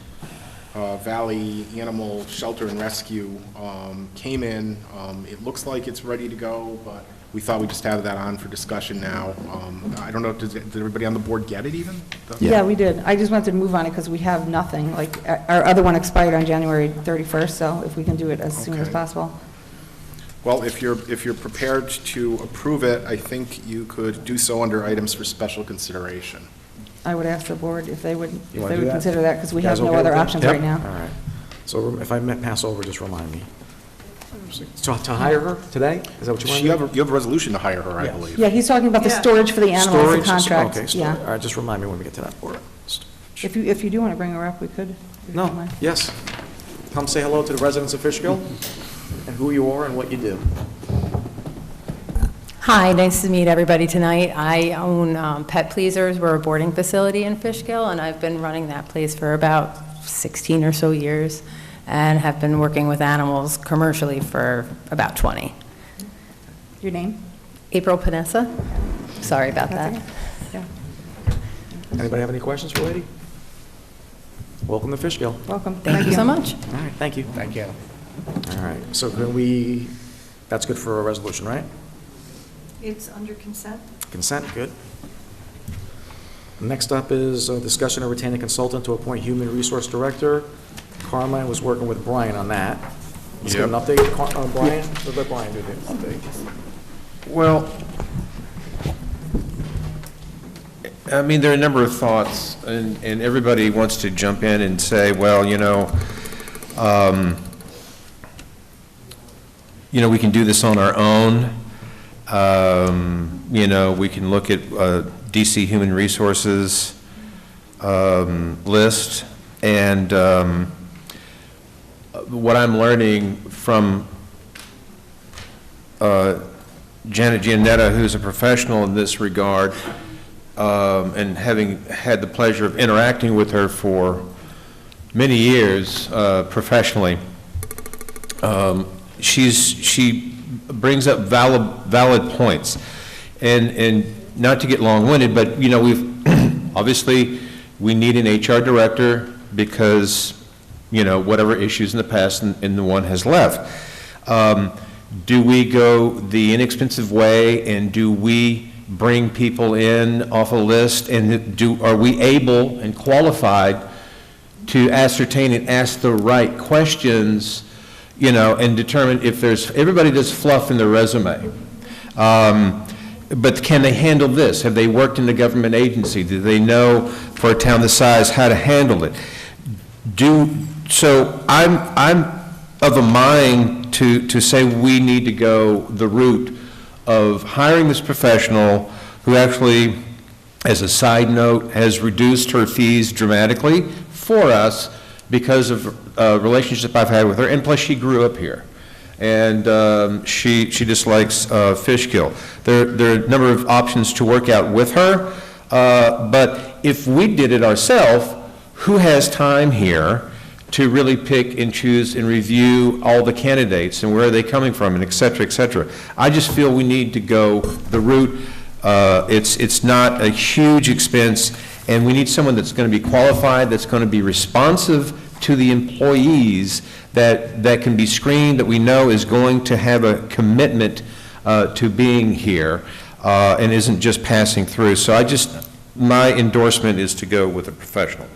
Valley Animal Shelter and Rescue came in. It looks like it's ready to go, but we thought we'd just have that on for discussion now. I don't know, did everybody on the board get it even? Yeah, we did. I just wanted to move on it because we have nothing. Like, our other one expired on January 31st, so if we can do it as soon as Okay. possible. Well, if you're prepared to approve it, I think you could do so under items for special consideration. I would ask the board if they would You wanna do that? consider that, because we You guys have no okay other with that? options Yep. right now. All right. So if I pass over, just remind me. To hire her today? Is that what you want to do? You have a resolution to hire her, I believe. Yeah, he's talking about the Yeah. storage for the animals, the Storage? contract. Okay, Yeah. all right, just remind me when we get to that part. If you do want to bring her up, we could. if you No, don't mind. yes. Come say hello to the residents of Fishkill, and who you are and what you do. Hi, nice to meet everybody tonight. I own Pet Pleasers. We're a boarding facility in Fishkill, and I've been running that place for about 16 or so years, and have been working with animals commercially for about 20. Your name? April Panessa? Sorry about that. That's okay. Yeah. Anybody have any questions for Lady? Welcome to Fishkill. Welcome. Thank you so much. All right, thank you. Thank you. All right, so can we, that's good for a resolution, right? It's under consent? Consent, good. Next up is a discussion of retaining consultant to appoint human resource director. Carmine was working with Brian on that. Let's get an update, Brian. Let Brian do the update. Well, I mean, there are a number of thoughts, and everybody wants to jump in and say, well, we can do this on our own. We can look at DC Human Resources list, and what I'm learning from Janet Giannetta, who's a professional in this regard, and having had the pleasure of interacting with her for many years professionally, she brings up valid points, and not to get long-winded, but we've obviously we need an HR director because whatever issues in the past and the one has left. Do we go the inexpensive way, and do we bring people in off a list, and are we able and qualified to ascertain and ask the right questions, and determine if everybody does fluff in their resume. But can they handle this? Have they worked in a government agency? Do they know, for a town this size, how to handle it? So I'm of a mind to say we need to go the route of hiring this professional who actually, as a side note, has reduced her fees dramatically for us because of a relationship I've had with her, and plus she grew up here. And she just likes Fishkill. There are a number of options to work out with her, but if we did it ourselves, who has time here to really pick and choose and review all the candidates and where are they coming from and et cetera, et cetera. I just feel we need to go the route. It's not a huge expense, and we need someone that's going to be qualified, that's going to be responsive to the employees, that can be screened, that we know is going to have a commitment to being here and isn't just passing through. So my endorsement is to go with a professional.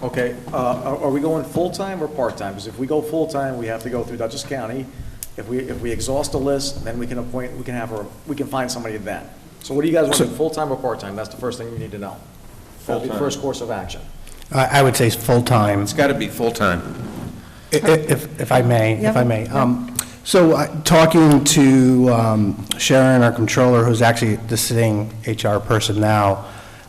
Okay, are we going full-time or part-time? Because if we go full-time, we have to go through Dutchess County. If we exhaust the list, then we can appoint, we can find somebody then. So what do you guys want to do, full-time or part-time? That's the first thing you need to know. That'll be the first course of action. I would say full-time. It's got to be full-time. If I may. So talking to Sharon, our controller, who's actually the sitting HR person now,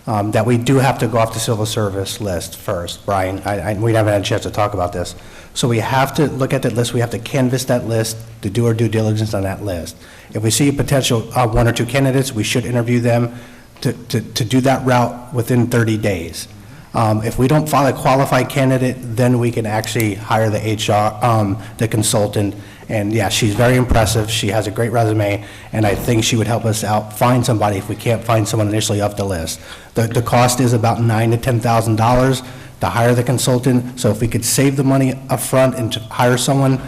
that we do have to go off the civil service list first, Brian. We haven't had a chance to talk about this. So we have to look at that list, we have to canvass that list, to do our due diligence on that list. If we see a potential one or two candidates, we should interview them to do that route within 30 days. If we don't find a qualified candidate, then we can actually hire the HR, the consultant. And yeah, she's very impressive. She has a great resume, and I think she would help us out find somebody if we can't find someone initially off the list. The cost is about $9,000 to $10,000 to hire the consultant. So if we could save the money up front and to hire someone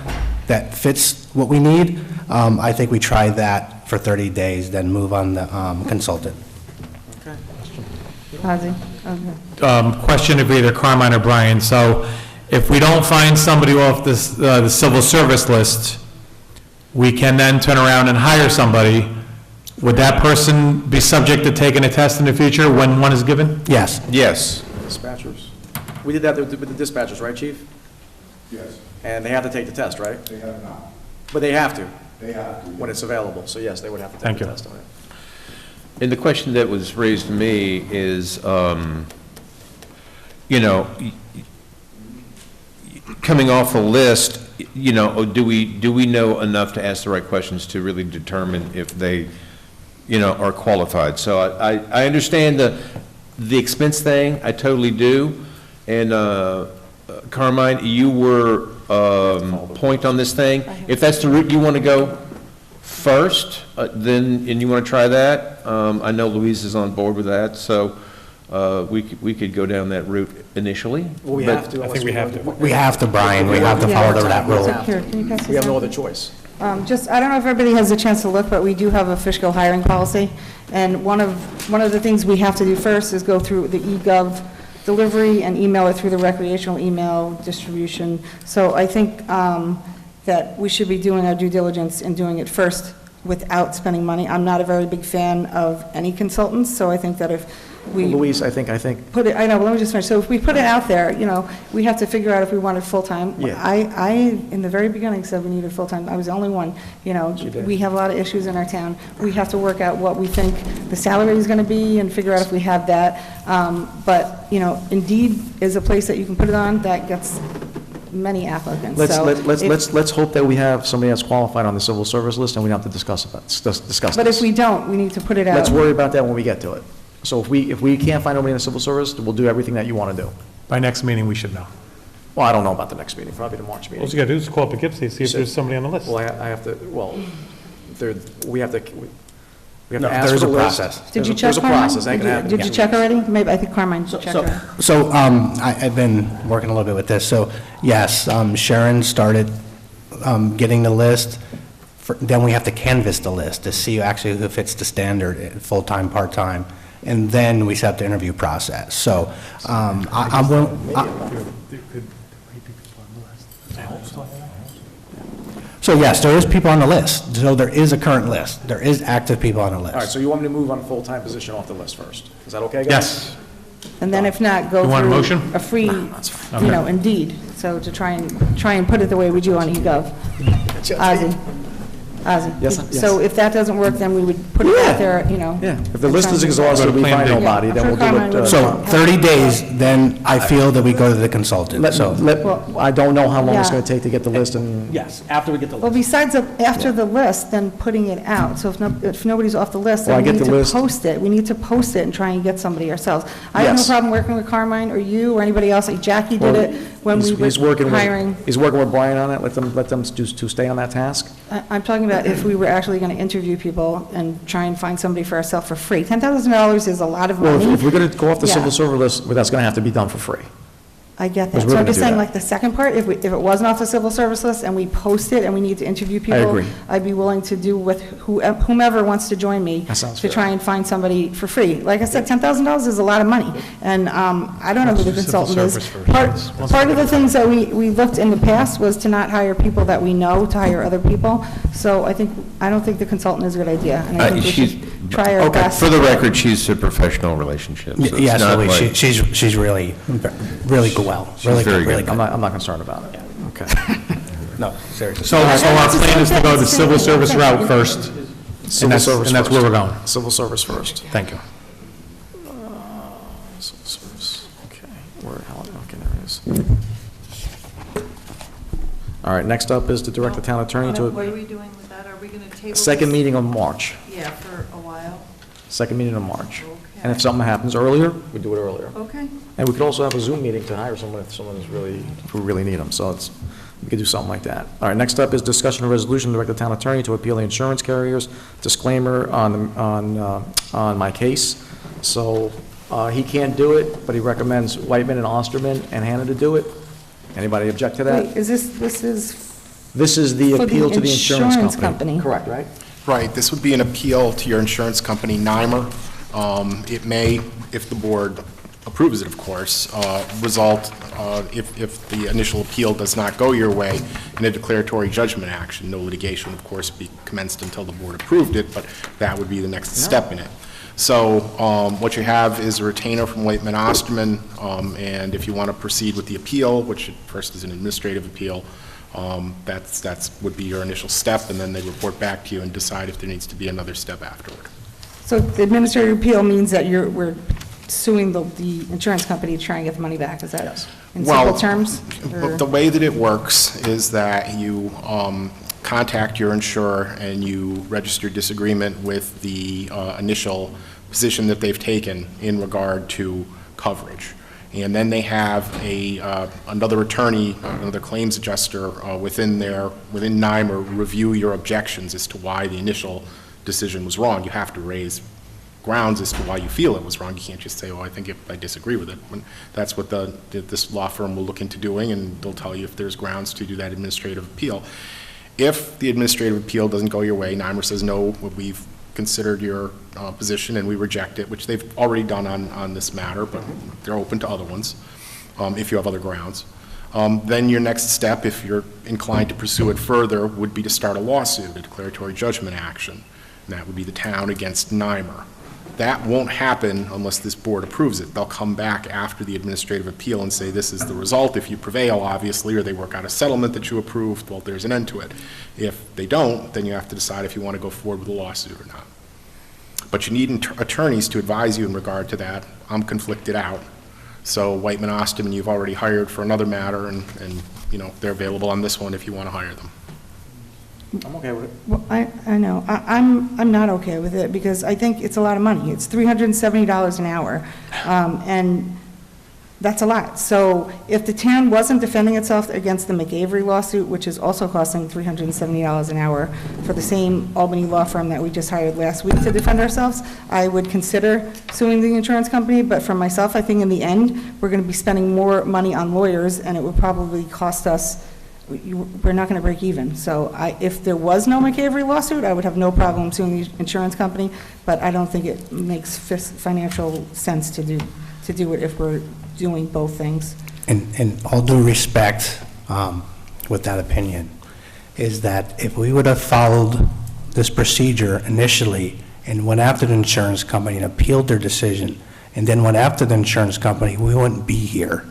that fits what we need, I think we try that for 30 days, then move on the consultant. Ozzie? Okay. Question of either Carmine or Brian. So if we don't find somebody off this, the civil service list, we can then turn around and hire somebody. Would that person be subject to taking a test in the future when one is given? Yes. Yes. Dispatchers. We did that with the dispatchers, right, Chief? Yes, And they have to take the test, right? they have not. But they have to, They have to. when it's available. So yes, they would have to Thank take the you. test on it. And the question that was raised to me is, coming off a list, do we know enough to ask the right questions to really determine if they, are qualified? So I understand the expense thing, I totally do. And Carmine, you were point on this thing. If that's the route you want to go first, and you want to try that, I know Louise is on board with that, so we could go down that route initially. Well, we but- have to. I think we have to. We have to, Brian. We have to follow that rule. Here, can you pass this We have no down? other choice. Just, I don't know if everybody has a chance to look, but we do have a Fishkill hiring policy. And one of the things we have to do first is go through the eGov delivery and email it through the recreational email distribution. So I think that we should be doing our due diligence and doing it first without spending money. I'm not a very big fan of any consultants, so I think that if we Louise, I think, put it, I know, but let me just finish. So if we put it out there, we have to figure out if we want it full-time. Yeah. I, in the very beginning, said we needed full-time. I was the only one. did. We have a lot of issues in our town. We have to work out what we think the salary is going to be and figure out if we have that. But, Indeed is a place that you can put it on that gets many applicants. So if- let's hope that we have somebody that's qualified on the civil service list, and we don't have to discuss this. But if we don't, we need to put it out. Let's worry about that when we get to it. So if we can't find nobody in the civil service, we'll do everything that you want to do. By next meeting, we should know. Well, I don't know about the next meeting, probably the March All meeting. you gotta do is call Poughkeepsie, see if there's somebody on the list. Well, I have to, we have to No, ask there is for a the list. process. Did you check, There's a Carmine? process, ain't gonna happen. Did you check already? Maybe, I think Carmine checked already. So I've been working a little bit with this. So yes, Sharon started getting the list. Then we have to canvass the list to see actually who fits the standard, full-time, part-time. And then we set up the interview process. So I'm willing. So yes, there is people on the list. So there is a current list. There is active people on the list. All right, so you want me to move on a full-time position off the list first? Is that okay, guys? Yes. And then if not, go You want a through motion? a free, Okay. Indeed. So to try and put it the way we do on eGov. Ozzie? Yes, yes. So if that doesn't work, then we would put it out there, Yeah, if the list is exhausted, we find nobody, then we'll do it. So 30 days, then I feel that we go to the consultant. So I don't know how long it's Yeah. going to take to get the list, and Yes, after we get the Well, besides, after the list, then putting it out. So if nobody's off the list, Well, I then we get need the to list. post it. We need to post it and try and get somebody ourselves. I have no Yes. problem working with Carmine or you or anybody else, like Jackie did Well, it when we he's were working hiring. He's working with Brian on it, let them to stay on that task. I'm talking about if we were actually going to interview people and try and find somebody for ourselves for free. $10,000 is a lot of Well, money. if we're going to go off the Yeah. civil service list, well, that's going to have to be done for free. I get Because that. we're So I'm gonna just do saying, that. like, the second part, if it wasn't off the civil service list and we post it and we need to interview people. agree. I'd be willing to do with whomever wants to join me. That sounds To fair. try and find somebody for free. Like I said, $10,000 is a lot of money, and I don't know who the consultant is. Part of the things that we looked in the past was to not hire people that we know, to hire other people. So I don't think the consultant is a good idea, and I think we She's- should try our Okay, best. for the record, she's a professional relationship. so it's Yeah, not absolutely. like- She's really, really good, well. Really very really good. I'm not concerned about it. Okay. No, seriously. So our plan is to go the civil service route first, and that's where we're going. Civil service first. Thank you. Civil service, okay. Okay, there it is. All right, next up is to direct the town attorney What are to we doing with that? Are we going to table a this? second meeting of March. Yeah, for a while. Second meeting in March. Okay. And if something happens earlier, we do it earlier. Okay. And we could also have a Zoom meeting to hire someone if someone is really, if we really need them, so we could do something like that. All right, next up is discussion of resolution to direct the town attorney to appeal the insurance carriers. Disclaimer on my case. So he can't do it, but he recommends Whiteman and Osterman and Hannah to do it. Anybody object to that? Wait, this is This is the for the appeal to the insurance insurance company. company. Correct, right? Right, this would be an appeal to your insurance company, NYMER. It may, if the board approves it, of course, result, if the initial appeal does not go your way, in a declaratory judgment action. No litigation, of course, be commenced until the board approved it, but that would be the next step in it. So what you have is a retainer from Whiteman Osterman, and if you want to proceed with the appeal, which at first is an administrative appeal, that's would be your initial step, and then they report back to you and decide if there needs to be another step afterward. So the administrative appeal means that we're suing the insurance company to try and get the money back, is that in simple terms? or- The way that it works is that you contact your insurer and you register disagreement with the initial position that they've taken in regard to coverage. And then they have another attorney, another claims adjuster within NYMER review your objections as to why the initial decision was wrong. You have to raise grounds as to why you feel it was wrong. You can't just say, oh, I think I disagree with it. That's what this law firm will look into doing, and they'll tell you if there's grounds to do that administrative appeal. If the administrative appeal doesn't go your way, NYMER says, no, we've considered your position and we reject it, which they've already done on this matter, but they're open to other ones if you have other grounds. Then your next step, if you're inclined to pursue it further, would be to start a lawsuit, a declaratory judgment action. And that would be the town against NYMER. That won't happen unless this board approves it. They'll come back after the administrative appeal and say, this is the result. If you prevail, obviously, or they work out a settlement that you approved, well, there's an end to it. If they don't, then you have to decide if you want to go forward with a lawsuit or not. But you need attorneys to advise you in regard to that. I'm conflicted out. So Whiteman Osterman, you've already hired for another matter, and they're available on this one if you want to hire them. I'm okay with it. Well, I know. I'm not okay with it because I think it's a lot of money. It's $370 an hour, and that's a lot. So if the town wasn't defending itself against the McAvery lawsuit, which is also costing $370 an hour for the same Albany law firm that we just hired last week to defend ourselves, I would consider suing the insurance company. But for myself, I think in the end, we're going to be spending more money on lawyers, and it would probably cost us, we're not going to break even. So if there was no McAvery lawsuit, I would have no problem suing the insurance company, but I don't think it makes financial sense to do it if we're doing both things. And all due respect, with that opinion, is that if we would have followed this procedure initially and went after the insurance company and appealed their decision, and then went after the insurance company, we wouldn't be here.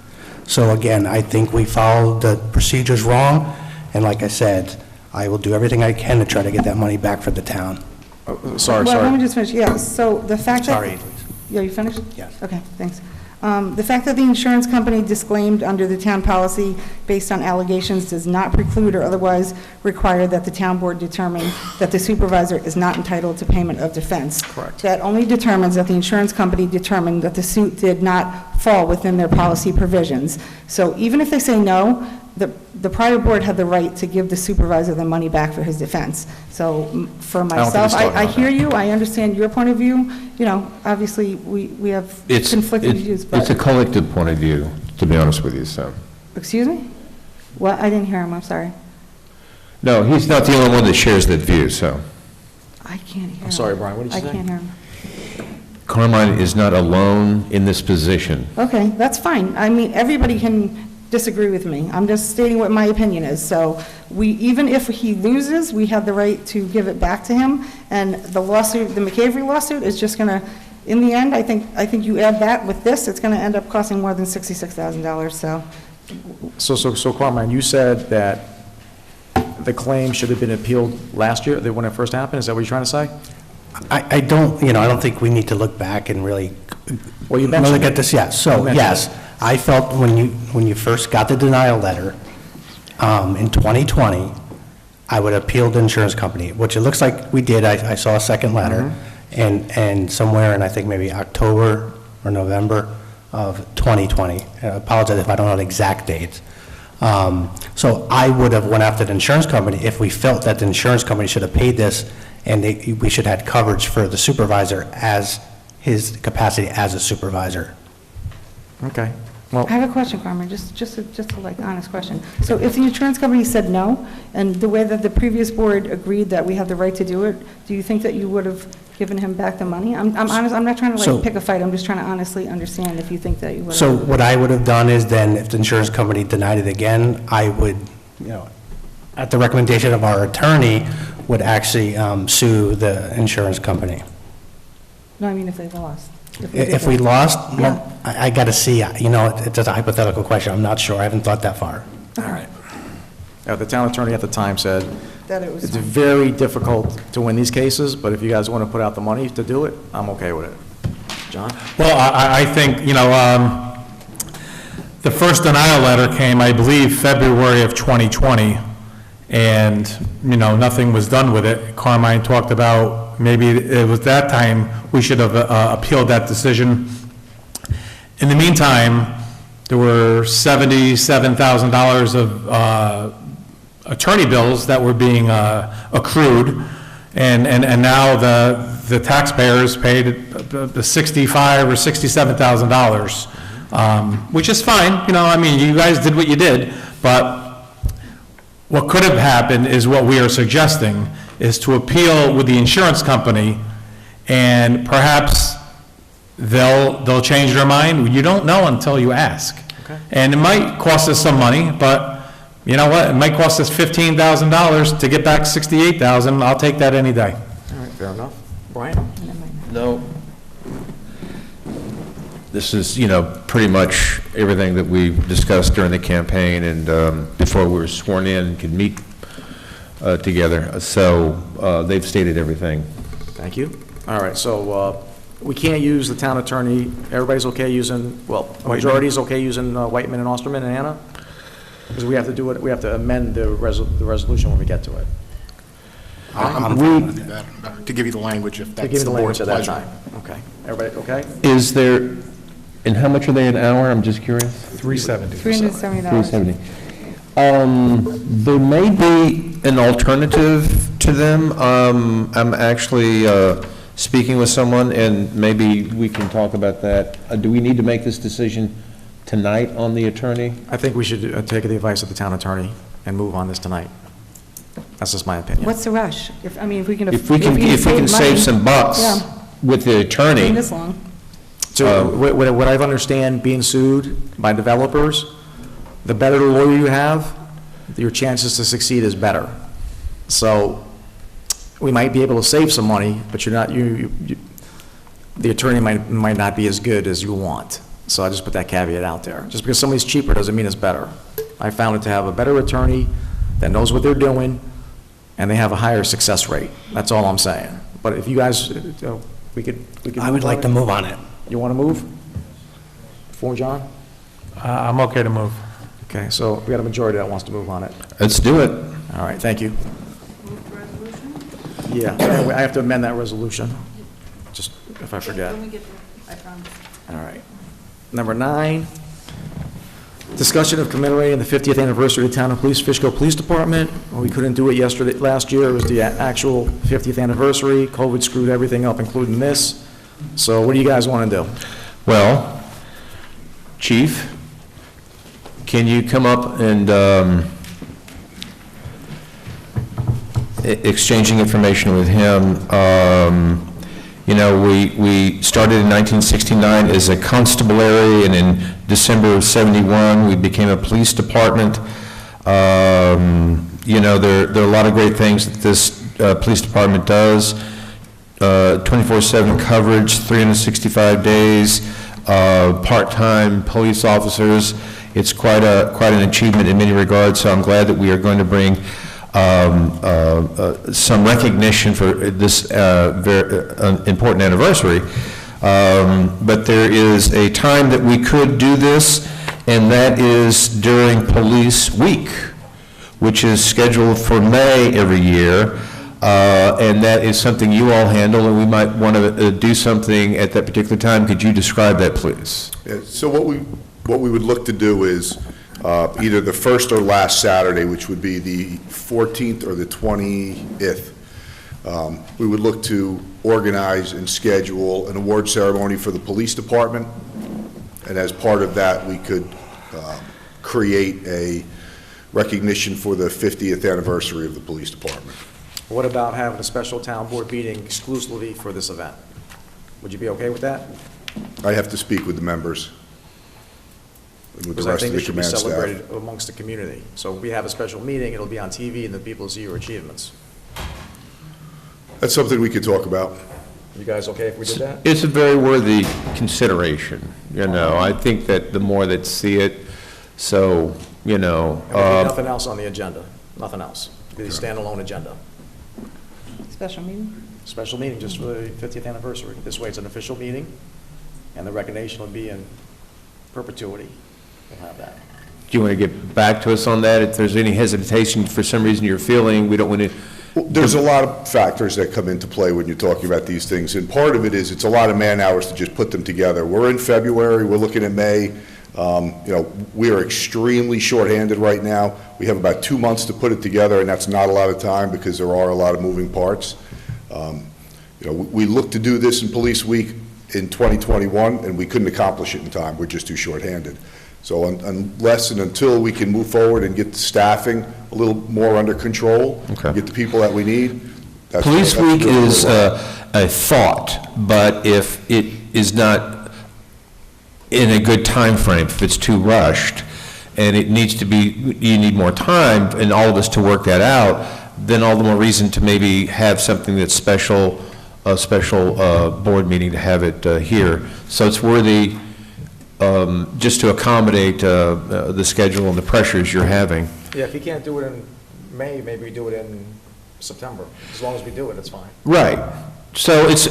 So again, I think we followed the procedures wrong, and like I said, I will do everything I can to try to get that money back for the town. Sorry. Well, let me just finish. Yeah, so the fact that... Sorry. Yeah, you finished? Yes. Okay, thanks. The fact that the insurance company disclaimed under the town policy based on allegations does not preclude or otherwise require that the town board determine that the supervisor is not entitled to payment of defense. Correct. That only determines that the insurance company determined that the suit did not fall within their policy provisions. So even if they say no, the prior board had the right to give the supervisor the money back for his defense. So for myself, I hear you, I understand your point of view. Obviously, we have conflicting views, but... It's a collective point of view. to be honest with you, so. Excuse me? What? I didn't hear him, I'm sorry. No, he's not the only one that shares that view, so. I can't hear him. I'm sorry, Brian, what did you say? I can't hear him. Carmine is not alone in this position. Okay, that's fine. I mean, everybody can disagree with me. I'm just stating what my opinion is. So even if he loses, we have the right to give it back to him. And the lawsuit, the McCavery lawsuit is just going to, in the end, I think you add that with this, it's going to end up costing more than $66,000, so. So Carmine, you said that the claim should have been appealed last year, when it first happened? Is that what you're trying to say? I don't, I don't think we need to look back and really, Well, you mentioned look at this, yes. You So, mentioned yes, I felt when you first got the denial letter in 2020, I would appeal the insurance company, which it looks like we did. I saw a second letter, and somewhere in, I think, maybe October or November of 2020. I apologize if I don't know the exact dates. So I would have went after the insurance company if we felt that the insurance company should have paid this, and we should have had coverage for the supervisor as his capacity as a supervisor. Okay. Well, I have a question, Carmen, just a like honest question. So if the insurance company said no, and the way that the previous board agreed that we have the right to do it, do you think that you would have given him back the money? I'm honest, I'm not trying to So- pick a fight, I'm just trying to honestly understand if you think that you would have. So what I would have done is then, if the insurance company denied it again, I would, at the recommendation of our attorney, would actually sue the insurance company. No, I mean if they lost. If we lost, Yeah. I got to see, it's a hypothetical question, I'm not sure, I haven't thought that far. all right. The town attorney at the time said, That it was. it's very difficult to win these cases, but if you guys want to put out the money to do it, I'm okay with it. John? Well, I think, the first denial letter came, I believe, February of 2020, and, nothing was done with it. Carmine talked about maybe it was that time we should have appealed that decision. In the meantime, there were $77,000 of attorney bills that were being accrued, and now the taxpayers paid the $65,000 or $67,000, which is fine. You guys did what you did, but what could have happened is what we are suggesting, is to appeal with the insurance company, and perhaps they'll change their mind. You don't know until you ask. Okay. And it might cost us some money, but you know what? It might cost us $15,000 to get back $68,000. I'll take that any day. All right, fair enough. Brian? No. This is, pretty much everything that we discussed during the campaign and before we were sworn in and could meet together. So they've stated everything. Thank you. All right, so we can't use the town attorney, everybody's okay using, majority's okay using Whiteman and Osterman and Anna? Because we have to do it, we have to amend the resolution when we get to it. I'm going to do that, to give you the language if To that's give the the language board's at that pleasure. time. Okay. Everybody okay? Is there, and how much are they an hour? I'm just curious. $370. $370. There may be an alternative to them. I'm actually speaking with someone, and maybe we can talk about that. Do we need to make this decision tonight on the attorney? I think we should take the advice of the town attorney and move on this tonight. That's just my opinion. What's the rush? If we can. If we can save some bucks Yeah. with the attorney. Taking this long. So what I understand, being sued by developers, the better the lawyer you have, your chances to succeed is better. So we might be able to save some money, but you're not, the attorney might not be as good as you want. So I just put that caveat out there. Just because somebody's cheaper doesn't mean it's better. I found it to have a better attorney that knows what they're doing, and they have a higher success rate. That's all I'm saying. But if you guys, we could. I would like to move on it. You want to move? For John? I'm okay to move. Okay, so we got a majority that wants to move on it. Let's do it. All right, thank you. Yeah, I have to amend that resolution, just if I forget. I promise. All right. Number 9, discussion of commemorating the 50th anniversary of the Town of Police, Fishkill Police Department. Well, we couldn't do it last year. It was the actual 50th anniversary. COVID screwed everything up, including this. So what do you guys want to do? Well, Chief, can you come up and exchanging information with him? You know, we started in 1969 as a constabulary, and in December of '71, we became a police department. You know, there are a lot of great things that this police department does. 24/7 coverage, 365 days, part-time police officers. It's quite an achievement in many regards, so I'm glad that we are going to bring some recognition for this very important anniversary. But there is a time that we could do this, and that is during Police Week, which is scheduled for May every year. And that is something you all handle, and we might want to do something at that particular time. Could you describe that, please? Yeah, so what we would look to do is either the first or last Saturday, which would be the 14th or the 20th, we would look to organize and schedule an award ceremony for the police department, and as part of that, we could create a recognition for the 50th anniversary of the police department. What about having a special town board meeting exclusively for this event? Would you be okay with that? I have to speak with the members and with the Because I rest think of it the should be command celebrated staff. amongst the community. So we have a special meeting, it'll be on TV, and the people will see your achievements. That's something we could talk about. You guys okay if we did that? It's a very worthy consideration, you know. I think that the more that see it, so, you know. And there'll be nothing else on the agenda, nothing else. It'll be a standalone agenda. Special meeting? Special meeting just for the 50th anniversary. This way it's an official meeting, and the recognition will be in perpetuity. We'll have that. Do you want to get back to us on that? If there's any hesitation for some reason you're feeling, we don't want to. Well, there's a lot of factors that come into play when you're talking about these things, and part of it is it's a lot of man-hours to just put them together. We're in February, we're looking at May. You know, we are extremely shorthanded right now. We have about 2 months to put it together, and that's not a lot of time because there are a lot of moving parts. You know, we looked to do this in Police Week in 2021, and we couldn't accomplish it in time. We're just too shorthanded. So unless and until we can move forward and get the staffing a little more under control, Okay. get the people that we need. Police Week really is where we're at. a thought, but if it is not in a good time frame, if it's too rushed, and it needs to be, you need more time, and all of us to work that out, then all the more reason to maybe have something that's special, a special board meeting to have it here. So it's worthy, just to accommodate the schedule and the pressures you're having. Yeah, if you can't do it in May, maybe we do it in September. As long as we do it, it's fine. Right. So it's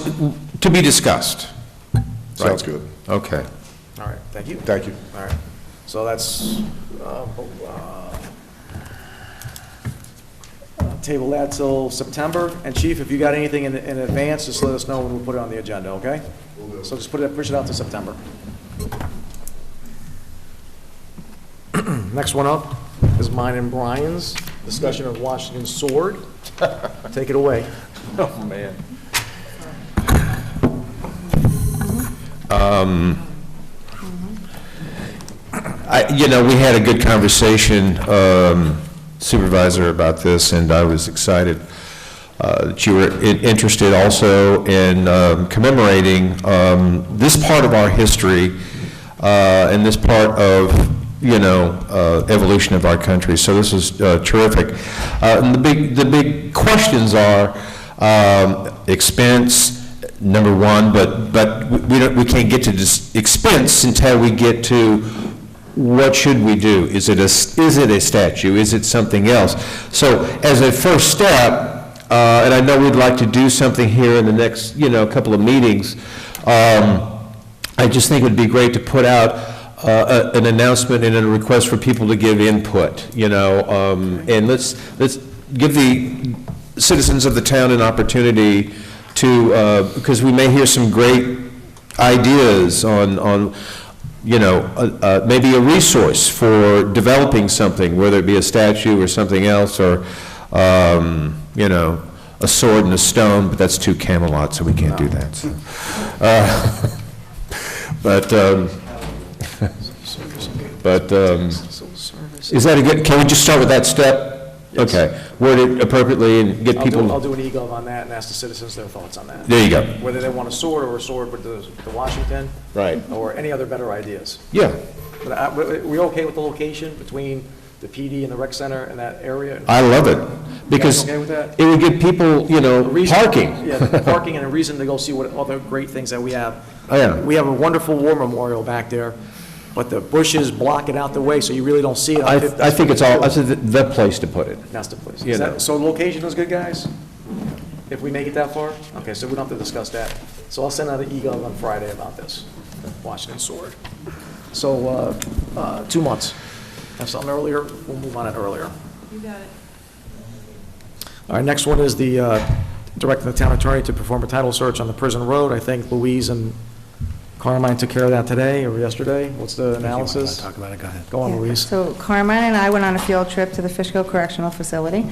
to be discussed. Sounds good. Okay. All right, thank you. Thank you. All right, so that's, table that till September. And Chief, if you got anything in advance, just let us know when we put it on the agenda, okay? So just push it out to September. Next one up is mine and Brian's discussion of Washington Sword. Take it away. Oh, man. You know, we had a good conversation, Supervisor, about this, and I was excited that you were interested also in commemorating this part of our history and this part of, you know, evolution of our country. So this is terrific. And the big questions are expense, number one, but we can't get to this expense until we get to what should we do? Is it a statue? Is it something else? So as a first step, and I know we'd like to do something here in the next, you know, couple of meetings, I just think it would be great to put out an announcement and a request for people to give input, you know, and let's give the citizens of the town an opportunity to, because we may hear some great ideas on you know, maybe a resource for developing something, whether it be a statue or something else, or, you know, a sword and a stone, but that's too Camelot, so we can't do that. So. Is that a good, can we just start with that step? Yes. Okay, word it appropriately and get I'll people, do an e-gov on that and ask the citizens their thoughts on that. there you go. Whether they want a sword or a sword with the Washington. Right. Or any other better ideas. Yeah. But we okay with the location between the PD and the rec center and that area? I love it, because okay with that? it would give people, parking. Yeah, the parking and a reason to go see what other great things that we have. Oh, yeah. We have a wonderful war memorial back there, but the bushes block it out the way, so you really don't see it. I think it's all, that's the place to put it. That's the place. You know. So location is good, guys? If we make it that far? Okay, so we don't have to discuss that. So I'll send out an e-gov on Friday about this, Washington sword. So, 2 months. Have something earlier, we'll move on it earlier. You got it. All right, next one is the directing the town attorney to perform a title search on the prison road. I think Louise and Carmine took care of that today or yesterday. What's the analysis? Talk about it, go ahead. Go on, Yeah. Louise. So Carmine and I went on a field trip to the Fishkill Correctional Facility.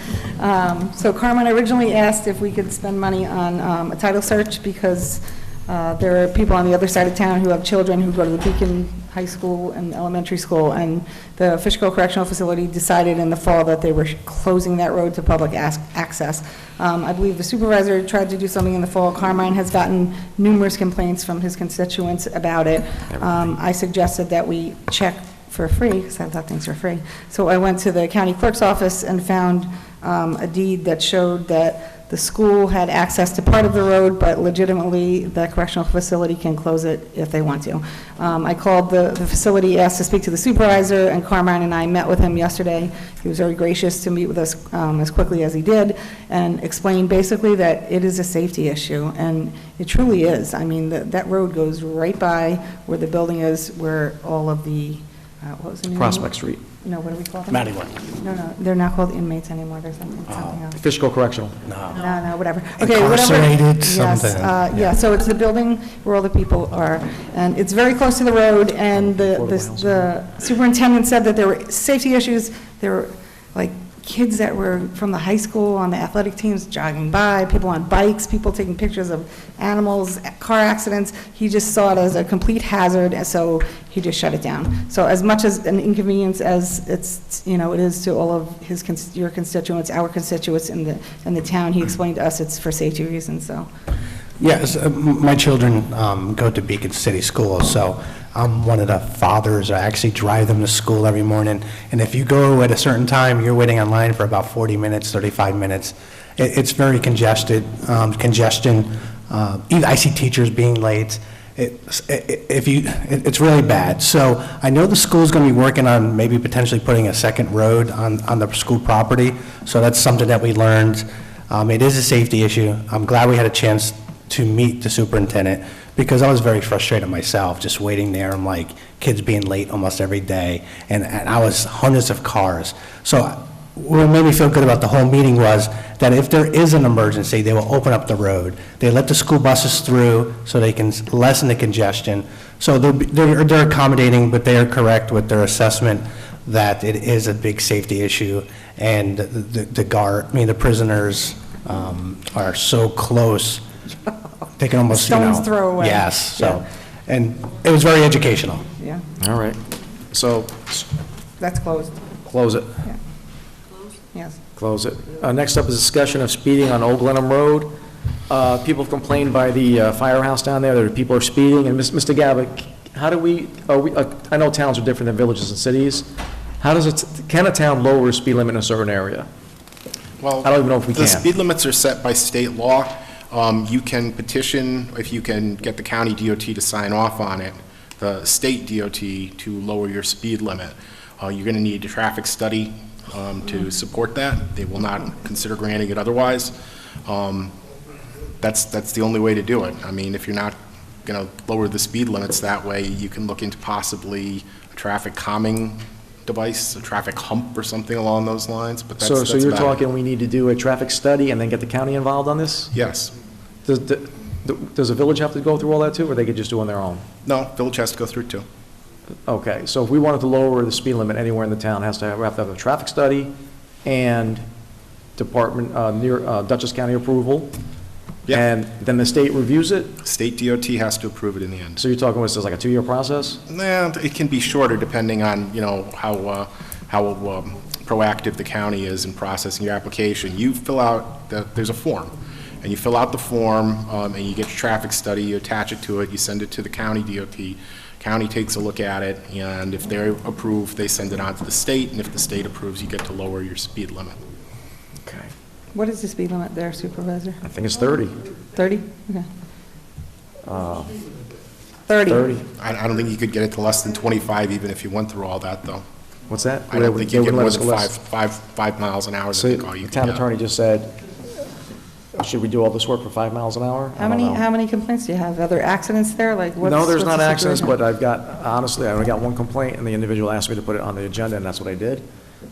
So Carmine originally asked if we could spend money on a title search because there are people on the other side of town who have children who go to the Beacon High School and elementary school, and the Fishkill Correctional Facility decided in the fall that they were closing that road to public access. I believe the supervisor tried to do something in the fall. Carmine has gotten numerous complaints from his constituents about it. I suggested that we check for free, because I thought things were free. So I went to the county clerk's office and found a deed that showed that the school had access to part of the road, but legitimately, the correctional facility can close it if they want to. I called the facility, asked to speak to the supervisor, and Carmine and I met with him yesterday. He was very gracious to meet with us as quickly as he did, and explained basically that it is a safety issue, and it truly is. I mean, that road goes right by where the building is, where all of the, what was the name? Prospect Street. No, what do we call them? Maddywell. No, they're not called inmates anymore, there's something else. Fishkill Correctional. No, whatever. Okay, whatever. Incarcerated, Yes, something. yeah, so it's the building where all the people are, and it's very close to the road, and the superintendent said that there were safety issues. There were, like, kids that were from the high school on the athletic teams jogging by, people on bikes, people taking pictures of animals, car accidents. He just saw it as a complete hazard, and so he just shut it down. So as much as an inconvenience as it is to all of your constituents, our constituents in the town, he explained to us it's for safety reasons, so. Yes, my children go to Beacon City School, so I'm one of the fathers. I actually drive them to school every morning, and if you go at a certain time, you're waiting online for about 40 minutes, 35 minutes. It's very congestion. I see teachers being late. It's really bad. So I know the school's going to be working on maybe potentially putting a second road on the school property, so that's something that we learned. It is a safety issue. I'm glad we had a chance to meet the superintendent, because I was very frustrated myself, just waiting there. I'm like, kids being late almost every day, and I was hundreds of cars. So what made me feel good about the whole meeting was that if there is an emergency, they will open up the road. They let the school buses through so they can lessen the congestion. So they're accommodating, but they are correct with their assessment that it is a big safety issue, and the prisoners are so close. They can almost, Stone's throw away. Yes, so, Yeah. and it was very educational. Yeah, All right. So that's closed, close it. yes. Close it. Next up is discussion of speeding on Old Glenum Road. People have complained by the firehouse down there that people are speeding. And Mr. Gavick, how do I know towns are different than villages and cities. Can a town lower a speed limit in a certain area? Well, I don't even know if we the can. speed limits are set by state law. You can petition, if you can get the county DOT to sign off on it, the state DOT to lower your speed limit. You're going to need a traffic study to support that. They will not consider granting it otherwise. That's the only way to do it. I mean, if you're not going to lower the speed limits that way, you can look into possibly a traffic calming device, a traffic hump or something along those lines, but that's So you're about it. talking we need to do a traffic study and then get the county involved on this? Yes. Does a village have to go through all that too, or they could just do it on their own? No, village has to go through too. Okay, so if we wanted to lower the speed limit anywhere in the town, we have to have a traffic study and Dutchess County approval. Yeah. And then the state reviews it? State DOT has to approve it in the end. So you're talking, this is like a 2-year process? Nah, it can be shorter depending on, how proactive the county is in processing your application. You fill out, there's a form, and you fill out the form, and you get your traffic study, you attach it to it, you send it to the county DOT. County takes a look at it, and if they're approved, they send it on to the state, and if the state approves, you get to lower your speed limit. Okay. What is the speed limit there, Supervisor? I think it's 30. 30? Okay. 30. 30. I don't think you could get it to less than 25 even if you went through all that, though. What's that? I don't think you They get wouldn't more let than us go less. five miles an hour. So That's all you the can town get. attorney just said, should we do all this work for 5 miles an hour? I How don't know. many complaints do you have? Are there accidents there? Like what's No, there's what's not the accidents, situation? but I've got, honestly, I only got one complaint, and the individual asked me to put it on the agenda, and that's what I did.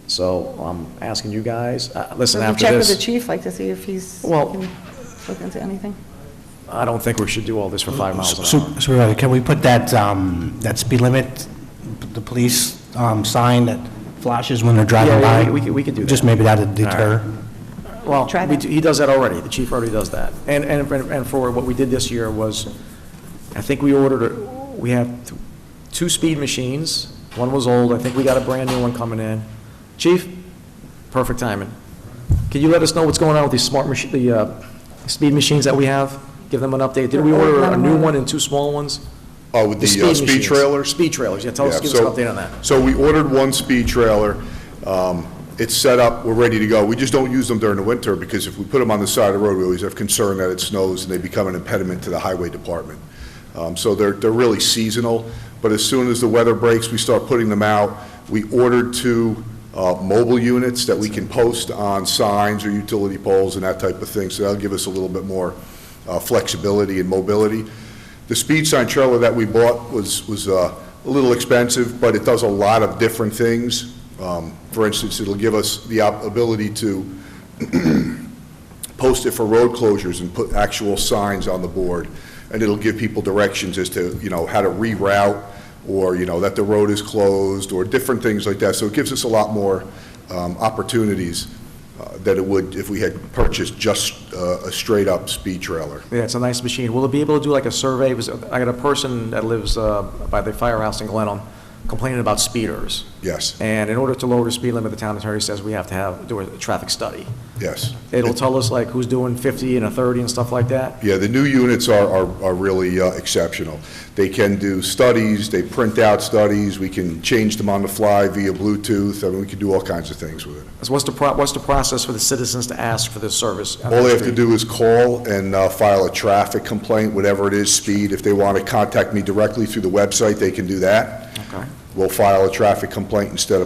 So I'm asking you guys, listen, Will you after check with the this, chief, like to see if he's, Well- can look into anything? I don't think we should do all this for 5 miles an hour. Supervisor, can we put that, that speed limit, the police sign that flashes when they're driving Yeah, by? we could do that. Just maybe that'd deter. Well, Try that. he does that already, the chief already does that. And for what we did this year was, I think we have 2 speed machines, one was old, I think we got a brand-new one coming in. Chief, perfect timing. Can you let us know what's going on with these speed machines that we have? Give them an update. Did we order a new one and 2 small ones? Oh, with the speed machines. trailers? Speed trailers, yeah, give us an update on that. So we ordered one speed trailer. It's set up, we're ready to go. We just don't use them during the winter because if we put them on the side of the road, we always have concern that it snows and they become an impediment to the highway department. So they're really seasonal, but as soon as the weather breaks, we start putting them out. We ordered 2 mobile units that we can post on signs or utility poles and that type of thing, so that'll give us a little bit more flexibility and mobility. The speed sign trailer that we bought was a little expensive, but it does a lot of different things. For instance, it'll give us the ability to post it for road closures and put actual signs on the board, and it'll give people directions as to, how to reroute, or, that the road is closed, or different things like that. So it gives us a lot more opportunities than it would if we had purchased just a straight-up speed trailer. Yeah, it's a nice machine. Will it be able to do like a survey? I got a person that lives by the firehouse in Glenum complaining about speeders. Yes, And in order to lower the speed limit, the town attorney says we have to do a traffic study. yes. It'll tell us like who's doing 50 and a 30 and stuff like that. Yeah, the new units are really exceptional. They can do studies, they print out studies, we can change them on the fly via Bluetooth, I mean, we can do all kinds of things with it. So what's the process for the citizens to ask for this service? on All the they have to street? do is call and file a traffic complaint, whatever it is, speed. If they want to contact me directly through the website, they can do that. Okay. We'll file a traffic complaint and set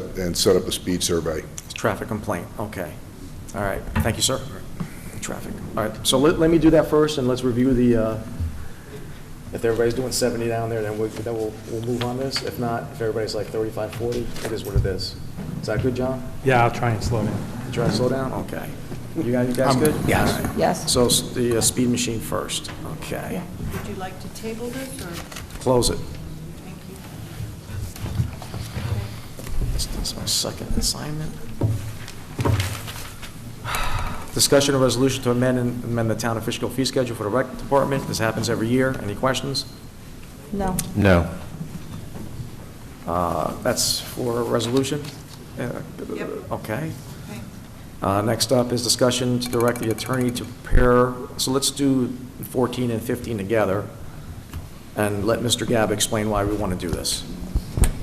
up a speed survey. It's traffic complaint, okay. All right, thank you, sir. Traffic. All right, so let me do that first, and let's review the, if everybody's doing 70 down there, then we'll move on this. If not, if everybody's like 35, 40, it is what it is. Is that good, John? Yeah, I'll try and slow down. You trying to slow down? Okay. You guys good? Yes. All right. Yes. So the speed machine first, okay. Would you like to table this, or? Close it. Thank you. This is my second assignment. Discussion of resolution to amend the town of Fishkill fee schedule for the rec department. This happens every year. Any questions? No. No. That's for a resolution? Yep. Okay. Okay. Next up is discussion to direct the attorney to prepare, so let's do 14 and 15 together, and let Mr. Gabb explain why we want to do this.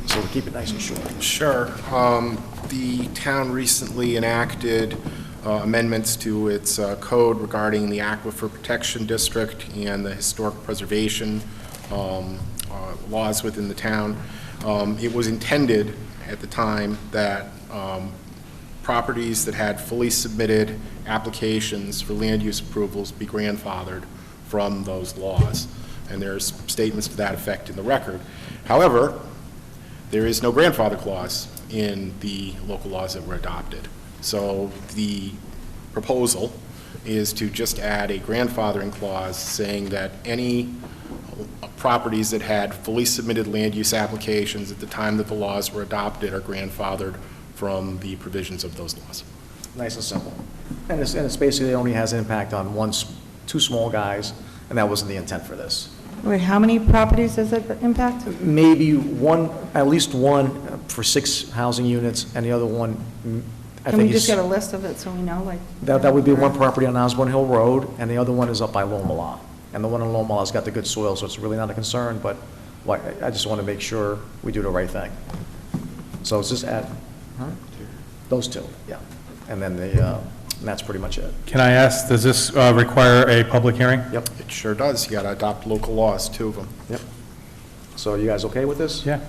So we'll keep it nice and short. Sure. The town recently enacted amendments to its code regarding the Aquifer Protection District and the historic preservation laws within the town. It was intended at the time that properties that had fully submitted applications for land use approvals be grandfathered from those laws. And there's statements to that effect in the record. However, there is no grandfather clause in the local laws that were adopted. So the proposal is to just add a grandfathering clause saying that any properties that had fully submitted land use applications at the time that the laws were adopted are grandfathered from the provisions of those laws. Nice and simple. And it's basically only has impact on two small guys, and that wasn't the intent for this. Wait, how many properties does it impact? Maybe one, at least one for 6 housing units, and the other one, I Can we think just is, get a list of it so we know, like? that would be one property on Osborne Hill Road, and the other one is up by Lomala. And the one in Lomala's got the good soil, so it's really not a concern, but I just want to make sure we do the right thing. So it's just those 2, yeah. And then and that's pretty much it. Can I ask, does this require a public hearing? Yep, It sure does. You got to adopt local laws, 2 of them. yep. So you guys okay with this? Yeah.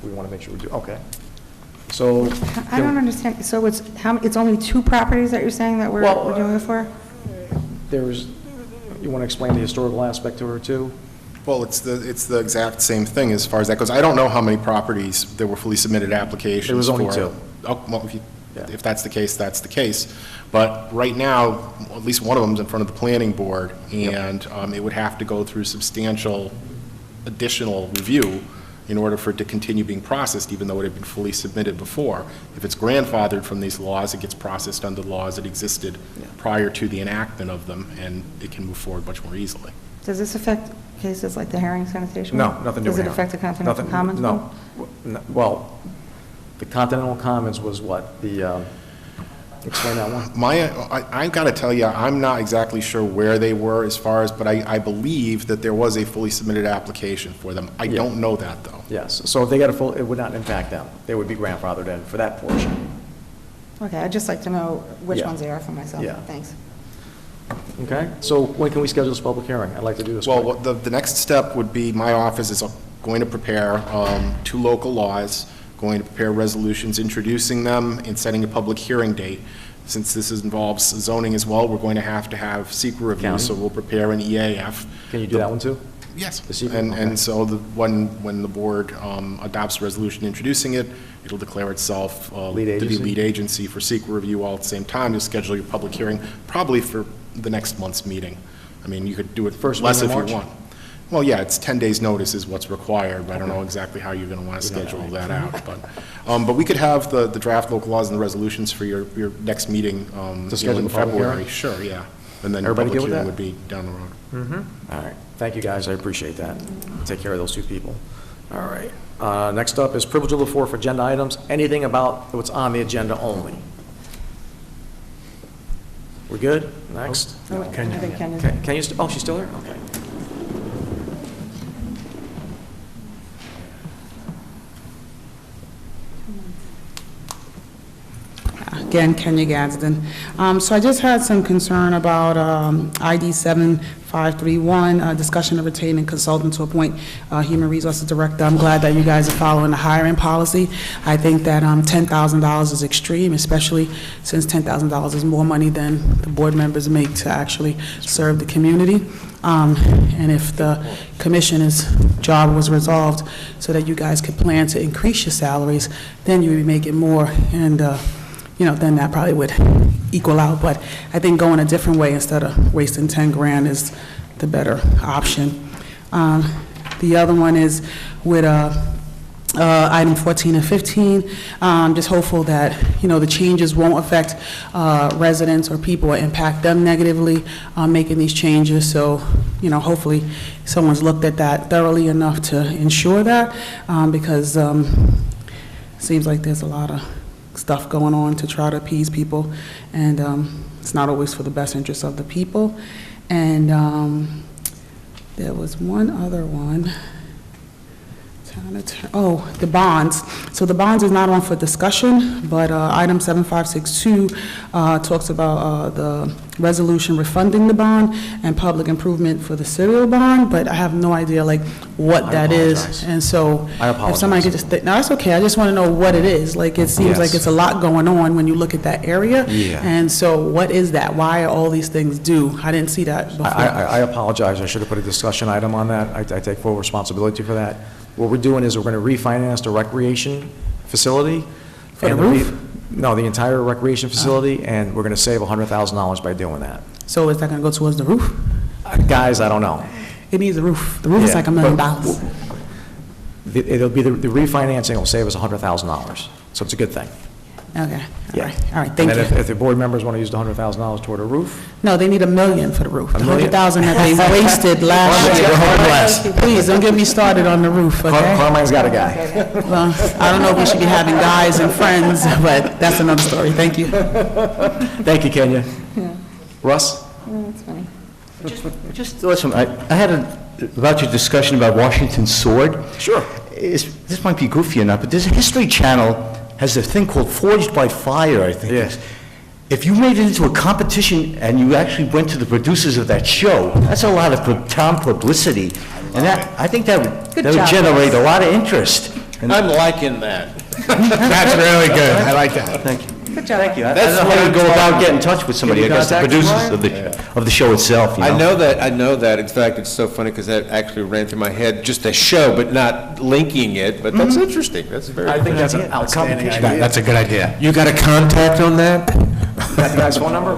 We want to make sure we do, okay. So. I don't understand, so it's only 2 properties that you're saying that we're doing it for? You want to explain the historical aspect to her, too? Well, it's the exact same thing as far as that goes. I don't know how many properties there were fully submitted applications for. There was only 2. Oh, well, if that's the case, that's the case. But right now, at least one of them's in front of the planning board, and it would have to go through substantial additional review in order for it to continue being processed, even though it had been fully submitted before. If it's grandfathered from these laws, it gets processed under the laws that existed prior to the enactment of them, and it can move forward much more easily. Does this affect cases like the herring sanitation? No, nothing to do with Does it herring. affect the Continental Commons? No. Well, the Continental Commons was what? Explain that one. I've got to tell you, I'm not exactly sure where they were as far as, but I believe that there was a fully submitted application for them. I don't know that, though. Yes, so if they got a full, it would not impact them. They would be grandfathered in for that portion. Okay, I'd just like to know which Yeah. ones they are for myself. Yeah. Thanks. Okay, so when can we schedule this public hearing? I'd like to do this. Well, quick. the next step would be, my office is going to prepare 2 local laws, going to prepare resolutions introducing them and setting a public hearing date. Since this involves zoning as well, we're going to have secret review, County? so we'll prepare an EAF. Can you do that one, too? Yes. The secret? And Okay. so when the board adopts a resolution introducing it, it'll declare itself to be agency? lead agency for secret review all at the same time. You'll schedule your public hearing probably for the next month's meeting. I mean, you could do it First less if meeting in you March? want. Well, yeah, it's 10 days' notice is what's required, but I don't know exactly how you're going to want to schedule that out. But we could have the draft local laws and the resolutions for your next meeting schedule in the public February. hearing? Sure, yeah. And then Everybody public good with hearing that? would be down the road. Mm-hmm. All right, thank you, guys, I appreciate that. Take care of those 2 people. All right, next up is privilege of the floor for agenda items. Anything about what's on the agenda only? We're good? Next? I think Ken is. Can you, oh, she's still there? Okay. Again, Kenya Gadsden. So I just had some concern about ID 7531, discussion of retaining consultant to appoint human resources director. I'm glad that you guys are following the hiring policy. I think that $10,000 is extreme, especially since $10,000 is more money than the board members make to actually serve the community. And if the commissioner's job was resolved so that you guys could plan to increase your salaries, then you would be making more, and then that probably would equal out. But I think going a different way instead of wasting 10 grand is the better option. The other one is with item 14 and 15, just hopeful that, the changes won't affect residents or people or impact them negatively making these changes. So, hopefully someone's looked at that thoroughly enough to ensure that, because it seems like there's a lot of stuff going on to try to appease people, and it's not always for the best interest of the people. And there was one other one. Oh, the bonds. So the bonds is not on for discussion, but item 7562 talks about the resolution refunding the bond and public improvement for the serial bond, but I have no idea what that is. And so if somebody could just, no, that's okay. I just want to know what it is. It seems like it's a lot going on when you look at that area. Yeah. And so what is that? Why are all these things due? I didn't see that before. I apologize, I should have put a discussion item on that. I take full responsibility for that. What we're doing is we're going to refinance the recreation facility. For the roof? No, the entire recreation facility, and we're going to save $100,000 by doing that. So is that going to go towards the roof? Guys, I don't know. It needs a roof. The roof is like $1 million. It'll be the refinancing will save us $100,000, so it's a good thing. Okay. Yeah. All right, thank And then you. if the board members want to use the $100,000 toward a roof, No, they need $1 million for the roof. The $1 million? 100,000 that they wasted last year. We're hoping less. Please, don't get me started on the roof, okay? Carmine's got a guy. Well, I don't know if we should be having guys and friends, but that's another story. Thank you. Thank you, Kenya. Russ? That's funny. Just, listen, I had about your discussion about Washington Sword. Sure. This might be goofy or not, but there's a History Channel has a thing called Forged by Fire, I think. Yes. If you made it into a competition and you actually went to the producers of that show, that's a lot of town publicity. And I think that would generate a lot of interest. And I'm liking that. That's really good. I like that. Thank you. Good job. Thank you. I That's don't know how what to go I'm about talking getting in touch with somebody, I guess the producers of the show itself, you know? I know that. In fact, it's so funny because that actually ran through my head, just a show, but not linking it, but that's interesting. That's very. I think that's an outstanding idea. That's a good idea. You got a contact on that? Got the guy's phone number?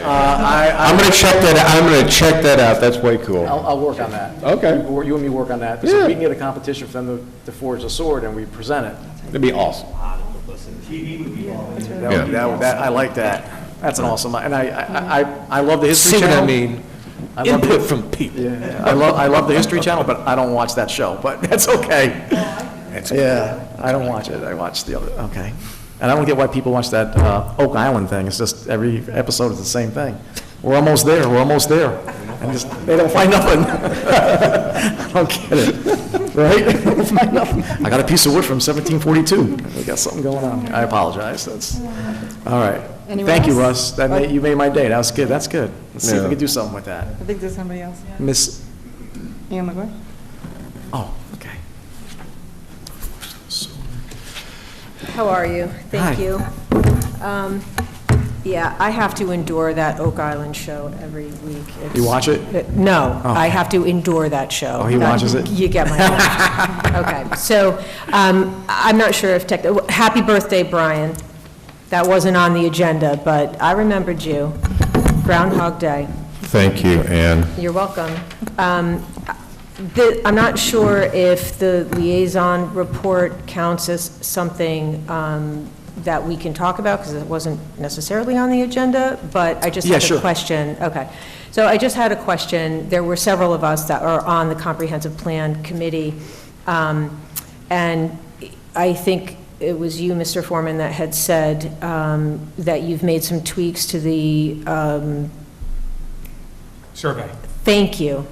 I'm gonna check that, I'm gonna check that out. That's way cool. I'll work on that. Okay. You and me work on that. So Yeah. we can get a competition for them to forge a sword and we present it. That'd be awesome. I like that. That's an awesome, and I love the History See Channel. what I mean? I love Input from people. Yeah, I love the History Channel, but I don't watch that show, but that's okay. Yeah, I don't watch it. I watch the other, okay. And I don't get why people watch that Oak Island thing. It's just every episode is the same thing. We're almost there, we're almost there. And just, they don't find nothing. I don't get it, right? They don't find nothing. I got a piece of wood from 1742. We got something going on here. I apologize. That's, all right. Anyone Thank you, else? Russ. You made my day. That was good. That's good. Let's see if we Yeah. can do something with that. I think there's somebody else. Miss, Ian McGuire? oh, okay. How are you? Thank Hi. you. Yeah, I have to endure that Oak Island show every week. You watch it? No, Oh. I have to endure that show. Oh, he watches it? You get my point. Okay, so I'm not sure if happy birthday, Brian. That wasn't on the agenda, but I remembered you. Groundhog Day. Thank you, Ann. You're welcome. I'm not sure if the liaison report counts as something that we can talk about, because it wasn't necessarily on the agenda, but I just had a question. Okay. So I just had a question. There were several of us that are on the Comprehensive Plan Committee, and I think it was you, Mr. Foreman, that had said that you've made some tweaks to the Survey. Thank you.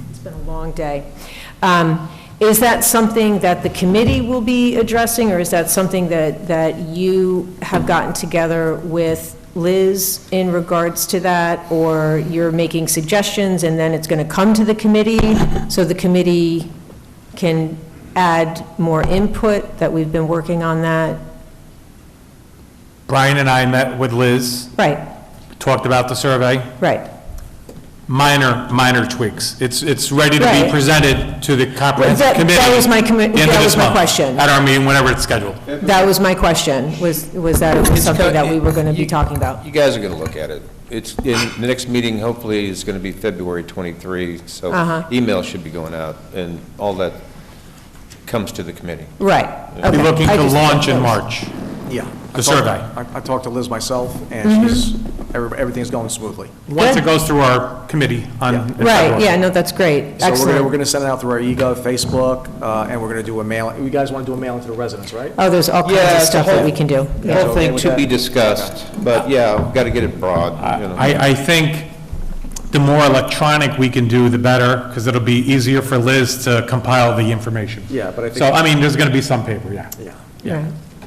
It's been a long day. Is that something that the committee will be addressing, or is that something that you have gotten together with Liz in regards to that, or you're making suggestions and then it's going to come to the committee so the committee can add more input, that we've been working on that? Brian and I met with Liz. Right. Talked about the survey. Right. Minor tweaks. It's ready to Right. be presented to the comprehensive committee. That was my, the end of that this was my month, question. At our meeting, whenever it's scheduled. That was my question, was that it was something that we were going to be talking about. You guys are going to look at it. It's, in the next meeting, hopefully, is going to be February 23, so email should be going out, and all that comes to the committee. Right. We're Okay. looking I to just- launch in March. Yeah. The survey. I talked to Liz myself, and everything's going smoothly. Once it goes through our committee on. in Right, February. yeah, no, that's great. So we're Excellent. gonna send it out through our eGov, Facebook, and we're gonna do a mail, you guys wanna do a mailing to the residents, right? Oh, there's all kinds Yeah, of it's a stuff that whole- we can do. The Yeah. whole thing to be discussed, but yeah, we've got to get it broad, you know. I think the more electronic we can do, the better, because it'll be easier for Liz to compile the information. Yeah, but I think. So, I mean, there's going to be some paper, yeah. Yeah. Right.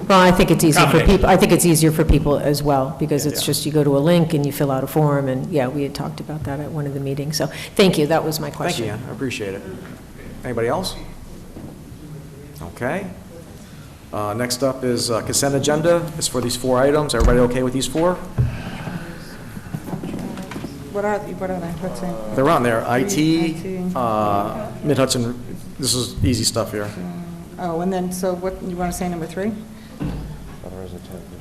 Well, I think it's easier for Combination. people, I think it's easier for people as well, because it's just, you go to a link and you fill out a form, and, yeah, we had talked about that at one of the meetings, so, thank you, that was my Thank question. you, Ann, I appreciate it. Anybody else? Okay. Next up is consent agenda. It's for these 4 items. Everybody okay with these 4? What are they? Let's see. They're on there. IT, IT. Mid-Hudson, this is easy stuff here. Oh, and then, so what, you want to say number 3?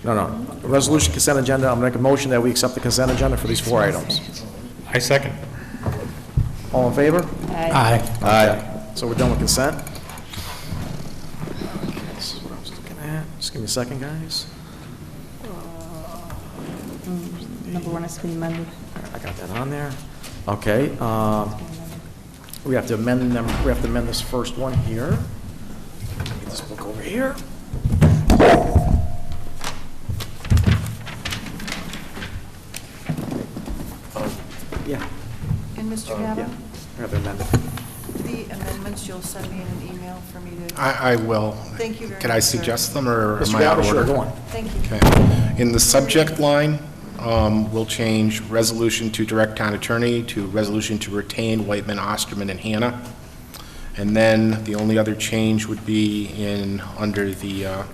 No. Resolution consent agenda. I'm going to make a motion that we accept the consent agenda for these 4 items. I second. All in favor? Aye. Aye. So we're done with consent. Okay, this is what I was looking at. Just give me a second, guys. Number 1 has to be amended. I got that on there. Okay, we have to amend them, we have to amend this first one here. Get this book over here. Yeah. And Mr. Gavin, We have to amend it. the amendments, you'll send me in an email for me to... I will. Thank you very much, Can I sir. suggest them, or am Mr. I out of Gavin, order? sure, go on. Thank you. Okay. In the subject line, we'll change resolution to direct town attorney to resolution to retain Whiteman, Osterman, and Hannah. And then the only other change would be under the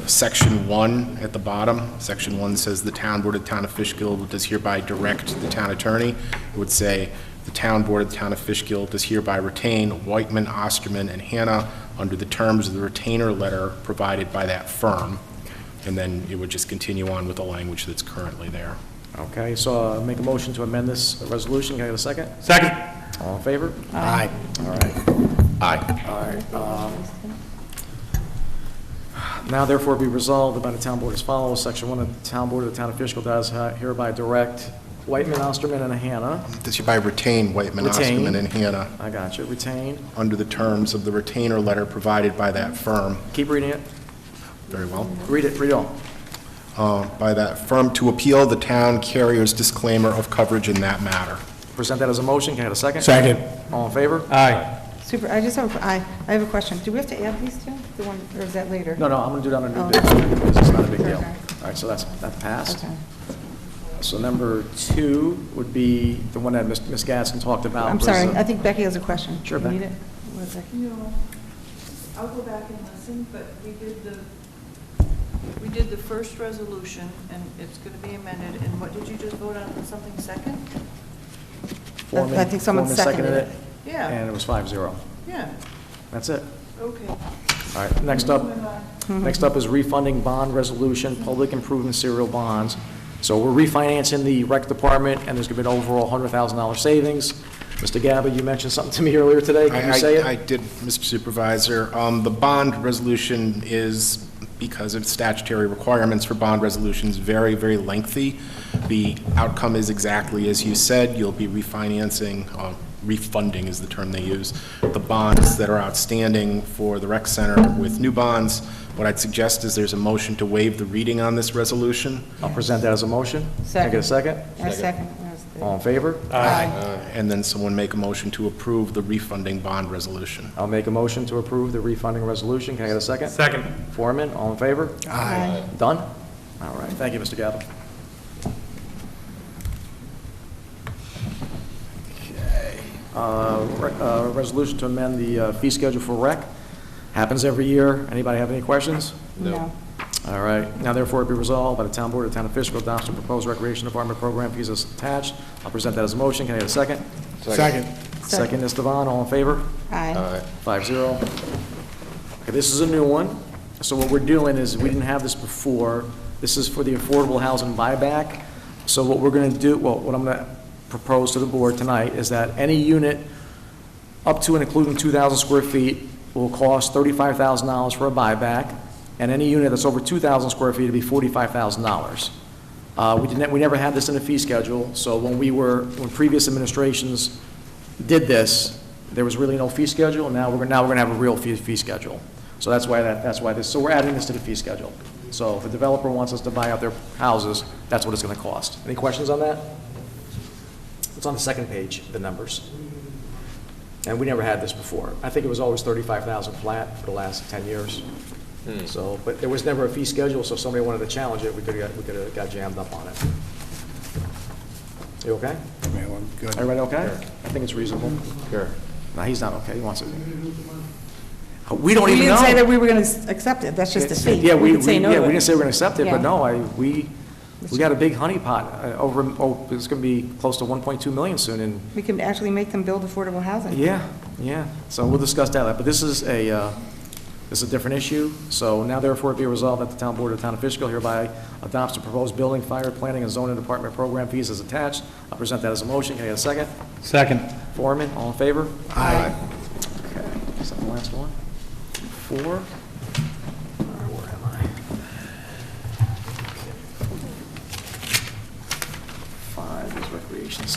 section 1 at the bottom. Section 1 says the town board of the town of Fishkill does hereby direct the town attorney. It would say the town board of the town of Fishkill does hereby retain Whiteman, Osterman, and Hannah under the terms of the retainer letter provided by that firm. And then it would just continue on with the language that's currently there. Okay, so make a motion to amend this resolution. Can I get a second? Second. All in favor? Aye. All right. Aye. All right. Now therefore be resolved by the town board as follows. Section 1 of the town board of the town of Fishkill does hereby direct Whiteman, Osterman, and Hannah. Does hereby retain Whiteman, Retain. Osterman, and Hannah I got you. Retain. under the terms of the retainer letter provided by that firm. Keep reading it. Very well. Read it. Read it all. By that firm to appeal the town carrier's disclaimer of coverage in that matter. Present that as a motion. Can I get a second? Second. All in favor? Aye. Super, I have a question. Do we have to add these two? The one, or is that later? No, I'm going to do that on a new Oh. business because it's not a big deal. Okay. All right, so that passed. Okay. So number 2 would be the one that Ms. Gaskin talked about. I'm was, sorry, I think Becky has a question. Sure, Do you need Becky. it? What is it? No, I'll go back and listen, but we did the first resolution, and it's going to be amended, and what did you just vote on, something second? Foreman- I think someone Foreman seconded it. Yeah. And it was 5-0. Yeah, That's it. okay. All right, next up is refunding bond resolution, public improvement serial bonds. So we're refinancing the rec department, and there's going to be an overall $100,000 savings. Mr. Gaba, you mentioned something to me earlier today. Can you say it? I did, Mr. Supervisor. The bond resolution is, because of statutory requirements for bond resolutions, very, very lengthy. The outcome is exactly as you said. You'll be refinancing, refunding is the term they use, the bonds that are outstanding for the rec center with new bonds. What I'd suggest is there's a motion to waive the reading on this resolution. I'll present that as a motion. Can I get a second? A second. All in favor? And then someone make a motion to approve the refunding bond resolution. I'll make a motion to approve the refunding resolution. Can I get a second? Second. Foreman, all in favor? Aye. Done? All right, thank you, Mr. Gaba. Okay. Resolution to amend the fee schedule for rec. Happens every year. Anybody have any questions? No. All right. Now therefore be resolved by the town board of the town of Fishkill adopts the proposed recreation department program fees as attached. I'll present that as a motion. Can I get a second? Second. Second is Devon. All in favor? Aye. 5-0. Okay, this is a new one. So what we're doing is, we didn't have this before. This is for the affordable housing buyback. So what we're going to do, well, what I'm going to propose to the board tonight is that any unit up to and including 2,000 square feet will cost $35,000 for a buyback, and any unit that's over 2,000 square feet will be $45,000. We never had this in the fee schedule, so when previous administrations did this, there was really no fee schedule, and now we're going to have a real fee schedule. So that's why this. So we're adding this to the fee schedule. So if a developer wants us to buy out their houses, that's what it's going to cost. Any questions on that? It's on the second page, the numbers. And we never had this before. I think it was always $35,000 flat for the last 10 years. So, but there was never a fee schedule, so if somebody wanted to challenge it, we could have got jammed up on it. You okay? Yeah, well, good. Everybody okay? I think it's reasonable. Sure. No, he's not okay. He wants it. We don't even know. We didn't say that we were going to accept it. That's just a fee. Yeah, we could say no to it. didn't say we're going to accept it, Yeah. but no, we got a big honeypot it's going to be close to 1.2 million soon, and We can actually make them build affordable housing. yeah. So we'll discuss that, but this is a different issue. So now therefore be resolved that the town board of the town of Fishkill hereby adopts the proposed building, fire, planning, and zoning department program fees as attached. I'll present that as a motion. Can I get a second? Second. Foreman, all in favor? Aye. Okay, is that the last one? 4? Where am I?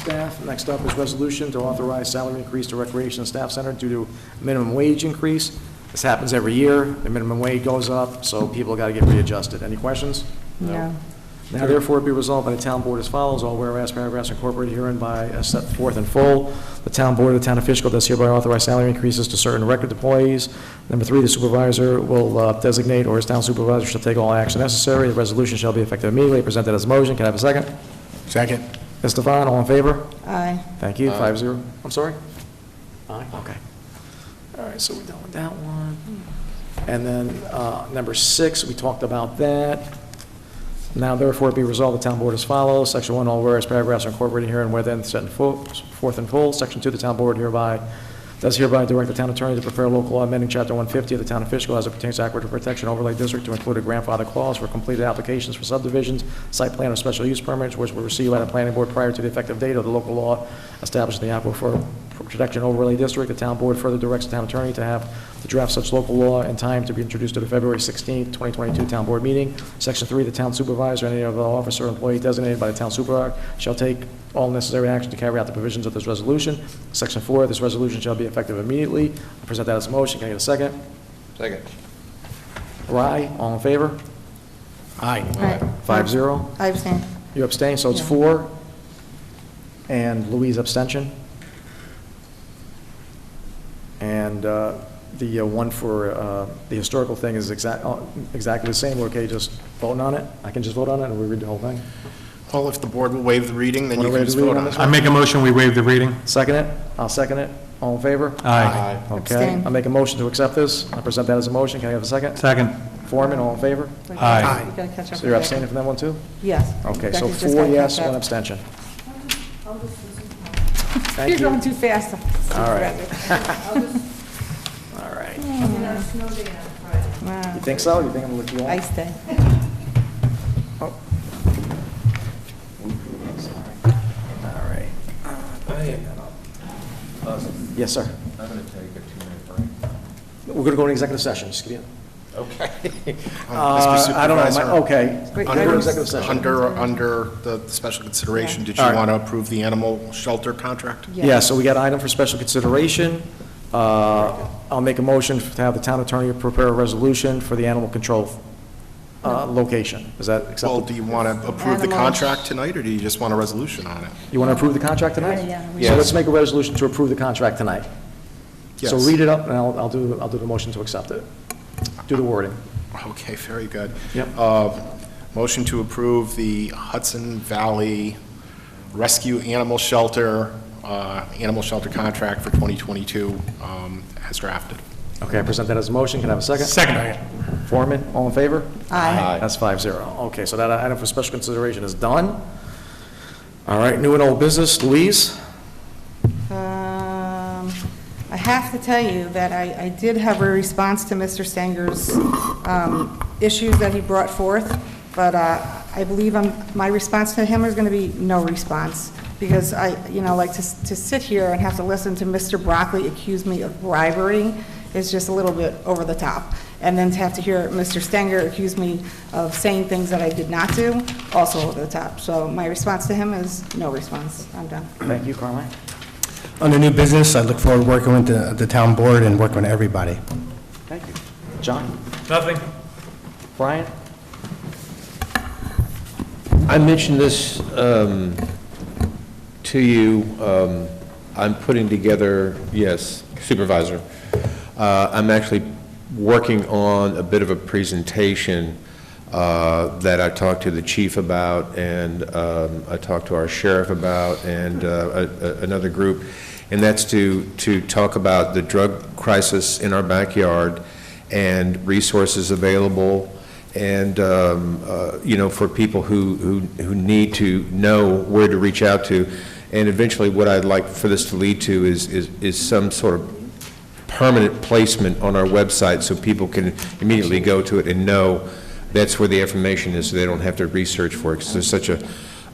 staff. Next up is resolution to authorize salary increase to Recreation and Staff Center due to minimum wage increase. This happens every year. The minimum wage goes up, so people got to get readjusted. Any questions? No. Now therefore be resolved by the town board as follows. All whereas paragraphs incorporated herein by set forth in full. The town board of the town of Fishkill does hereby authorize salary increases to certain record employees. Number 3, the supervisor will designate or his town supervisor shall take all action necessary. The resolution shall be effective immediately. Presented as a motion. Can I have a second? Second. Ms. Devon, all in favor? Aye. Thank you. 5-0. I'm sorry? Aye, okay. All right, so we're done with that one. And then number 6, we talked about that. Now therefore be resolved, the town board as follows. Section 1, all whereas paragraphs are incorporated here and where then set forth in full. Section 2, the town board does hereby direct the town attorney to prepare local law amending Chapter 150 of the town of Fishkill as it pertains to Aquifer Protection Overlay District to include a grandfather clause for completed applications for subdivisions, site plan or special use permits, which were received by the planning board prior to the effective date of the local law establishing the Aquifer Protection Overlay District. The town board further directs the town attorney to draft such local law in time to be introduced to the February 16th, 2022 town board meeting. Section 3, the town supervisor and any other officer or employee designated by the town supervisor shall take all necessary action to carry out the provisions of this resolution. Section 4, this resolution shall be effective immediately. I present that as a motion. Can I get a second? Second. Aye. All in favor? Aye. 5-0. I abstain. You abstain, so it's 4. And Louise abstention. And the one for the historical thing is exactly the same. We're okay just voting on it? I can just vote on it, or we read the whole thing? Well, if the board will waive the reading, then Wanna you can waive just the reading vote on on this it. I make a motion, we waive the reading. Second it? I'll second it. All in favor? Aye. Okay. Abstain. I'll make a motion to accept this. I present that as a motion. Can I have a second? Second. Foreman, all in favor? Aye. You gotta catch up So you're with abstaining from that one, too? that. Yes. Okay, so Becky's just 4 gotta yes, catch 1 up. abstention. Thank You're you. going too fast. All right. All right. Wow. You think so? You think I'm going to let you on? I stay. Oh. All right. Yes, sir. I'm going to take a 2-minute break. We're going to go into executive session. Just give me Okay. I don't know. Okay. Wait, Under items- executive session. Under the special consideration, did you All right. want to approve the animal shelter contract? Yeah, so we got an item for special consideration. I'll make a motion to have the town attorney prepare a resolution for the animal control location. Is that Well, acceptable? do you want to approve the Animal- contract tonight, or do you just want a resolution on it? You want to approve the contract tonight? Yeah. So let's make a resolution to approve the contract tonight. So Yes. read it up, and I'll do the motion to accept it. Do the wording. Okay, very good. Yep. Motion to approve the Hudson Valley Rescue Animal Shelter contract for 2022 as drafted. Okay, I present that as a motion. Can I have a second? Second. Foreman, all in favor? Aye. That's 5-0. Okay, so that item for special consideration is done. All right, new and old business. Louise? I have to tell you that I did have a response to Mr. Stanger's issues that he brought forth, but I believe my response to him is going to be no response, because like to sit here and have to listen to Mr. Broccoli accuse me of bribery is just a little bit over the top. And then to have to hear Mr. Stanger accuse me of saying things that I did not do, also over the top. So my response to him is no response. I'm done. Thank you, Carmine. Under new business, I look forward to working with the town board and working with everybody. Thank you. John? Nothing. Brian? I mentioned this to you. I'm putting together, yes, Supervisor. I'm actually working on a bit of a presentation that I talked to the chief about, and I talked to our sheriff about, and another group, and that's to talk about the drug crisis in our backyard and resources available, and for people who need to know where to reach out to, and eventually what I'd like for this to lead to is some sort of permanent placement on our website so people can immediately go to it and know that's where the information is, so they don't have to research for it, because there's such a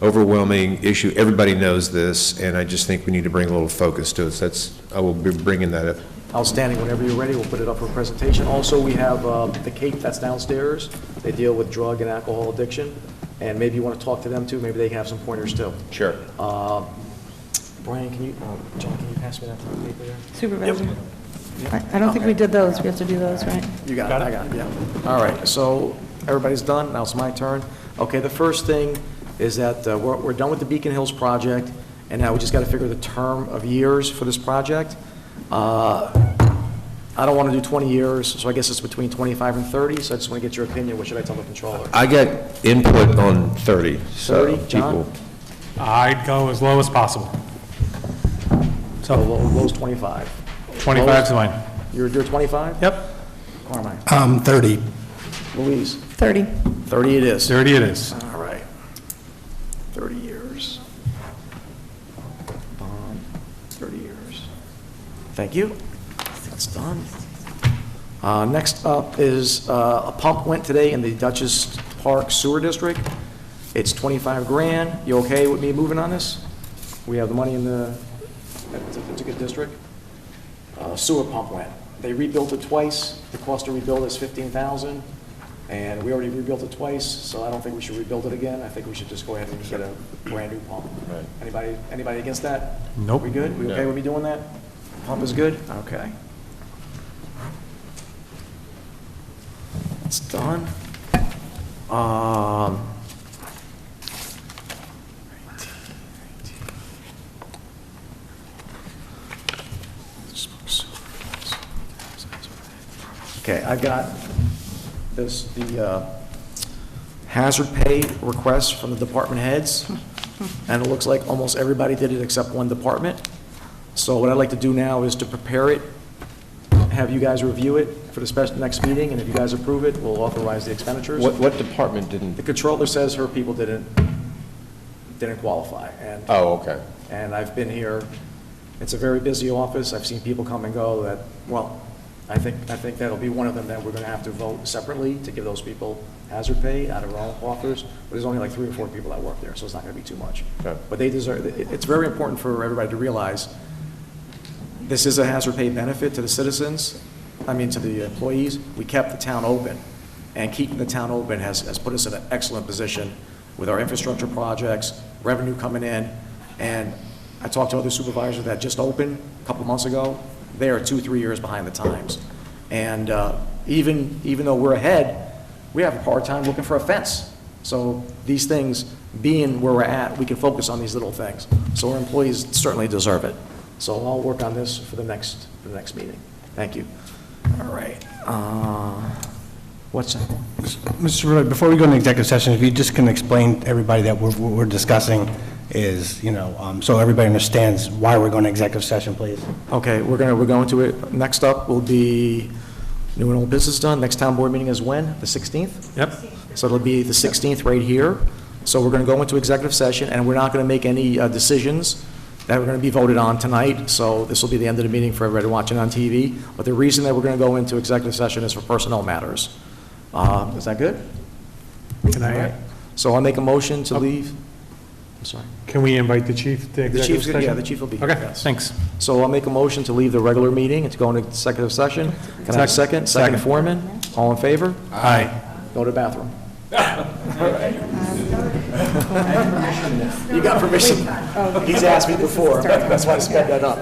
overwhelming issue. Everybody knows this, and I just think we need to bring a little focus to it. I will be bringing that up. Outstanding. Whenever you're ready, we'll put it up for presentation. Also, we have the Cape that's downstairs. They deal with drug and alcohol addiction, and maybe you want to talk to them too. Maybe they have some pointers too. Sure. Brian, can you, John, can you pass me that paper there? Supervisor? I don't think we did those. We have to do those, right? You got it, I got it, yeah. All right, so everybody's done, now it's my turn. Okay, the first thing is that we're done with the Beacon Hills project, and now we just got to figure the term of years for this project. I don't want to do 20 years, so I guess it's between 25 and 30, so I just want to get your opinion. What should I tell the controller? I get input on 30, so 30, John? people- I'd go as low as possible. So low's 25. 25 is fine. You're 25? Yep. Carmine? 30. Louise? 30. 30 it is. 30 it is. All right. 30 years. 30 years. Thank you. That's done. Next up is a pump went today in the Dutchess Park Sewer District. It's 25 grand. You okay with me moving on this? We have the money in the, it's a good district. Sewer pump went. They rebuilt it twice. The cost to rebuild is $15,000, and we already rebuilt it twice, so I don't think we should rebuild it again. I think we should just go ahead and get a brand new pump. Right. Anybody against that? Nope. We good? We okay with me doing that? Pump is good? Okay. It's done. Okay, I got the hazard pay request from the department heads, and it looks like almost everybody did it except one department. So what I'd like to do now is to prepare it, have you guys review it for the next meeting, and if you guys approve it, we'll authorize the expenditures. What department didn't? The controller says her people didn't qualify. And, Oh, okay. and I've been here, it's a very busy office, I've seen people come and go that, well, I think that'll be one of them that we're going to have to vote separately to give those people hazard pay out of our own coffers, but there's only like 3 or 4 people that work there, so it's not going to be too much. Okay. But they deserve, it's very important for everybody to realize this is a hazard pay benefit to the citizens, to the employees. We kept the town open, and keeping the town open has put us in an excellent position with our infrastructure projects, revenue coming in, and I talked to other supervisors that just opened a couple months ago. They are 2-3 years behind the times. And even though we're ahead, we have a hard time looking for a fence. So these things, being where we're at, we can focus on these little things. So our employees certainly deserve it. So I'll work on this for the next meeting. Thank you. All right. What's that? Mr. Supervisor, before we go into executive session, if you just can explain to everybody that what we're discussing is, so everybody understands why we're going to executive session, please. Okay, we're going to it. Next up will be new and old business done. Next town board meeting is when? The 16th? Yep. So it'll be the 16th right here. So we're going to go into executive session, and we're not going to make any decisions that are going to be voted on tonight. So this will be the end of the meeting for everybody watching on TV. But the reason that we're going to go into executive session is for personnel matters. Is that good? Can I? So I'll make a motion to leave. I'm sorry. Can we invite the chief to The executive chief's session? good, yeah, the chief will be here. Okay, yes. thanks. So I'll make a motion to leave the regular meeting and to go into executive session. Can I have a second? Second Foreman? All in favor? Aye. Go to the bathroom. You got permission. He's asked me before. That's why I sped that up.